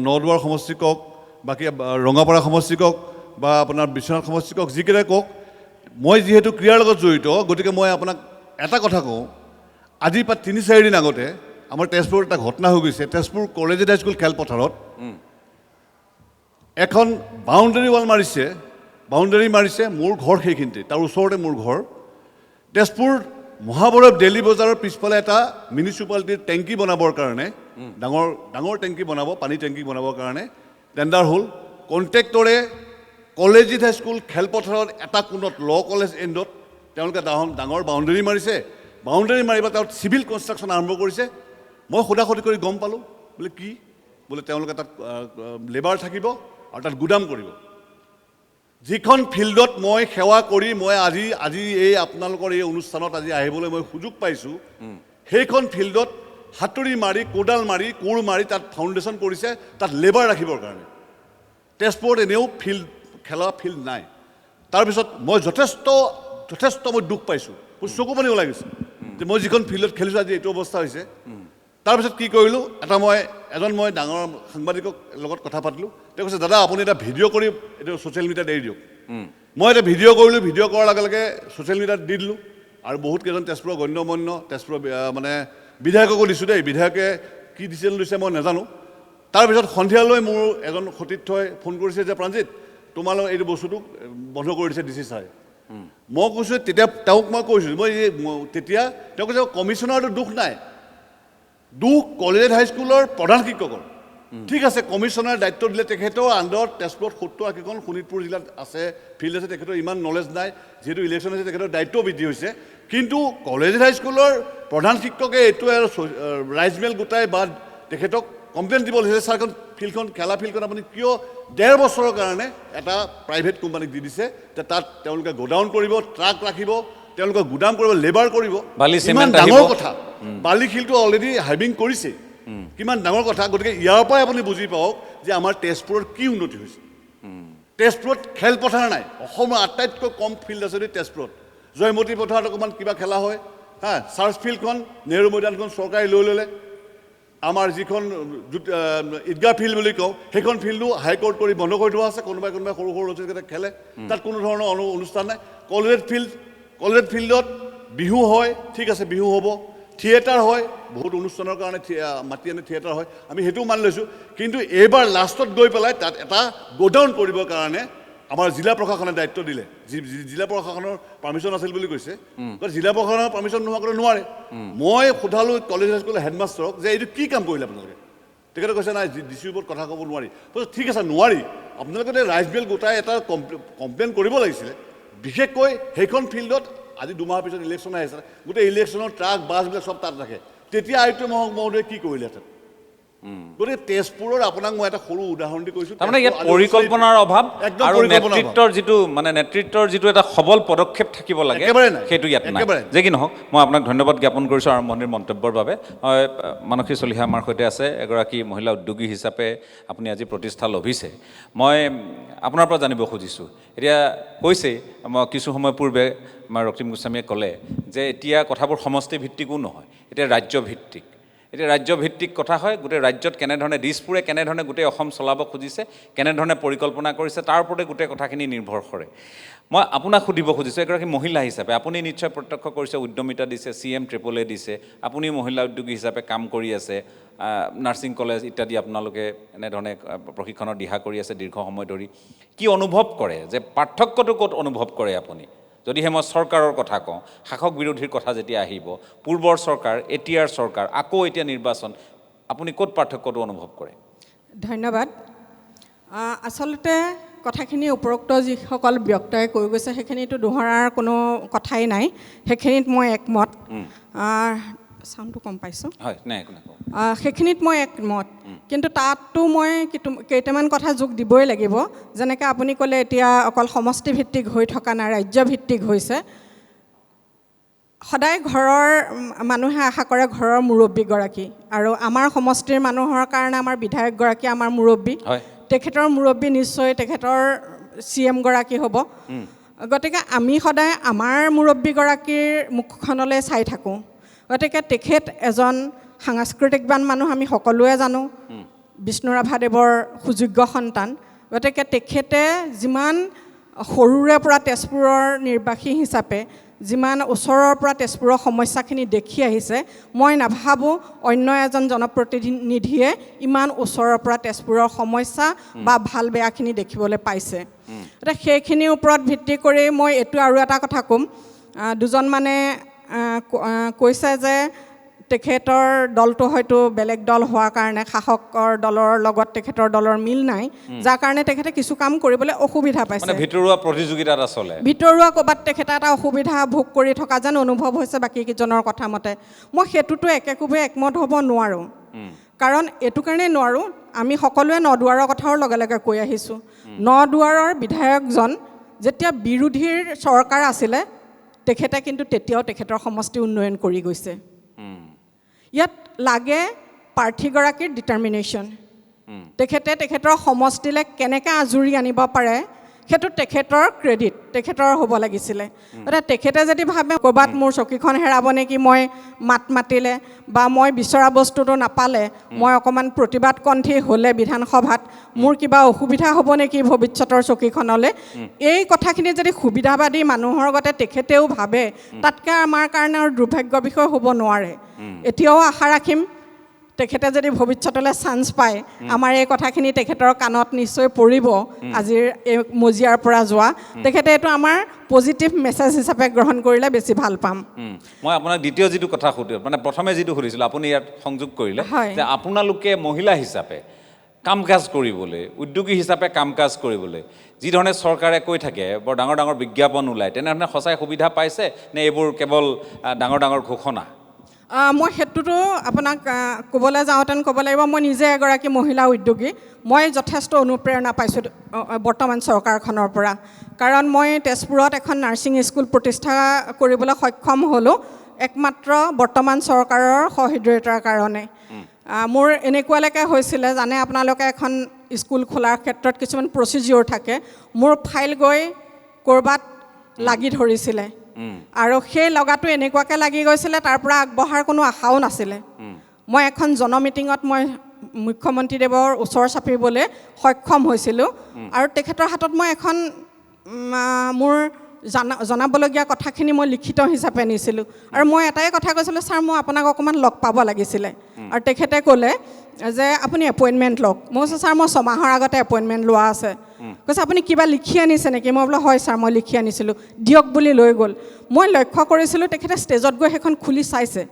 নদুৱাৰ সমষ্টি কওক, বাকী ৰঙাপাৰা সমষ্টি কওক বা আপোনাৰ বিশ্বনাথ সমষ্টি কওক, যিকেইটাই কওক, মই যিহেতু ক্ৰীড়াৰ লগত জড়িত, গতিকে মই আপোনাক এটা কথা কওঁ, আজি প্ৰায় ৩-৪ দিন আগতে আমাৰ তেজপুৰত এটা ঘটনা হৈ গৈছে। তেজপুৰ কলেজিয়েট হাইস্কুল খেলপথাৰত এখন বাউণ্ডেৰী ৱাল মাৰিছে, মোৰ ঘৰ সেইখিনিতে, তাৰ ওচৰতে মোৰ ঘৰ। তেজপুৰ মহাভৈৰৱ ডেইলী বজাৰৰ পিছফালে এটা মিউনিচিপালিটিৰ টেংকি বনাবৰ কাৰণে, ডাঙৰ টেংকি বনাব, পানী টেংকি বনাবৰ কাৰণে টেণ্ডাৰ হ'ল। কণ্ট্ৰেক্টৰে কলেজিয়েট হাইস্কুল খেলপথাৰত এটা কোণত ল কলেজ এণ্ডত তেওঁলোকে ডাঙৰ বাউণ্ডেৰী মাৰিছে। বাউণ্ডেৰী মাৰিব তাত চিভিল কনষ্ট্ৰাকশ্যন আৰম্ভ কৰিছে। মই সোধাসুধি কৰি গম পালোঁ, বোলে কি, বোলে তেওঁলোকে তাত লেবাৰ থাকিব আৰু তাত গুদাম কৰিব। যিখন ফিল্ডত মই সেৱা কৰি মই আজি এই আপোনালোকৰ এই অনুষ্ঠানত আজি আহিবলৈ মই সুযোগ পাইছোঁ, সেইখন ফিল্ডত হাতুৰি মাৰি, কোদাল মাৰি, কোৰ মাৰি তাত ফাউণ্ডেশ্যন কৰিছে, তাত লেবাৰ ৰাখিবৰ কাৰণে। তেজপুৰত এনেও খেলা ফিল্ড নাই। তাৰপিছত মই যথেষ্ট মই দুখ পাইছোঁ, মোৰ চকু পানী ওলাই গৈছে যে মই যিখন ফিল্ডত খেলিছোঁ আজি এইটো অৱস্থা হৈছে। তাৰপিছত কি কৰিলোঁ, এজন মই ডাঙৰ সাংবাদিকৰ লগত কথা পাতিলোঁ। তেওঁ কৈছে, দাদা আপুনি এটা ভিডিঅ' কৰি এইটো ছ'চিয়েল মিডিয়াত এৰি দিয়ক। মই এটা ভিডিঅ' কৰিলোঁ, ভিডিঅ' কৰাৰ লগে লগে ছ'চিয়েল মিডিয়াত দি দিলোঁ, আৰু বহুত কেইজন তেজপুৰৰ গণ্যমান্য তেজপুৰৰ মানে বিধায়ককো দিছোঁ দেই, বিধায়কে কি ডিচিশ্যন লৈছে মই নাজানো। তাৰপিছত সন্ধিয়ালৈ মোৰ এজন সতীৰ্থই ফোন কৰিছে যে প্ৰাণজিৎ, তোমালোক এইটো বস্তুটো বন্ধ কৰি দিছে ডিচি ছাৰে। মই কৈছোঁ, তেতিয়া তেওঁক মই কৈছোঁ, তেতিয়া তেওঁ কৈছে কমিশ্যনাৰটো দোষ নাই, দুখ কলেজিয়েট হাইস্কুলৰ প্ৰধান শিক্ষকৰ। ঠিক আছে, কমিশ্যনাৰ দায়িত্ব দিলে, তেখেতৰ আণ্ডাৰত তেজপুৰত 70-80খন, শোণিতপুৰ জিলাত আছে ফিল্ড আছে, তেখেতৰ ইমান নলেজ নাই, যিহেতু ইলেকশ্যন হৈছে তেখেতৰ দায়িত্ব বৃদ্ধি হৈছে। কিন্তু কলেজিয়েট হাইস্কুলৰ প্ৰধান শিক্ষকে এইটো ৰাইজমেল গোটাই বা তেখেতক কমপ্লেইন দিব লাগিছে, ছাৰখন ফিল্ডখন খেলা ফিল্ডখন আপুনি কিয় 1.5 বছৰৰ কাৰণে এটা প্ৰাইভেট কোম্পানীক দি দিছে, যে তাত তেওঁলোকে গোডাউন কৰিব, ট্ৰাক ৰাখিব, তেওঁলোকে গুদাম কৰিব, লেবাৰ কৰিব। ইমান ডাঙৰ কথা, বালি শিলটো অলৰেডি হাইভিং কৰিছে, কিমান ডাঙৰ কথা। গতিকে ইয়াৰ পৰাই আপুনি বুজি পাওক যে আমাৰ তেজপুৰত কি উন্নতি হৈছে। তেজপুৰত খেলপথাৰ নাই, অসমৰ আটাইতকৈ কম ফিল্ড আছে তেজপুৰত। জয়মতী পথাৰত অকণমান কিবা খেলা হয়, চাৰ্চ ফিল্ডখন, নেহৰু মৈদানখন চৰকাৰে লৈ ল'লে। আমাৰ যিখন ঈদগাহ ফিল্ড বুলি কওঁ, সেইখন ফিল্ডো হাইকোৰ্ট কৰি বন্ধ কৰি থোৱা আছে। কোনোবাই সৰু ল'ৰা ছোৱালীকেইটা খেলে, তাত কোনো ধৰণৰ অনুষ্ঠান নাই। কলেজিয়েট ফিল্ডত বিহু হয়, ঠিক আছে, বিহু হ'ব, থিয়েটাৰ হয়, বহুত অনুষ্ঠানৰ কাৰণে মাতি আনি থিয়েটাৰ হয়, আমি সেইটোও মানি লৈছোঁ। কিন্তু এইবাৰ লাষ্টত গৈ পেলাই তাত এটা গোডাউন কৰিবৰ কাৰণে আমাৰ জিলা প্ৰশাসনে দায়িত্ব দিলে। জিলা প্ৰশাসনৰ পাৰ্মিশ্যন আছিল বুলি কৈছে, জিলা প্ৰশাসনৰ পাৰ্মিশ্যন নোহোৱাকৈ নোৱাৰে। মই সোধালোঁ কলেজ হাইস্কুলৰ হেডমাষ্টাৰক যে এইটো কি কাম কৰিলে আপোনালোকে। তেখেতে কৈছে, নাই ডিচিৰ ওপৰত কথা ক'ব নোৱাৰি। ঠিক আছে, নোৱাৰি, আপোনালোকে ৰাইজবেল গোটাই এটা কমপ্লেইন কৰিব লাগিছিলে। বিশেষকৈ সেইখন ফিল্ডত আজি 2 মাহৰ পিছত ইলেকশ্যন আহিছে, গোটেই ইলেকশ্যনৰ ট্ৰাক বাছবিলাক চব তাত ৰাখে। তেতিয়া আয়ুক্ত মহোদয়ে কি কৰিলেহেঁতেন। গতিকে তেজপুৰৰ আপোনাক মই এটা সৰু উদাহৰণ দি কৈছোঁ, তাৰমানে ইয়াত পৰিকল্পনাৰ অভাৱ আৰু নেতৃত্বৰ যিটো এটা সবল পদক্ষেপ থাকিব লাগে, সেইটো ইয়াত নাই। যে কি নহওক, মই আপোনাক ধন্যবাদ জ্ঞাপন কৰিছোঁ আৰম্ভণিৰ মন্তব্যৰ বাবে। মানসী চলিহা আমাৰ সৈতে আছে, এগৰাকী মহিলা উদ্যোগী হিচাপে আপুনি আজি প্ৰতিষ্ঠা লভিছে। মই আপোনাৰ পৰা জানিব খুজিছোঁ, এতিয়া কৈছেই, মই কিছু সময় পূৰ্বে আমাৰ ৰক্তিম গোস্বামীয়ে ক'লে যে এতিয়া কথাবোৰ সমষ্টিভিত্তিকো নহয়, এতিয়া ৰাজ্যভিত্তিক। এতিয়া ৰাজ্যভিত্তিক কথা হয়, গোটেই ৰাজ্যত কেনেধৰণে দিছপুৰে কেনেধৰণে গোটেই অসম চলাব খুজিছে, কেনেধৰণে পৰিকল্পনা কৰিছে, তাৰ ওপৰতে গোটেই কথাখিনি নিৰ্ভৰ কৰে। মই আপোনাক সুধিব খুজিছোঁ, এগৰাকী মহিলা হিচাপে আপুনি নিশ্চয় প্ৰত্যক্ষ কৰিছে, উদ্যমিতা দিছে, CM AAA দিছে, আপুনি মহিলা উদ্যোগী হিচাপে কাম কৰি আছে, নাৰ্ছিং কলেজ ইত্যাদি আপোনালোকে এনেধৰণে প্ৰশিক্ষণৰ দিহা কৰি আছে দীৰ্ঘ সময় ধৰি। কি অনুভৱ কৰে, যে পাৰ্থক্যটো ক'ত অনুভৱ কৰে আপুনি? যদিহে মই চৰকাৰৰ কথা কওঁ, শাসক বিৰোধীৰ কথা যেতিয়া আহিব, পূৰ্বৰ চৰকাৰ, এতিয়াৰ চৰকাৰ, আকৌ এতিয়া নিৰ্বাচন, আপুনি ক'ত পাৰ্থক্যটো অনুভৱ কৰে? ধন্যবাদ। আচলতে কথাখিনি উপৰোক্ত যিসকল ব্যক্তই কৈ গৈছে সেইখিনিতো দোহৰাৰ কোনো কথাই নাই, সেইখিনিত মই একমত। চাউণ্ডটো কম পাইছোঁ, হয়, নাই, সেইখিনিত মই একমত। কিন্তু তাতো মই কেইটামান কথা যোগ দিবই লাগিব। যেনেকৈ আপুনি ক'লে, এতিয়া অকল সমষ্টিভিত্তিক হৈ থকা নাই, ৰাজ্যভিত্তিক হৈছে। সদায় ঘৰৰ মানুহে আশা কৰে ঘৰৰ মুৰব্বীগৰাকী, আৰু আমাৰ সমষ্টিৰ মানুহৰ কাৰণে আমাৰ বিধায়কগৰাকী আমাৰ মুৰব্বী। তেখেতৰ মুৰব্বী নিশ্চয় তেখেতৰ CM গৰাকী হ'ব। গতিকে আমি সদায় আমাৰ মুৰব্বীগৰাকীৰ মুখখনলৈ চাই থাকোঁ। গতিকে তেখেত এজন সাংস্কৃতিকবান মানুহ, আমি সকলোৱে জানো, বিষ্ণুৰাভাদেৱৰ সুযোগ্য সন্তান। গতিকে তেখেতে যিমান সৰুৰে পৰা তেজপুৰৰ নিৰ্বাসী হিচাপে যিমান ওচৰৰ পৰা তেজপুৰৰ সমস্যাখিনি দেখি আহিছে, মই নাভাবোঁ অন্য এজন জনপ্ৰতিনিধিয়ে ইমান ওচৰৰ পৰা তেজপুৰৰ সমস্যা বা ভাল বেয়াখিনি দেখিবলৈ পাইছে। এতিয়া সেইখিনিৰ ওপৰত ভিত্তি কৰি মই এইটো আৰু এটা কথা ক'ম। দুজন মানে কৈছে যে তেখেতৰ দলটো হয়তো বেলেগ দল হোৱাৰ কাৰণে শাসকৰ দলৰ লগত তেখেতৰ দলৰ মিল নাই, যাৰ কাৰণে তেখেতে কিছু কাম কৰিবলৈ অসুবিধা পাইছে। ভিতৰুৱা প্ৰতিযোগিতা এটা চলে, ভিতৰুৱা ক'ৰবাত তেখেতে এটা অসুবিধা ভোগ কৰি থকা যেন অনুভৱ হৈছে বাকীকেইজনৰ কথা মতে। মই সেইটোতো একেকোবে একমত হ'ব নোৱাৰোঁ। কাৰণ এইটো কাৰণেই নোৱাৰোঁ, আমি সকলোৱে নদুৱাৰৰ কথাও লগে লগে কৈ আহিছোঁ। নদুৱাৰৰ বিধায়কজন যেতিয়া বিৰোধীৰ চৰকাৰ আছিলে, তেখেতে কিন্তু তেতিয়াও তেখেতৰ সমষ্টি উন্নয়ন কৰি গৈছে। ইয়াত লাগে প্ৰাৰ্থীগৰাকীৰ ডিটাৰমিনেশ্যন। তেখেতে তেখেতৰ সমষ্টিলৈ কেনেকৈ আজুৰি আনিব পাৰে, সেইটো তেখেতৰ ক্ৰেডিট তেখেতৰ হ'ব লাগিছিলে। এতিয়া তেখেতে যদি ভাবে ক'ৰবাত মোৰ চকীখন হেৰাব নেকি, মই মাত মাতিলে বা মই বিচৰা বস্তুটো নাপালে, মই অকণমান প্ৰতিবাদকণ্ঠী হ'লে বিধানসভাত মোৰ কিবা অসুবিধা হ'ব নেকি ভৱিষ্যতৰ চকীখনলৈ, এই কথাখিনি যদি সুবিধাবাদী মানুহৰ আগতে তেখেতেও ভাবে, তাতকৈ আমাৰ কাৰণে আৰু দুৰ্ভাগ্য বিষয় হ'ব নোৱাৰে। এতিয়াও আশা ৰাখিম তেখেতে যদি ভৱিষ্যতলৈ চান্স পায়, আমাৰ এই কথাখিনি তেখেতৰ কাণত নিশ্চয় পৰিব। আজিৰ এই মজিয়াৰ পৰা যোৱা তেখেতে এইটো আমাৰ পজিটিভ মেছেজ হিচাপে গ্ৰহণ কৰিলে বেছি ভাল পাম। মই আপোনাক দ্বিতীয় যিটো কথা মানে প্ৰথমে যিটো সুধিছিলোঁ, আপুনি ইয়াত সংযোগ কৰিলে যে আপোনালোকে মহিলা হিচাপে কাম কাজ কৰিবলৈ, উদ্যোগী হিচাপে কাম কাজ কৰিবলৈ যিধৰণে চৰকাৰে কৈ থাকে, বৰ ডাঙৰ ডাঙৰ বিজ্ঞাপন ওলায়, তেনেধৰণে সঁচাই সুবিধা পাইছে নে এইবোৰ কেৱল ডাঙৰ ডাঙৰ ঘোষণা? মই সেইটোতো আপোনাক ক'বলৈ যাওঁতেন ক'ব লাগিব, মই নিজে এগৰাকী মহিলা উদ্যোগী। মই যথেষ্ট অনুপ্ৰেৰণা পাইছোঁ বৰ্তমান চৰকাৰখনৰ পৰা। কাৰণ মই তেজপুৰত এখন নাৰ্ছিং স্কুল প্ৰতিষ্ঠা কৰিবলৈ সক্ষম হ'লোঁ একমাত্ৰ বৰ্তমান চৰকাৰৰ সহৃদয়তাৰ কাৰণে। মোৰ এনেকুৱালৈকে হৈছিলে, জানে আপোনালোকে এখন স্কুল খোলাৰ ক্ষেত্ৰত কিছুমান প্ৰচিডিঅ'ৰ থাকে, মোৰ ফাইল গৈ ক'ৰবাত লাগি ধৰিছিলে আৰু সেই লগাটো এনেকুৱাকৈ লাগি গৈছিলে, তাৰ পৰা আগবঢ়াৰ কোনো আশাও নাছিলে। মই এখন জনমিটিঙত মই মুখ্যমন্ত্ৰীদেৱৰ ওচৰ চাপিবলৈ সক্ষম হৈছিলোঁ আৰু তেখেতৰ হাতত মই এখন মোৰ জনাবলগীয়া কথাখিনি মই লিখিত হিচাপে নিছিলোঁ আৰু মই এটাই কথা কৈছিলোঁ, ছাৰ মই আপোনাক অকণমান লগ পাব লাগিছিলে। আৰু তেখেতে ক'লে যে আপুনি এপইণ্টমেণ্ট লওক। মই কৈছোঁ ছাৰ মই 6 মাহৰ আগতে এপইণ্টমেণ্ট লোৱা আছে। কৈছে আপুনি কিবা লিখি আনিছে নেকি? মই বোলো হয় ছাৰ মই লিখি আনিছিলোঁ, দিয়ক বুলি লৈ গ'ল। মই লক্ষ্য কৰিছিলোঁ তেখেতে ষ্টেজত গৈ সেইখন খুলি চাইছে।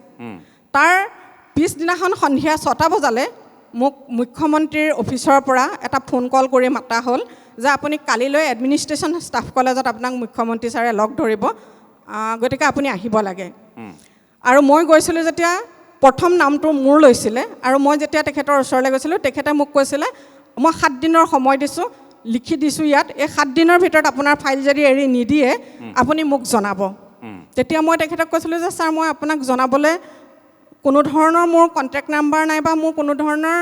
তাৰ পিছদিনাখন সন্ধিয়া 6টা বজালৈ মোক মুখ্যমন্ত্ৰীৰ অফিচৰ পৰা এটা ফোন কল কৰি মাতা হ'ল যে আপুনি কালিলৈ এডমিনিষ্ট্ৰেশ্যন ষ্টাফ কলেজত আপোনাক মুখ্যমন্ত্ৰী ছাৰে লগ ধৰিব, গতিকে আপুনি আহিব লাগে। আৰু মই গৈছিলোঁ যেতিয়া, প্ৰথম নামটো মোৰ লৈছিলে আৰু মই যেতিয়া তেখেতৰ ওচৰলৈ গৈছিলোঁ, তেখেতে মোক কৈছিলে মই 7 দিনৰ সময় দিছোঁ, লিখি দিছোঁ ইয়াত, এই 7 দিনৰ ভিতৰত আপোনাৰ ফাইল যদি এৰি নিদিয়ে আপুনি মোক জনাব। তেতিয়া মই তেখেতক কৈছিলোঁ যে ছাৰ মই আপোনাক জনাবলৈ কোনো ধৰণৰ মোৰ কণ্টেক্ট নাম্বাৰ নাই বা মোৰ কোনো ধৰণৰ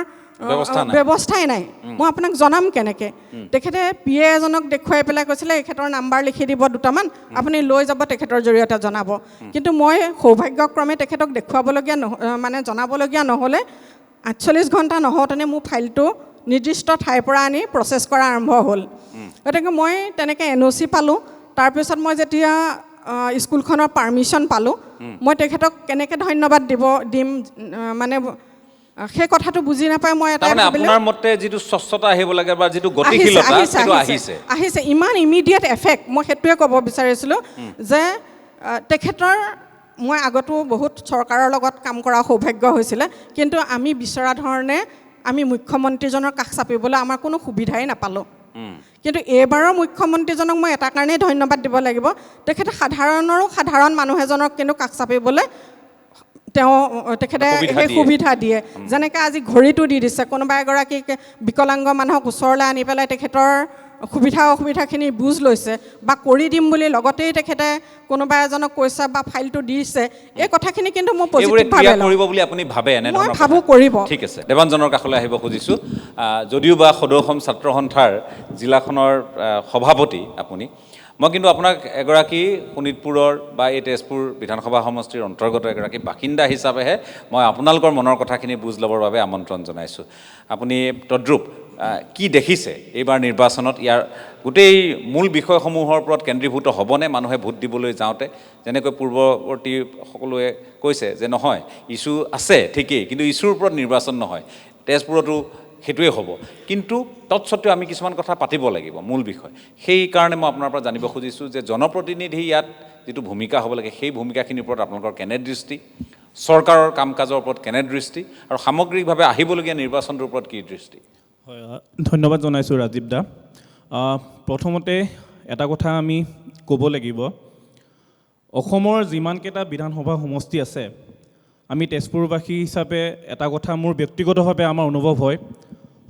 ব্যৱস্থাই নাই, মই আপোনাক জনাম কেনেকৈ? তেখেতে PA এজনক দেখুৱাই পেলাই কৈছিলে এখেতৰ নাম্বাৰ লিখি দিব 2টামান, আপুনি লৈ যাব, তেখেতৰ জৰিয়তে জনাব। কিন্তু মই সৌভাগ্যক্ৰমে তেখেতক দেখুৱাবলগীয়া মানে জনাবলগীয়া নহ'লে 48 ঘণ্টা নহওঁতেনে মোৰ ফাইলটো নিৰ্দিষ্ট ঠাইৰ পৰা আনি প্ৰচেছ কৰা আৰম্ভ হ'ল। গতিকে মই তেনেকৈ NOC পালোঁ। তাৰপিছত মই যেতিয়া স্কুলখনৰ পাৰ্মিশ্যন পালোঁ, মই তেখেতক কেনেকৈ ধন্যবাদ দিম মানে সেই কথাটো বুজি নাপাই মই এটা আপোনাৰ মতে যিটো স্বচ্ছতা আহিব লাগে বা যিটো গতিশীলতা সেইটো আহিছে ইমান ইমিডিয়েট এফেক্ট, মই সেইটোৱে ক'ব বিচাৰিছিলোঁ যে তেখেতৰ মই আগতো বহুত চৰকাৰৰ লগত কাম কৰা সৌভাগ্য হৈছিলে, কিন্তু আমি বিচৰা ধৰণে আমি মুখ্যমন্ত্ৰীজনৰ কাষ চাপিবলৈ আমাৰ কোনো সুবিধাই নাপালোঁ। কিন্তু এইবাৰৰ মুখ্যমন্ত্ৰীজনক মই এটা কাৰণেই ধন্যবাদ দিব লাগিব, তেখেতে সাধাৰণৰো সাধাৰণ মানুহ এজনক কিন্তু কাষ চাপিবলৈ তেখেতে সেই সুবিধা দিয়ে। যেনেকৈ আজি ঘড়ীটো দি দিছে, কোনোবা এগৰাকী বিকলাংগ মানুহক ওচৰলৈ আনি পেলাই তেখেতৰ সুবিধা অসুবিধাখিনি বুজ লৈছে বা কৰি দিম বুলি লগতেই তেখেতে কোনোবা এজনক কৈছে বা ফাইলটো দিছে, এই কথাখিনি কিন্তু মই পজিটিভভাৱে কৰিব বুলি আপুনি ভাবে? মই ভাবোঁ কৰিব। ঠিক আছে, দেৱানজনৰ কাষলৈ আহিব খুজিছোঁ। যদিও বা সদৌ অসম ছাত্ৰ সন্থাৰ জিলাখনৰ সভাপতি আপুনি, মই কিন্তু আপোনাক এগৰাকী শোণিতপুৰৰ বা এই তেজপুৰ বিধানসভা সমষ্টিৰ অন্তৰ্গত এগৰাকী বাসিন্দা হিচাপেহে মই আপোনালোকৰ মনৰ কথাখিনি বুজ ল'বৰ বাবে আমন্ত্ৰণ জনাইছোঁ। আপুনি তদ্ৰুপ কি দেখিছে এইবাৰ নিৰ্বাচনত, ইয়াৰ গোটেই মূল বিষয়সমূহৰ ওপৰত কেন্দ্ৰীভূত হ'বনে মানুহে ভোট দিবলৈ যাওঁতে? যেনেকৈ পূৰ্বৱৰ্তী সকলোৱে কৈছে যে নহয়, ইছ্যু আছে ঠিকেই, কিন্তু ইছ্যুৰ ওপৰত নিৰ্বাচন নহয়, তেজপুৰতো সেইটোৱে হ'ব, কিন্তু তৎসত্ত্বেও আমি কিছুমান কথা পাতিব লাগিব মূল বিষয়। সেইকাৰণে মই আপোনাৰ পৰা জানিব খুজিছোঁ যে জনপ্ৰতিনিধি ইয়াত যিটো ভূমিকা হ'ব লাগে সেই ভূমিকাখিনিৰ ওপৰত আপোনালোকৰ কেনে দৃষ্টি, চৰকাৰৰ কাম কাজৰ ওপৰত কেনে দৃষ্টি, আৰু সামগ্ৰিকভাৱে আহিবলগীয়া নিৰ্বাচনটোৰ ওপৰত কি দৃষ্টি? হয়, ধন্যবাদ জনাইছোঁ ৰাজীৱ দা। প্ৰথমতে এটা কথা আমি ক'ব লাগিব, অসমৰ যিমানকেইটা বিধানসভা সমষ্টি আছে, আমি তেজপুৰবাসী হিচাপে এটা কথা মোৰ ব্যক্তিগতভাৱে আমাৰ অনুভৱ হয়,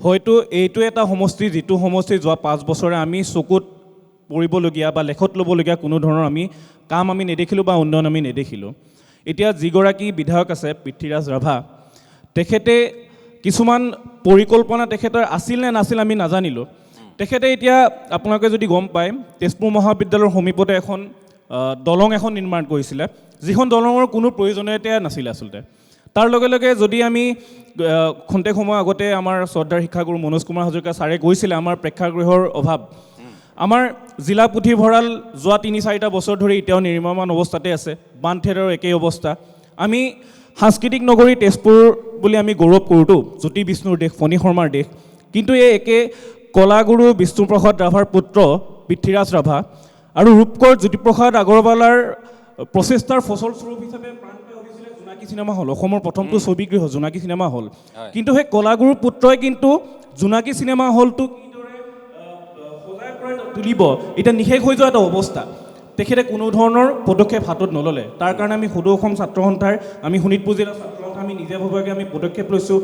হয়তো এইটো এটা সমষ্টি যিটো সমষ্টি যোৱা 5 বছৰে আমি চকুত পৰিবলগীয়া বা লেখত ল'বলগীয়া কোনো ধৰণৰ কাম আমি নেদেখিলোঁ বা উন্নয়ন আমি নেদেখিলোঁ। এতিয়া যিগৰাকী বিধায়ক আছে পৃথ্বীৰাজ ৰাভা, তেখেতে কিছুমান পৰিকল্পনা তেখেতৰ আছিল নে নাছিল আমি নাজানিলোঁ। তেখেতে এতিয়া আপোনালোকে যদি গম পায়, তেজপুৰ মহাবিদ্যালয়ৰ সমীপতে এখন দলং এখন নিৰ্মাণ কৰিছিলে, যিখন দলঙৰ কোনো প্ৰয়োজনীয়তা নাছিলে আচলতে। তাৰ লগে লগে যদি আমি খন্তেক সময় আগতে আমাৰ শ্ৰদ্ধাৰ শিক্ষাগুৰু মনোজ কুমাৰ হাজৰিকা ছাৰে কৈছিলে আমাৰ প্ৰেক্ষাগৃহৰ অভাৱ। আমাৰ জিলা পুথিভঁৰাল যোৱা 3-4টা বছৰ ধৰি এতিয়াও নিৰ্মাণ অৱস্থাতে আছে, বানথেৰৰ একেই অৱস্থা। আমি সাংস্কৃতিক নগৰী তেজপুৰ বুলি আমি গৌৰৱ কৰোঁতো, জ্যোতি বিষ্ণুৰ দেশ, ফণী শৰ্মাৰ দেশ, কিন্তু এই একে কলাগুৰু বিষ্ণুপ্ৰসাদ ৰাভাৰ পুত্ৰ পৃথ্বীৰাজ ৰাভা আৰু ৰূপকৰ জ্যোতিপ্ৰসাদ আগৰৱালাৰ প্ৰচেষ্টাৰ ফলস্বৰূপ হিচাপে প্ৰাণপাই উঠিছিলে জোনাকী চিনেমা হল, অসমৰ প্ৰথমটো ছবিগৃহ জোনাকী চিনেমা হল। কিন্তু সেই কলাগুৰুৰ পুত্ৰই কিন্তু জোনাকী চিনেমা হলটো কিদৰে সজাই পৰাই তুলিব, এতিয়া নিশেষ হৈ যোৱা এটা অৱস্থা, তেখেতে কোনো ধৰণৰ পদক্ষেপ হাতত নল'লে। তাৰ কাৰণে আমি সদৌ অসম ছাত্ৰ সন্থাৰ, আমি শোণিতপুৰ জিলা ছাত্ৰ সন্থা আমি নিজাববীয়াকৈ আমি পদক্ষেপ লৈছোঁ।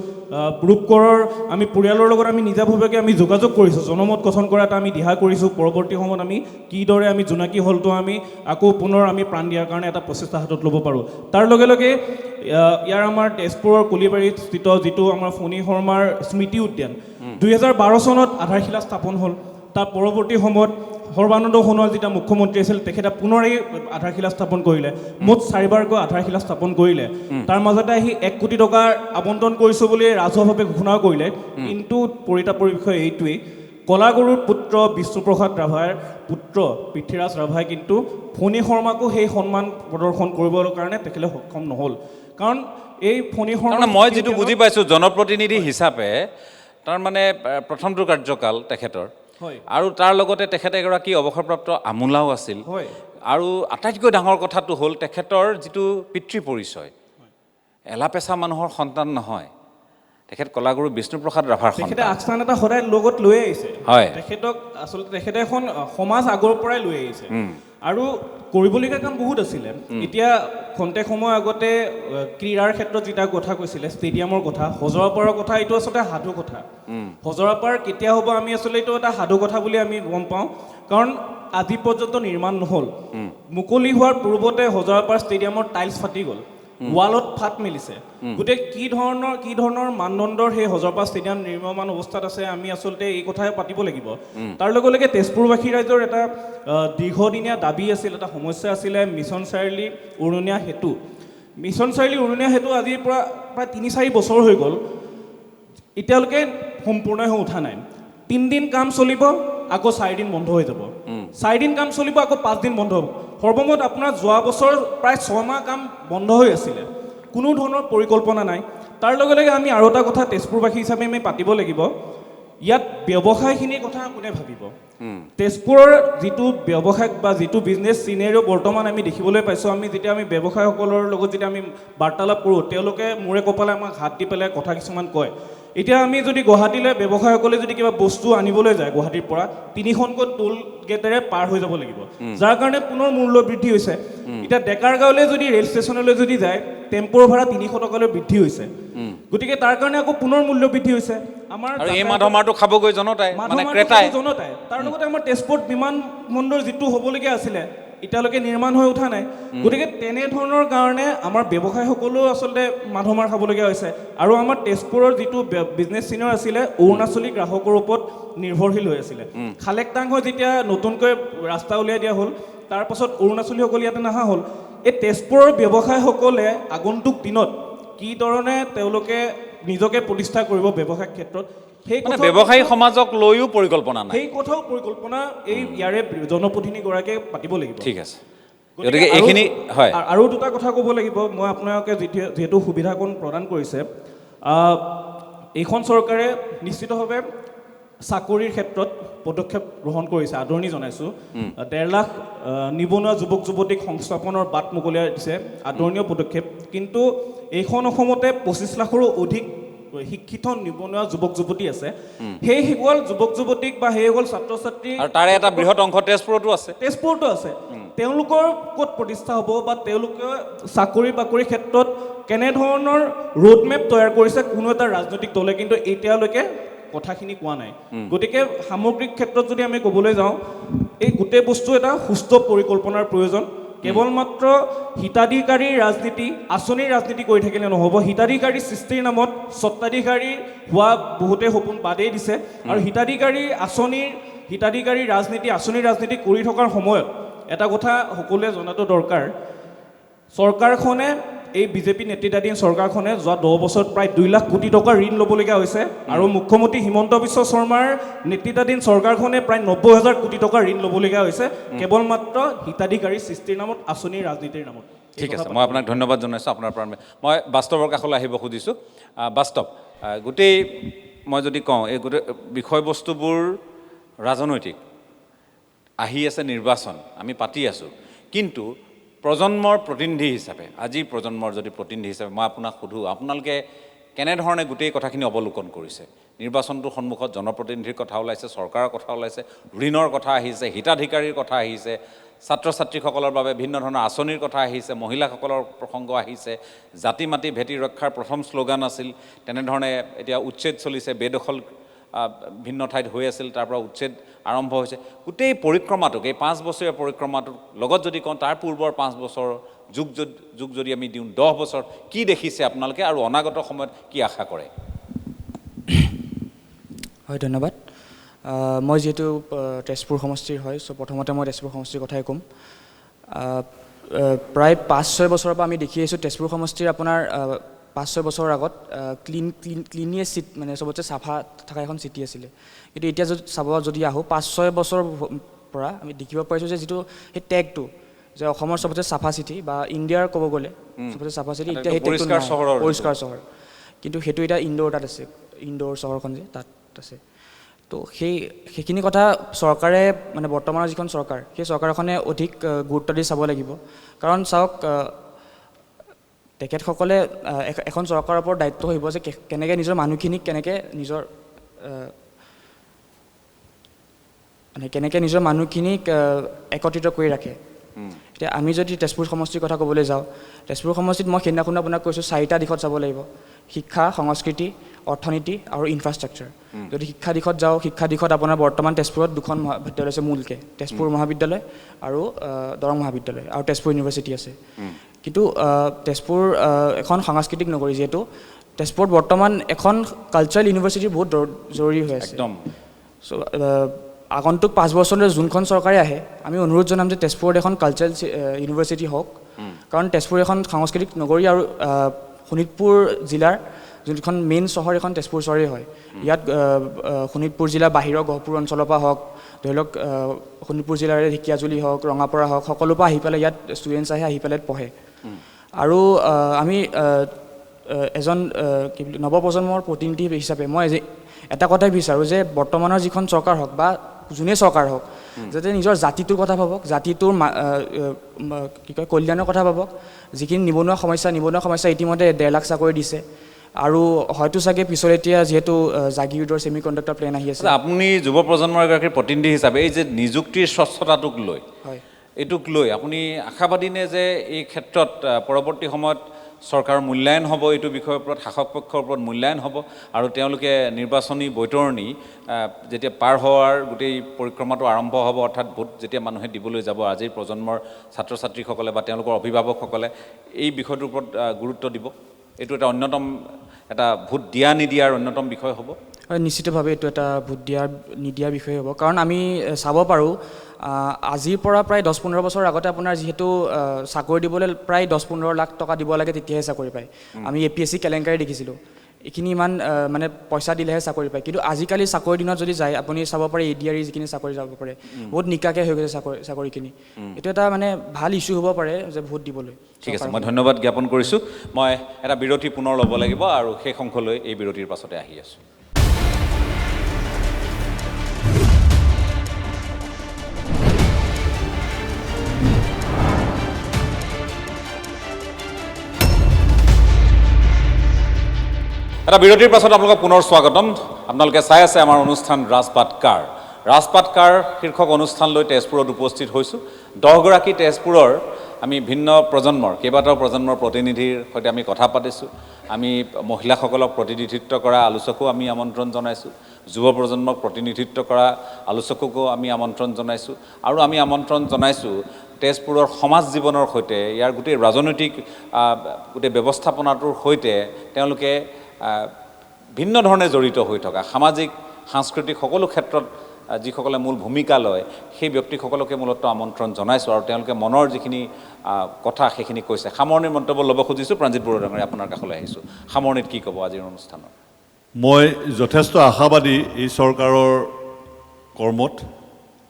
ৰূপকৰৰ আমি পৰিয়ালৰ লগত আমি নিজাববীয়াকৈ আমি যোগাযোগ কৰিছোঁ, জনমত গঠন কৰা এটা আমি দিহা কৰিছোঁ। পৰৱৰ্তী সময়ত আমি কিদৰে আমি জোনাকী হলটো আমি আকৌ পুনৰ আমি প্ৰাণ দিয়াৰ কাৰণে এটা প্ৰচেষ্টা হাতত ল'ব পাৰোঁ। তাৰ লগে লগে ইয়াৰ আমাৰ তেজপুৰৰ কলিবাৰীত স্থিত যিটো আমাৰ ফণী শৰ্মাৰ স্মৃতি উদ্যান 2012 চনত আধাৰশিলা স্থাপন হ'ল। তাৰ পৰৱৰ্তী সময়ত সৰ্বানন্দ সোণোৱাল যেতিয়া মুখ্যমন্ত্ৰী আছিল, তেখেতে পুনৰ এই আধাৰশিলা স্থাপন কৰিলে, মুঠ 4বাৰকৈ আধাৰশিলা স্থাপন কৰিলে। তাৰ মাজতে আহি 1 কোটি টকা আবণ্টন কৰিছোঁ বুলি ৰাজহুৱাভাৱে ঘোষণাও কৰিলে। কিন্তু পৰিতাপৰ বিষয় এইটোৱেই, কলাগুৰুৰ পুত্ৰ বিষ্ণুপ্ৰসাদ ৰাভাৰ পুত্ৰ পৃথ্বীৰাজ ৰাভাই কিন্তু ফণী শৰ্মাকো সেই সন্মান প্ৰদৰ্শন কৰিবৰ কাৰণে তেখেতে সক্ষম নহ'ল। কাৰণ এই ফণী শৰ্মা, মই যিটো বুজি পাইছোঁ জনপ্ৰতিনিধি হিচাপে তাৰমানে প্ৰথমটো কাৰ্যকাল তেখেতৰ, আৰু তাৰ লগতে তেখেতে এগৰাকী অৱসৰপ্ৰাপ্ত আমোলাও আছিল, আৰু আটাইতকৈ ডাঙৰ কথাটো হ'ল তেখেতৰ যিটো পিতৃ পৰিচয়, এলাপেচা মানুহৰ সন্তান নহয়, তেখেত কলাগুৰু বিষ্ণুপ্ৰসাদ ৰাভাৰ তেখেতে আগস্থান এটা সদায় লগত লৈ আহিছে। হয়, তেখেতক আচলতে তেখেতে এখন সমাজ আগৰ পৰাই লৈ আহিছে আৰু কৰিবলগীয়া কাম বহুত আছিলে। এতিয়া খন্তেক সময় আগতে ক্ৰীড়াৰ ক্ষেত্ৰত যেতিয়া কথা কৈছিলে, ষ্টেডিয়ামৰ কথা, হজৰাপাৰৰ কথা, এইটো আচলতে সাধু কথা। হজৰাপাৰ কেতিয়া হ'ব আমি আচলতে এইটো এটা সাধু কথা বুলি আমি গম পাওঁ, কাৰণ আজি পৰ্যন্ত নিৰ্মাণ নহ'ল। মুকলি হোৱাৰ পূৰ্বতে হজৰাপাৰ ষ্টেডিয়ামৰ টাইলছ ফাটি গ'ল, ৱালত ফাট মেলিছে। গোটেই কি ধৰণৰ মানদণ্ডৰ সেই হজৰাপাৰ ষ্টেডিয়াম নিৰ্মাণ অৱস্থাত আছে, আমি আচলতে এই কথাই পাতিব লাগিব। তাৰ লগে লগে তেজপুৰবাসী ৰাইজৰ এটা দীৰ্ঘদিনীয়া দাবী আছিল, এটা সমস্যা আছিলে, মিছন চাৰিআলি উৰণীয়া সেতু। মিছন চাৰিআলি উৰণীয়া সেতু আজিৰ পৰা প্ৰায় 3-4 বছৰ হৈ গ'ল, এতিয়ালৈকে সম্পূৰ্ণ হৈ উঠা নাই। 3 দিন কাম চলিব, আকৌ 4 দিন বন্ধ হৈ যাব, 4 দিন কাম চলিব, আকৌ 5 দিন বন্ধ হ'ব। সৰ্বমুঠ আপোনাৰ যোৱা বছৰ প্ৰায় 6 মাহ কাম বন্ধ হৈ আছিলে, কোনো ধৰণৰ পৰিকল্পনা নাই। তাৰ লগে লগে আমি আৰু এটা কথা তেজপুৰবাসী হিচাপে আমি পাতিব লাগিব, ইয়াত ব্যৱসায়খিনিৰ কথা কোনে ভাবিব? তেজপুৰৰ যিটো ব্যৱসায় বা যিটো বিজনেছ চিনেৰিঅ' বৰ্তমান আমি দেখিবলৈ পাইছোঁ, আমি যেতিয়া আমি ব্যৱসায়সকলৰ লগত যেতিয়া আমি বাৰ্তালাপ কৰোঁ, তেওঁলোকে মূৰে কপালে আমাক হাত দি পেলাই কথা কিছুমান কয়। এতিয়া আমি যদি গুৱাহাটীলৈ ব্যৱসায়সকলে যদি কিবা বস্তু আনিবলৈ যায় গুৱাহাটীৰ পৰা, 3খনকৈ টোল গেটেৰে পাৰ হৈ যাব লাগিব, যাৰ কাৰণে পুনৰ মূল্য বৃদ্ধি হৈছে। এতিয়া ডেকাৰগাঁৱলৈ যদি ৰেল ষ্টেচনলৈ যদি যায়, টেম্পোৰ ভাড়া 300 টকালৈ বৃদ্ধি হৈছে, গতিকে তাৰ কাৰণে আকৌ পুনৰ মূল্য বৃদ্ধি হৈছে। আমাৰ এই মাধমাৰটো খাবগৈ জনতাই, মানে ক্ৰেতাই। জনতাই। তাৰ লগতে আমাৰ তেজপুৰত বিমান বন্দৰ যিটো হ'বলগীয়া আছিলে, এতিয়ালৈকে নিৰ্মাণ হৈ উঠা নাই গতিকে তেনেধৰণৰ কাৰণে আমাৰ ব্যৱসায়ীসকলেও আচলতে মাধমাৰ খাবলগীয়া হৈছে আৰু আমাৰ তেজপুৰৰ যিটো বিজনেছ চিনৰ আছিলে অৰুণাচলী গ্ৰাহকৰ ওপৰত নিৰ্ভৰশীল হৈ আছিলে খালেকটাং হৈ যেতিয়া নতুনকৈ ৰাস্তা উলিয়াই দিয়া হ'ল তাৰপাছত অৰুণাচলীসকল ইয়াতে নহা হ'ল এই তেজপুৰৰ ব্যৱসায়ীসকলে আগন্তুক দিনত কি ধৰণে তেওঁলোকে নিজকে প্ৰতিষ্ঠা কৰিব ব্যৱসায়িক ক্ষেত্ৰত সেই ব্যৱসায়ী সমাজক লৈও পৰিকল্পনা নাই সেই কথাও পৰিকল্পনা এই ইয়াৰে জনপ্ৰতিনিধিগৰাকীয়ে পাতিব লাগিব ঠিক আছে গতিকে এইখিনি হয় আৰু দুটা কথা ক'ব লাগিব মই আপোনালোকে যিহেতু সুবিধাকণ প্ৰদান কৰিছে এইখন চৰকাৰে নিশ্চিতভাৱে চাকৰিৰ ক্ষেত্ৰত পদক্ষেপ গ্ৰহণ কৰিছে আদৰণি জনাইছোঁ 1.5 লাখ নিবনুৱা যুৱক যুৱতীক সংস্থাপনৰ বাট মুকলিয়াই দিছে আদৰণীয় পদক্ষেপ কিন্তু এইখন অসমতে 25 লাখৰো অধিক শিক্ষিত নিবনুৱা যুৱক যুৱতী আছে সেইসকল যুৱক যুৱতীক বা সেইসকল ছাত্ৰ ছাত্ৰী আৰু তাৰে এটা বৃহৎ অংশ তেজপুৰতো আছে তেওঁলোকৰ ক'ত প্ৰতিষ্ঠা হ'ব বা তেওঁলোকে চাকৰি বাকৰিৰ ক্ষেত্ৰত কেনেধৰণৰ ৰোডমেপ তৈয়াৰ কৰিছে কোনো এটা ৰাজনৈতিক দলে কিন্তু এতিয়ালৈকে কথাখিনি কোৱা নাই গতিকে সামগ্ৰিক ক্ষেত্ৰত যদি আমি ক'বলৈ যাওঁ এই গোটেই বস্তু এটা সুস্থ পৰিকল্পনাৰ প্ৰয়োজন কেৱল মাত্ৰ হিতাধিকাৰী ৰাজনীতি আঁচনিৰ ৰাজনীতি কৰি থাকিলে নহ'ব হিতাধিকাৰী সৃষ্টিৰ নামত স্বত্বাধিকাৰী হোৱা বহুতে সপোন বাদেই দিছে আৰু হিতাধিকাৰী ৰাজনীতি আঁচনিৰ ৰাজনীতি কৰি থকাৰ সময়ত এটা কথা সকলোৱে জনাটো দৰকাৰ চৰকাৰখনে এই বিজেপি নেতৃত্বাধীন চৰকাৰখনে যোৱা 10 বছৰত প্ৰায় 2 লাখ কোটি টকা ঋণ ল'বলগীয়া হৈছে আৰু মুখ্যমন্ত্ৰী হিমন্ত বিশ্ব শৰ্মাৰ নেতৃত্বাধীন চৰকাৰখনে প্ৰায় 90,000 কোটি টকা ঋণ ল'বলগীয়া হৈছে কেৱল মাত্ৰ হিতাধিকাৰী সৃষ্টিৰ নামত আঁচনিৰ ৰাজনীতিৰ নামত ঠিক আছে মই আপোনাক ধন্যবাদ জনাইছোঁ আপোনাৰ পৰা মই বাস্তৱৰ কাষলৈ আহিব খুজিছোঁ বাস্তৱ গোটেই মই যদি কওঁ এই গোটেই বিষয়বস্তুবোৰ ৰাজনৈতিক আহি আছে নিৰ্বাচন আমি পাতি আছোঁ কিন্তু প্ৰজন্মৰ প্ৰতিনিধি হিচাপে আজিৰ প্ৰজন্মৰ যদি প্ৰতিনিধি হিচাপে মই আপোনাক সুধোঁ আপোনালোকে কেনেধৰণে গোটেই কথাখিনি অৱলোকন কৰিছে নিৰ্বাচনটোৰ সন্মুখত জনপ্ৰতিনিধিৰ কথা ওলাইছে চৰকাৰৰ কথা ওলাইছে ঋণৰ কথা আহিছে হিতাধিকাৰীৰ কথা আহিছে ছাত্ৰ ছাত্ৰীসকলৰ বাবে ভিন্ন ধৰণৰ আঁচনিৰ কথা আহিছে মহিলাসকলৰ প্ৰসংগ আহিছে জাতি মাটি ভেটি ৰক্ষাৰ প্ৰথম শ্লোগান আছিল তেনেধৰণে এতিয়া উচ্ছেদ চলিছে বেদখল ভিন্ন ঠাইত হৈ আছিল তাৰ পৰা উচ্ছেদ আৰম্ভ হৈছে গোটেই পৰিক্ৰমাটোক এই 5 বছৰীয়া পৰিক্ৰমাটোৰ লগত যদি কওঁ তাৰ পূৰ্বৰ 5 বছৰ যুগ যদি আমি দিওঁ 10 বছৰ কি দেখিছে আপোনালোকে আৰু অনাগত সময়ত কি আশা কৰে হয় ধন্যবাদ মই যেহেতু তেজপুৰ সমষ্টিৰ হয় সো প্ৰথমতে মই তেজপুৰ সমষ্টিৰ কথাই ক'ম প্ৰায় 5-6 বছৰৰ পৰা আমি দেখি আছোঁ তেজপুৰ সমষ্টিৰ আপোনাৰ 5-6 বছৰৰ আগত ক্লিনিয়েষ্ট চিট মানে চবতছে চাফা থকা এখন চিটি আছিলে কিন্তু এতিয়া যদি আহোঁ 5-6 বছৰৰ পৰা আমি দেখিব পাৰিছোঁ যে যিটো সেই টেগটো যে অসমৰ চবতছে চাফা চিটি বা ইণ্ডিয়াৰ ক'ব গ'লে চবতছে চাফা চিটি এতিয়া সেই পৰিষ্কাৰ চহৰ কিন্তু সেইটো এতিয়া ইণ্ডোৰ আছে ইণ্ডোৰ চহৰখন যে তাত আছে তো সেইখিনি কথা চৰকাৰে মানে বৰ্তমানৰ যিখন চৰকাৰ সেই চৰকাৰখনে অধিক গুৰুত্ব দি চাব লাগিব কাৰণ চাওক তেখেতসকলে এখন চৰকাৰৰ ওপৰত দায়িত্ব আহিব যে কেনেকৈ নিজৰ মানুহখিনিক কেনেকৈ নিজৰ মানুহখিনিক একত্ৰিত কৰি ৰাখে এতিয়া আমি যদি তেজপুৰ সমষ্টিৰ কথা ক'বলৈ যাওঁ তেজপুৰ সমষ্টিত মই সেইদিনাখন আপোনাক কৈছোঁ 4টা দিশত চাব লাগিব শিক্ষা সংস্কৃতি অৰ্থনীতি আৰু ইনফ্ৰাষ্ট্ৰাকচাৰ যদি শিক্ষা দিশত যাওঁ শিক্ষা দিশত আপোনাৰ বৰ্তমান তেজপুৰত 2খন মহাবিদ্যালয় আছে মূলকৈ তেজপুৰ মহাবিদ্যালয় আৰু দৰং মহাবিদ্যালয় আৰু তেজপুৰ ইউনিভাৰ্চিটি আছে কিন্তু তেজপুৰ এখন সাংস্কৃতিক নগৰী যিহেতু তেজপুৰত বৰ্তমান এখন কালচাৰেল ইউনিভাৰ্চিটি বহুত জৰুৰী হৈ আছে একদম চ' আগন্তুক 5 বছৰলৈ যোনখন চৰকাৰে আহে আমি অনুৰোধ জনাম যে তেজপুৰত এখন কালচাৰেল ইউনিভাৰ্চিটি হওক কাৰণ তেজপুৰ এখন সাংস্কৃতিক নগৰী আৰু শোণিতপুৰ জিলাৰ যোনখন মেইন চহৰ এখন তেজপুৰ চহৰেই হয় ইয়াত শোণিতপুৰ জিলাৰ বাহিৰৰ গহপুৰ অঞ্চলৰ পৰা হওক ধৰি লওক শোণিতপুৰ জিলাৰ ঢেকীয়াজুলি হওক ৰঙাপৰা হওক সকলোৰ পৰা আহি পেলাই ইয়াত ষ্টুডেণ্টছ আহি পেলাই পঢ়ে আৰু আমি এজন কি বুলি নৱপ্ৰজন্মৰ প্ৰতিনিধি হিচাপে মই এটা কথাই বিচাৰোঁ যে বৰ্তমানৰ যিখন চৰকাৰ হওক বা যোনেই চৰকাৰ হওক যাতে নিজৰ জাতিটোৰ কথা ভাবক জাতিটোৰ কি কয় কল্যাণৰ কথা ভাবক যিখিনি নিবনুৱা সমস্যা ইতিমধ্যে 1.5 লাখ চাকৰি দিছে আৰু হয়তো চাগে পিছত এতিয়া যিহেতু জাগিৰোডৰ ছেমি কণ্ডাক্টৰ প্লেন আহি আছে আপুনি যুৱ প্ৰজন্মৰ এগৰাকী প্ৰতিনিধি হিচাপে এই যে নিযুক্তিৰ স্বচ্ছতাটোক লৈ হয় এইটোক লৈ আপুনি আশাবাদী নে যে এই ক্ষেত্ৰত পৰৱৰ্তী সময়ত চৰকাৰৰ মূল্যায়ন হ'ব, এইটো বিষয়ৰ ওপৰত শাসক পক্ষৰ ওপৰত মূল্যায়ন হ'ব আৰু তেওঁলোকে নিৰ্বাচনী বৈতৰণি যেতিয়া পাৰ হোৱাৰ গোটেই পৰিক্ৰমাটো আৰম্ভ হ'ব, অৰ্থাৎ ভোট যেতিয়া মানুহে দিবলৈ যাব, আজিৰ প্ৰজন্মৰ ছাত্ৰ ছাত্ৰীসকলে বা তেওঁলোকৰ অভিভাৱকসকলে এই বিষয়টোৰ ওপৰত গুৰুত্ব দিব। এইটো এটা অন্যতম এটা ভোট দিয়া নিদিয়াৰ অন্যতম বিষয় হ'ব। হয়, নিশ্চিতভাৱে এইটো এটা ভোট নিদিয়াৰ বিষয় হ'ব। কাৰণ আমি চাব পাৰোঁ আজিৰ পৰা প্ৰায় 10-15 বছৰ আগতে আপোনাৰ যিহেতু চাকৰি দিবলৈ প্ৰায় 10-15 লাখ টকা দিব লাগে, তেতিয়াহে চাকৰি পায়। আমি APSC কেলেংকাৰী দেখিছিলোঁ, এইখিনি ইমান মানে পইচা দিলেহে চাকৰি পায়। কিন্তু আজিকালি চাকৰিৰ দিনত যদি যায়, আপুনি চাব পাৰে ADRE যিখিনি চাকৰি যাব পাৰে, বহুত নিকাকৈ হৈ গৈছে চাকৰিখিনি। এইটো এটা মানে ভাল ইছ্যু হ'ব পাৰে যে ভোট দিবলৈ। ঠিক আছে, মই ধন্যবাদ জ্ঞাপন কৰিছোঁ। মই এটা বিৰতি পুনৰ ল'ব লাগিব আৰু শেষ অংশলৈ এই বিৰতিৰ পাছতে আহি আছোঁ। এটা বিৰতিৰ পাছত আপোনালোকক পুনৰ স্বাগতম। আপোনালোকে চাই আছে আমাৰ অনুষ্ঠান ৰাজপাট কাৰ। ৰাজপাট কাৰ শীৰ্ষক অনুষ্ঠানলৈ তেজপুৰত উপস্থিত হৈছোঁ। 10 গৰাকী তেজপুৰৰ আমি ভিন্ন প্ৰজন্মৰ, কেইবাটাও প্ৰজন্মৰ প্ৰতিনিধিৰ সৈতে আমি কথা পাতিছোঁ। আমি মহিলাসকলক প্ৰতিনিধিত্ব কৰা আলোচকো আমি আমন্ত্ৰণ জনাইছোঁ, যুৱ প্ৰজন্মক প্ৰতিনিধিত্ব কৰা আলোচককো আমি আমন্ত্ৰণ জনাইছোঁ আৰু আমি আমন্ত্ৰণ জনাইছোঁ তেজপুৰৰ সমাজ জীৱনৰ সৈতে, ইয়াৰ গোটেই ৰাজনৈতিক গোটেই ব্যৱস্থাপনাটোৰ সৈতে তেওঁলোকে ভিন্ন ধৰণে জড়িত হৈ থকা, সামাজিক সাংস্কৃতিক সকলো ক্ষেত্ৰত যিসকলে মূল ভূমিকা লয়, সেই ব্যক্তিসকলকে মূলতঃ আমন্ত্ৰণ জনাইছোঁ আৰু তেওঁলোকে মনৰ যিখিনি কথা সেইখিনি কৈছে। সামৰণিৰ মন্তব্য ল'ব খুজিছোঁ। প্ৰাণজিৎ বৰুৱা ডাঙৰীয়া, আপোনাৰ কাষলৈ আহিছোঁ। সামৰণিত কি ক'ব আজিৰ অনুষ্ঠানত? মই যথেষ্ট আশাবাদী এই চৰকাৰৰ কৰ্মত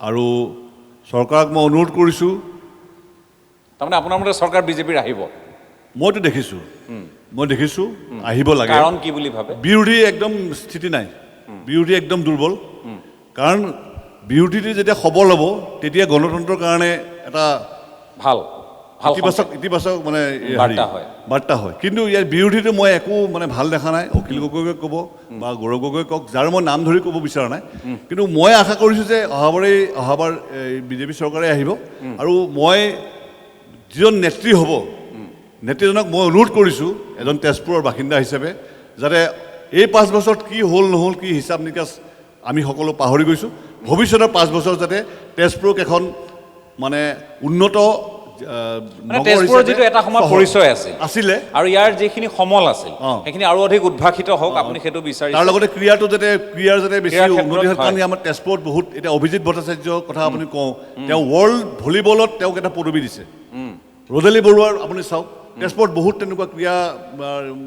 আৰু চৰকাৰক মই অনুৰোধ কৰিছোঁ। তাৰমানে আপোনাৰ মতে চৰকাৰ বিজেপিৰ আহিব? মইতো দেখিছোঁ, আহিব লাগে। কাৰণ কি বুলি ভাবে? বিৰোধী একদম স্থিতি নাই, বিৰোধী একদম দুৰ্বল। কাৰণ বিৰোধীটো যেতিয়া সবল হ'ব, তেতিয়া গণতন্ত্ৰৰ কাৰণে এটা ভাল ইতিবাচক মানে বাৰ্তা হয়। কিন্তু ইয়াৰ বিৰোধীটো মই একো মানে ভাল দেখা নাই। অখিল গগৈকে ক'ব বা গৌৰৱ গগৈ কওক, যাৰ মই নাম ধৰি ক'ব বিচৰা নাই, কিন্তু মই আশা কৰিছোঁ যে অহাবাৰ বিজেপি চৰকাৰে আহিব আৰু মই যিজন নেত্ৰী হ'ব, নেত্ৰীজনক মই অনুৰোধ কৰিছোঁ এজন তেজপুৰৰ বাসিন্দা হিচাপে, যাতে এই 5 বছৰত কি হ'ল নহ'ল, কি হিচাপ নিকাচ আমি সকলো পাহৰি গৈছোঁ। ভৱিষ্যতৰ 5 বছৰ যাতে তেজপুৰক এখন মানে উন্নত তেজপুৰৰ যিটো এটা সময়ত পৰিচয় আছিলে আৰু ইয়াৰ যিখিনি সমল আছিল সেইখিনি আৰু অধিক উদ্ভাসিত হওক, আপুনি সেইটো বিচাৰিছে। তাৰ লগতে ক্ৰীড়াৰ যাতে বেছি উন্নতি হয়। কাৰণ আমাৰ তেজপুৰত বহুত এতিয়া অভিজিত ভট্টাচাৰ্যৰ কথা আপুনি কওঁ, তেওঁ ৱৰ্ল্ড ভলীবলত তেওঁক এটা পদবী দিছে। ৰ'দালি বৰুৱাৰ আপুনি চাওক, তেজপুৰত বহুত তেনেকুৱা ক্ৰীড়া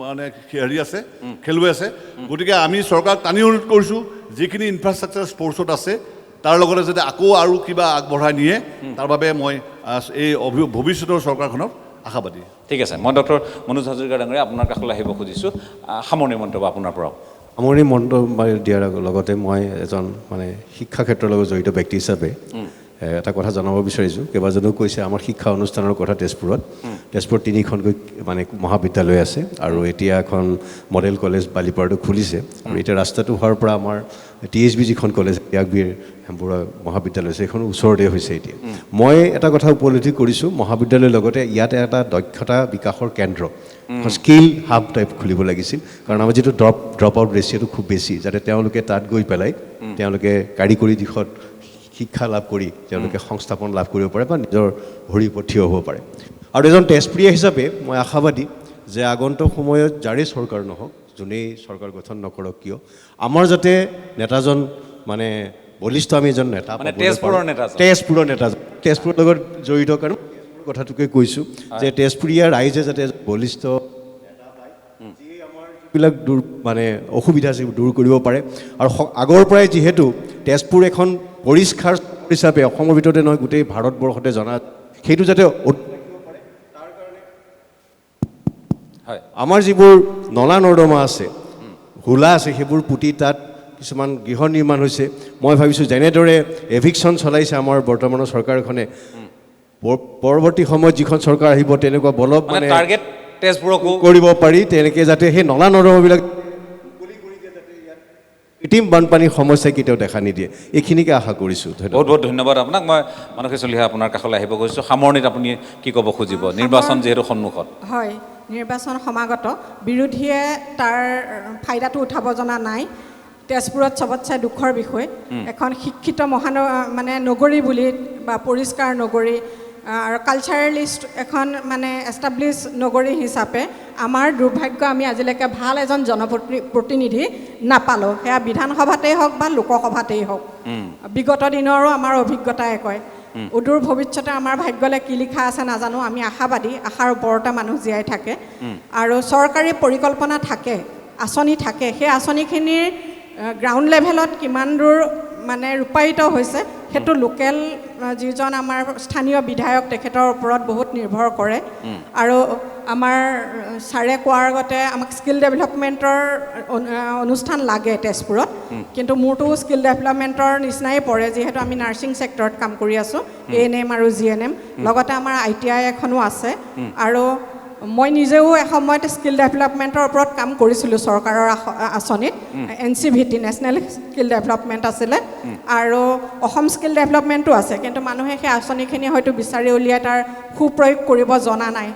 মানে আছে, খেলুৱৈ আছে। গতিকে আমি চৰকাৰক টানি অনুৰোধ কৰিছোঁ, যিখিনি ইনফ্ৰাষ্ট্ৰাকচাৰ স্পৰ্টছত আছে তাৰ লগতে যাতে আকৌ আৰু কিবা আগবঢ়াই নিয়ে, তাৰ বাবে মই এই ভৱিষ্যতৰ চৰকাৰখনৰ আশাবাদী। ঠিক আছে, মই ডক্টৰ মনোজ হাজৰিকা ডাঙৰীয়া আপোনাৰ কাষলৈ আহিব খুজিছোঁ। সামৰণি মন্তব্য আপোনাৰ পৰাও। সামৰণি মন্তব্য দিয়াৰ লগতে মই এজন মানে শিক্ষা ক্ষেত্ৰৰ লগত জড়িত ব্যক্তি হিচাপে এটা কথা জনাব বিচাৰিছোঁ। কেইবাজনেও কৈছে আমাৰ শিক্ষা অনুষ্ঠানৰ কথা তেজপুৰত 3খনকৈ মানে মহাবিদ্যালয় আছে আৰু এতিয়া এখন মডেল কলেজ বালিপাৰাটো খুলিছে আৰু এতিয়া ৰাস্তাটো হোৱাৰ পৰা আমাৰ THB যিখন কলেজ ত্যাগবীৰ হেমবৰুৱা মহাবিদ্যালয় আছে, সেইখন ওচৰতে হৈছে এতিয়া। মই এটা কথা উপলব্ধি কৰিছোঁ, মহাবিদ্যালয়ৰ লগতে ইয়াতে এটা দক্ষতা বিকাশৰ কেন্দ্ৰ, স্কিল হাব টাইপ খুলিব লাগিছিল। কাৰণ আমাৰ যিটো ড্ৰপ আউট ৰেচিঅ'টো খুব বেছি, যাতে তেওঁলোকে তাত গৈ পেলাই তেওঁলোকে কাৰিকৰী দিশত শিক্ষা লাভ কৰি তেওঁলোকে সংস্থাপন লাভ কৰিব পাৰে বা নিজৰ ভৰিৰ ওপৰত থিয় হ'ব পাৰে। আৰু এজন তেজপুৰীয়া হিচাপে মই আশাবাদী যে আগন্তুক সময়ত যাৰে চৰকাৰ নহওক, যোনেই চৰকাৰ গঠন নকৰক কিয়, আমাৰ যাতে নেতাজন মানে বলিষ্ঠ, আমি এজন নেতা, তেজপুৰৰ লগত জড়িত। কাৰণ কথাটোকে কৈছোঁ যে তেজপুৰীয়া ৰাইজে যাতে বলিষ্ঠ বিলাক মানে অসুবিধা দূৰ কৰিব পাৰে। আৰু আগৰ পৰাই যিহেতু তেজপুৰ এখন পৰিষ্কাৰ হিচাপে অসমৰ ভিতৰতে নহয় গোটেই ভাৰতবৰ্ষতে জনা, সেইটো যাতে আমাৰ যিবোৰ নলা নৰ্দমা আছে, হোলা আছে, সেইবোৰ পুতি তাত কিছুমান গৃহ নিৰ্মাণ হৈছে। মই ভাবিছোঁ যেনেদৰে এভিকশ্যন চলাইছে আমাৰ বৰ্তমানৰ চৰকাৰখনে, পৰৱৰ্তী সময়ত যিখন চৰকাৰ আহিব তেনেকুৱা বলক মানে তেজপুৰকো কৰিব পাৰি, তেনেকৈ যাতে সেই নলা নৰ্দমাবিলাক কৃত্ৰিম বানপানীৰ সমস্যাই কেতিয়াও দেখা নিদিয়ে, এইখিনিকে আশা কৰিছোঁ। বহুত বহুত ধন্যবাদ আপোনাক। মই মানসী চলিহা আপোনাৰ কাষলৈ আহিব গৈছোঁ। সামৰণিত আপুনি কি ক'ব খুজিব, নিৰ্বাচন যিহেতু সন্মুখত? হয়, নিৰ্বাচন সমাগত বিৰোধীয়ে তাৰ ফাইদাটো উঠাব জনা নাই তেজপুৰত চবতছে দুখৰ বিষয় এখন শিক্ষিত মানে নগৰী বুলি বা পৰিষ্কাৰ নগৰী আৰু কালচাৰেলিষ্ট এখন মানে এষ্টাব্লিছ নগৰী হিচাপে আমাৰ দুৰ্ভাগ্য আমি আজিলৈকে ভাল এজন জনপ্ৰতিনিধি নাপালোঁ সেয়া বিধানসভাতেই হওক বা লোকসভাতেই হওক বিগত দিনৰো আমাৰ অভিজ্ঞতাই কয় উদূৰ ভৱিষ্যতে আমাৰ ভাগ্যলৈ কি লিখা আছে নাজানো আমি আশাবাদী আশাৰ ওপৰতে মানুহ জীয়াই থাকে আৰু চৰকাৰী পৰিকল্পনা থাকে আঁচনি থাকে সেই আঁচনিখিনিৰ গ্ৰাউণ্ড লেভেলত কিমান দূৰ মানে ৰূপায়িত হৈছে সেইটো লোকেল যিজন আমাৰ স্থানীয় বিধায়ক তেখেতৰ ওপৰত বহুত নিৰ্ভৰ কৰে আৰু আমাৰ ছাৰে কোৱাৰ আগতে আমাক স্কিল ডেভেলপমেণ্টৰ অনুষ্ঠান লাগে তেজপুৰত কিন্তু মোৰতো স্কিল ডেভেলপমেণ্টৰ নিচিনাই পৰে যিহেতু আমি নাৰ্ছিং ছেক্টৰত কাম কৰি আছোঁ ANM আৰু GNM লগতে আমাৰ ITI এখনো আছে আৰু মই নিজেও এসময়ত স্কিল ডেভেলপমেণ্টৰ ওপৰত কাম কৰিছিলোঁ চৰকাৰৰ আঁচনিত NCVT নেশ্যনেল স্কিল ডেভেলপমেণ্ট আছিলে আৰু অসম স্কিল ডেভেলপমেণ্টো আছে কিন্তু মানুহে সেই আঁচনিখিনি হয়তো বিচাৰি উলিয়াই তাৰ সুপ্ৰয়োগ কৰিব জনা নাই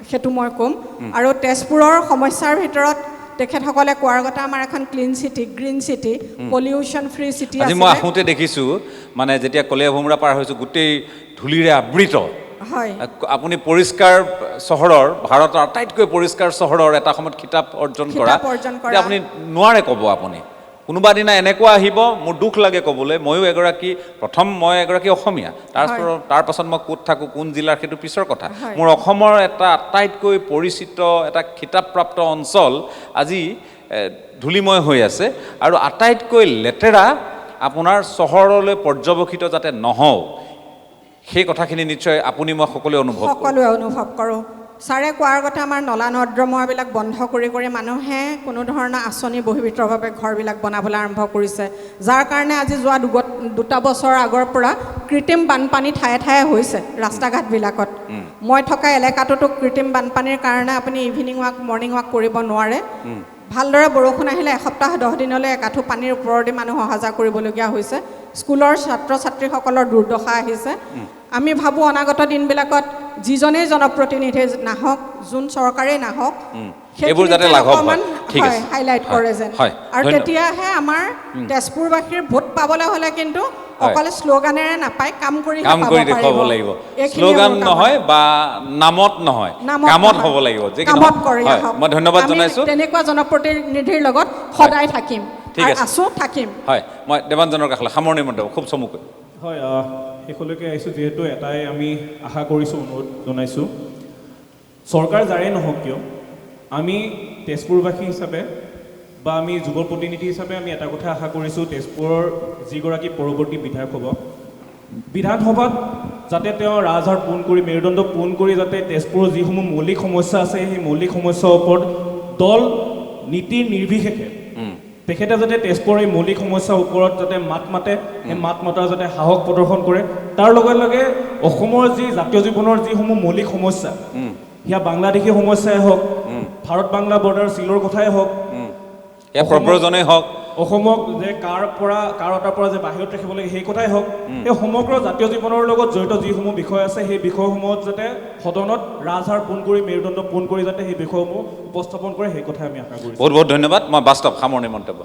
সেইটো মই ক'ম আৰু তেজপুৰৰ সমস্যাৰ ভিতৰত তেখেতসকলে কোৱাৰ কথা আমাৰ এখন clean city green city pollution free city আজি মই আহোঁতে দেখিছোঁ মানে যেতিয়া কলীয়া ভোমোৰা পাৰ হৈছোঁ গোটেই ধূলিৰে আবৃত হয় আপুনি পৰিষ্কাৰ চহৰৰ ভাৰতৰ আটাইতকৈ পৰিষ্কাৰ চহৰৰ এটা সময়ত খিতাপ অৰ্জন কৰা আপুনি নোৱাৰে ক'ব আপুনি কোনোবা দিনা এনেকুৱা আহিব মোৰ দুখ লাগে ক'বলৈ ময়ো মই এগৰাকী অসমীয়া তাৰ পাছত মই ক'ত থাকোঁ কোন জিলাৰ সেইটো পিছৰ কথা মোৰ অসমৰ এটা আটাইতকৈ পৰিচিত এটা খিতাপপ্ৰাপ্ত অঞ্চল আজি ধূলিময় হৈ আছে আৰু আটাইতকৈ লেতেৰা আপোনাৰ চহৰলৈ পৰ্যবেক্ষিত যাতে নহওঁ সেই কথাখিনি নিশ্চয় আপুনি মই সকলোৱে অনুভৱ কৰোঁ ছাৰে কোৱাৰ কথা আমাৰ নলা নৰ্দমাবিলাক বন্ধ কৰি মানুহে কোনো ধৰণৰ আঁচনি বহিঃবিতৰভাৱে ঘৰবিলাক বনাবলৈ আৰম্ভ কৰিছে যাৰ কাৰণে আজি যোৱা দুটা বছৰ আগৰ পৰা কৃত্ৰিম বানপানী ঠায়ে ঠায়ে হৈছে ৰাস্তা ঘাটবিলাকত মই থকা এলেকাটোতো কৃত্ৰিম বানপানীৰ কাৰণে আপুনি ইভিনিং ৱাক মৰ্ণিং ৱাক কৰিব নোৱাৰে ভালদৰে বৰষুণ আহিলে এসপ্তাহ 10 দিনলৈ একাঠু পানীৰ ওপৰতে মানুহ অহা যোৱা কৰিবলগীয়া হৈছে স্কুলৰ ছাত্ৰ ছাত্ৰীসকলৰ দুৰ্দশা আহিছে আমি ভাবোঁ অনাগত দিনবিলাকত যিজনেই জনপ্ৰতিনিধি নাহক যোন চৰকাৰেই নাহক এইবোৰ যাতে লাঘৱ হয় ঠিক আছে হাইলাইট কৰে যেন আৰু তেতিয়াহে আমাৰ তেজপুৰবাসীৰ ভোট পাবলৈ হ'লে কিন্তু অকল শ্লোগানেৰে নাপায় কাম কৰি দেখুৱাব লাগিব শ্লোগান নহয় বা নামত নহয় কামত হ'ব লাগিব মই ধন্যবাদ জনাইছোঁ তেনেকুৱা জনপ্ৰতিনিধিৰ লগত সদায় থাকিম থাকিম হয় মই দেৱাঞ্জনৰ কাষলৈ সামৰণি মন্তব্য খুব চমুকৈ হয় শেষলৈকে আহিছোঁ যিহেতু এটাই আমি আশা কৰিছোঁ অনুৰোধ জনাইছোঁ চৰকাৰ যাৰে নহওক কিয় আমি তেজপুৰবাসী হিচাপে বা আমি যুৱ প্ৰতিনিধি হিচাপে আমি এটা কথা আশা কৰিছোঁ তেজপুৰৰ যিগৰাকী পৰৱৰ্তী বিধায়ক হ'ব বিধানসভাত যাতে তেওঁ ৰাজহাড় পূৰণ কৰি মেৰুদণ্ড পূৰণ কৰি যাতে তেজপুৰৰ যিসমূহ মৌলিক সমস্যা আছে সেই মৌলিক সমস্যাৰ ওপৰত দল নীতিৰ নিৰ্বিশেষে তেখেতে যাতে তেজপুৰৰ এই মৌলিক সমস্যাৰ ওপৰত যাতে মাত মাতে সেই মাত মতাৰ যাতে সাহস প্ৰদৰ্শন কৰে তাৰ লগে লগে অসমৰ যি জাতীয় জীৱনৰ যিসমূহ মৌলিক সমস্যা সেয়া বাংলাদেশী সমস্যাই হওক ভাৰত বাংলা বৰ্ডাৰ চিলৰ কথাই হওক প্ৰব্ৰজনেই হওক অসমক যে কাৰ এটাৰ পৰা যে বাহিৰত ৰাখিব লাগে সেই কথাই হওক এই সমগ্ৰ জাতীয় জীৱনৰ লগত জড়িত যিসমূহ বিষয় আছে সেই বিষয়সমূহত যাতে সদনত ৰাজহাড় পূৰণ কৰি মেৰুদণ্ড পূৰণ কৰি যাতে সেই বিষয়সমূহ উপস্থাপন কৰে সেই কথাই আমি আশা কৰিছোঁ বহুত বহুত ধন্যবাদ মই বাস্তৱ সামৰণি মন্তব্য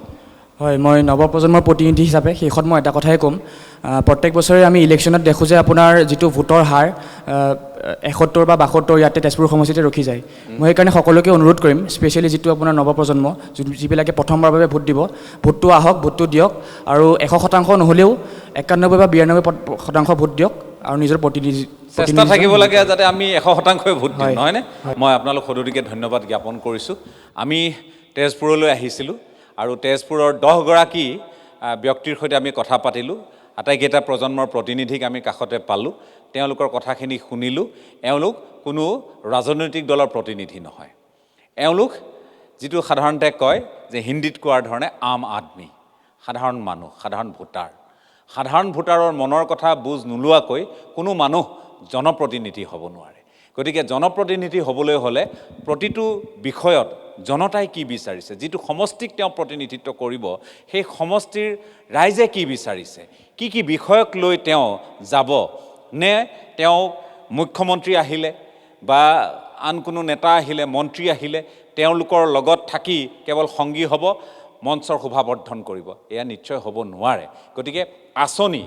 হয় মই নৱপ্ৰজন্মৰ প্ৰতিনিধি হিচাপে শেষত মই এটা কথাই ক'ম প্ৰত্যেক বছৰে আমি ইলেকশ্যনত দেখোঁ যে আপোনাৰ যিটো ভোটৰ হাৰ 71 বা 72 ইয়াতে তেজপুৰ সমষ্টিতে ৰখি যায় মই সেইকাৰণে সকলোকে অনুৰোধ কৰিম স্পেচিয়েলি যিটো আপোনাৰ নৱপ্ৰজন্ম যিবিলাকে প্ৰথমবাৰৰ বাবে ভোট দিব ভোটটো আহক ভোটটো দিয়ক আৰু 100% নহ'লেও 91 বা 92% ভোট দিয়ক আৰু নিজৰ প্ৰতিনিধি চেষ্টা থাকিব লাগে যাতে আমি 100% ভোট দিওঁ নহয়নে মই আপোনালোক সদুদিকে ধন্যবাদ জ্ঞাপন কৰিছোঁ আমি তেজপুৰলৈ আহিছিলোঁ আৰু তেজপুৰৰ 10 গৰাকী ব্যক্তিৰ সৈতে আমি কথা পাতিলোঁ আটাইকেইটা প্ৰজন্মৰ প্ৰতিনিধিক আমি কাষতে পালোঁ তেওঁলোকৰ কথাখিনি শুনিলোঁ এওঁলোক কোনো ৰাজনৈতিক দলৰ প্ৰতিনিধি নহয় এওঁলোক যিটো সাধাৰণতে কয় যে হিন্দীত কোৱাৰ ধৰণে আম আদমি সাধাৰণ মানুহ সাধাৰণ ভোটাৰৰ মনৰ কথা বুজ নোলোৱাকৈ কোনো মানুহ জনপ্ৰতিনিধি হ'ব নোৱাৰে গতিকে জনপ্ৰতিনিধি হ'বলৈ হ'লে প্ৰতিটো বিষয়ত জনতাই কি বিচাৰিছে যিটো সমষ্টিক তেওঁ প্ৰতিনিধিত্ব কৰিব সেই সমষ্টিৰ ৰাইজে কি বিচাৰিছে কি বিষয়ক লৈ তেওঁ যাব নে তেওঁ মুখ্যমন্ত্ৰী আহিলে বা আন কোনো নেতা আহিলে মন্ত্ৰী আহিলে তেওঁলোকৰ লগত থাকি কেৱল সংগী হ'ব মঞ্চৰ শোভাবৰ্ধন কৰিব এয়া নিশ্চয় হ'ব নোৱাৰে গতিকে আঁচনি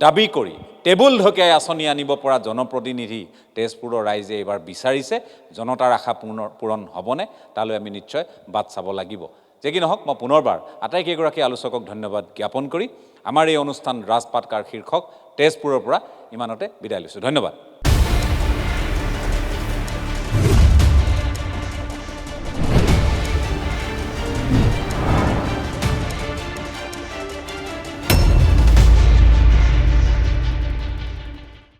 দাবী কৰি টেবুল ঢকিয়াই আঁচনি আনিব পৰা জনপ্ৰতিনিধি তেজপুৰৰ ৰাইজে এইবাৰ বিচাৰিছে জনতাৰ আশা পূৰণ হ'বনে তালৈ আমি নিশ্চয় বাট চাব লাগিব যে কি নহওক মই পুনৰবাৰ আটাইকেইগৰাকী আলোচকক ধন্যবাদ জ্ঞাপন কৰি আমাৰ এই অনুষ্ঠান ৰাজপাট কাৰ শীৰ্ষক তেজপুৰৰ পৰা ইমানতে বিদায় লৈছোঁ ধন্যবাদ